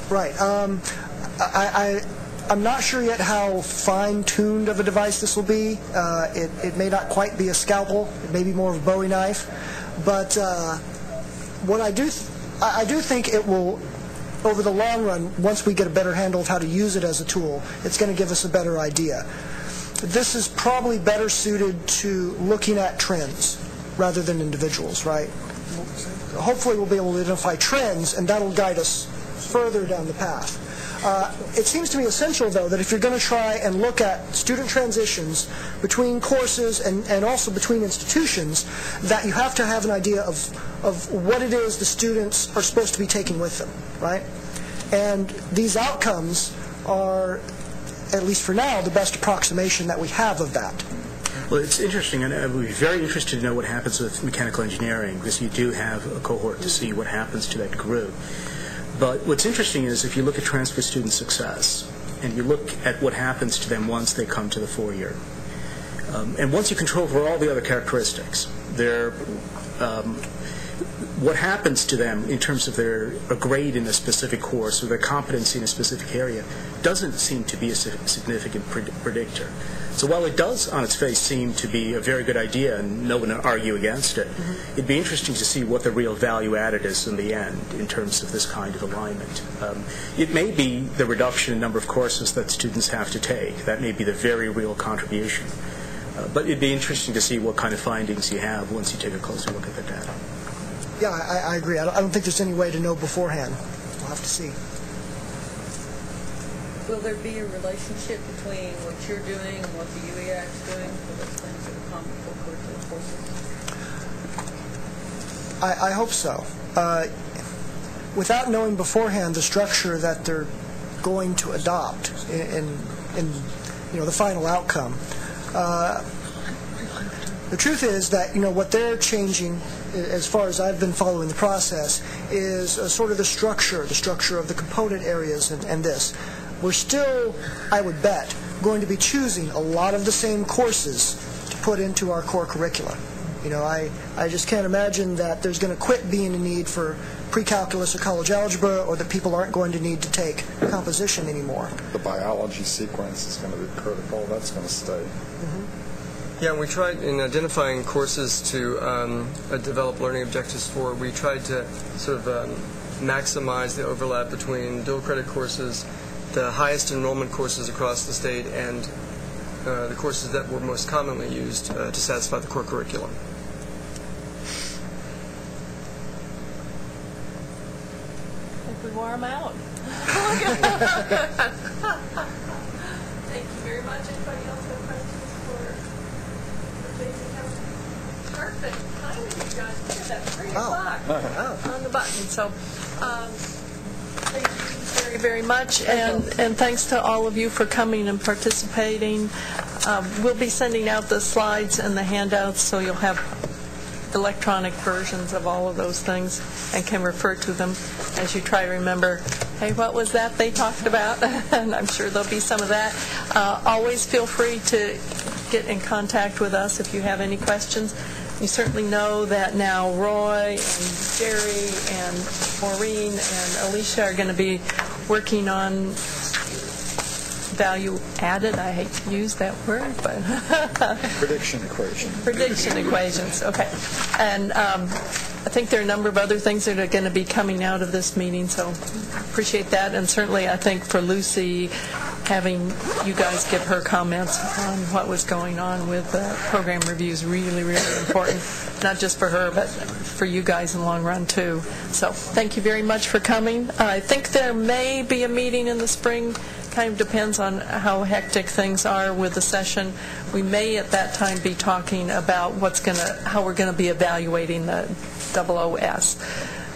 I'm not sure yet how fine-tuned of a device this will be. It may not quite be a scalpel. It may be more of a Bowie knife. But what I do think it will, over the long run, once we get a better handle of how to use it as a tool, it's going to give us a better idea. This is probably better suited to looking at trends rather than individuals, right? Hopefully we'll be able to identify trends, and that'll guide us further down the path. It seems to me essential, though, that if you're going to try and look at student transitions between courses and also between institutions, that you have to have an idea of what it is the students are supposed to be taking with them, right? And these outcomes are, at least for now, the best approximation that we have of that. Well, it's interesting, and I would be very interested to know what happens with mechanical engineering, because you do have a cohort to see what happens to that group. But what's interesting is if you look at transfer student success, and you look at what happens to them once they come to the four-year, and once you control for all the other characteristics, what happens to them in terms of their grade in a specific course or their competency in a specific area doesn't seem to be a significant predictor. So while it does, on its face, seem to be a very good idea and no one would argue against it, it'd be interesting to see what the real value added is in the end in terms of this kind of alignment. It may be the reduction in number of courses that students have to take. That may be the very real contribution. But it'd be interesting to see what kind of findings you have once you take a closer look at the data. Yeah, I agree. I don't think there's any way to know beforehand. We'll have to see. Will there be a relationship between what you're doing and what the UEAC's doing for those things that are common for curricular courses? I hope so. Without knowing beforehand the structure that they're going to adopt in the final outcome, the truth is that what they're changing, as far as I've been following the process, is sort of the structure of the component areas and this. We're still, I would bet, going to be choosing a lot of the same courses to put into our core curricula. You know, I just can't imagine that there's going to quit being a need for pre-calculus or college algebra, or that people aren't going to need to take composition anymore. The biology sequence is going to be critical. That's going to stay. Yeah, and we tried, in identifying courses to develop learning objectives for, we tried to sort of maximize the overlap between dual credit courses, the highest enrollment courses across the state, and the courses that were most commonly used to satisfy the core curriculum. I think we wore them out. Thank you very much. Anybody else have questions for Jason Kelsey? Perfect. Time with you guys. Look at that, 3 o'clock on the button. So thank you very, very much. And thanks to all of you for coming and participating. We'll be sending out the slides and the handouts, so you'll have electronic versions of all of those things and can refer to them as you try to remember, hey, what was that they talked about? And I'm sure there'll be some of that. Always feel free to get in contact with us if you have any questions. You certainly know that now Roy and Jerry and Maureen and Alicia are going to be working on value added. I hate to use that word, but Prediction equation. Prediction equations, okay. And I think there are a number of other things that are going to be coming out of this meeting, so appreciate that. And certainly I think for Lucy, having you guys give her comments on what was going on with program reviews really, really important, not just for her, but for you guys in the long run, too. So thank you very much for coming. I think there may be a meeting in the spring. Kind of depends on how hectic things are with the session. We may at that time be talking about how we're going to be evaluating the OOS,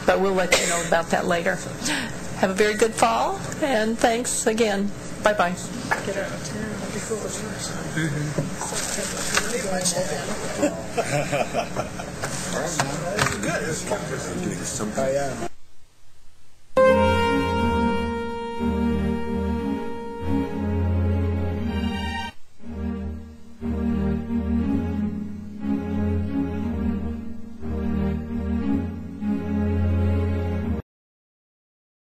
but we'll let you know about that later. Have a very good fall, and thanks again. Bye-bye. Get out of town. That'd be cool. Good.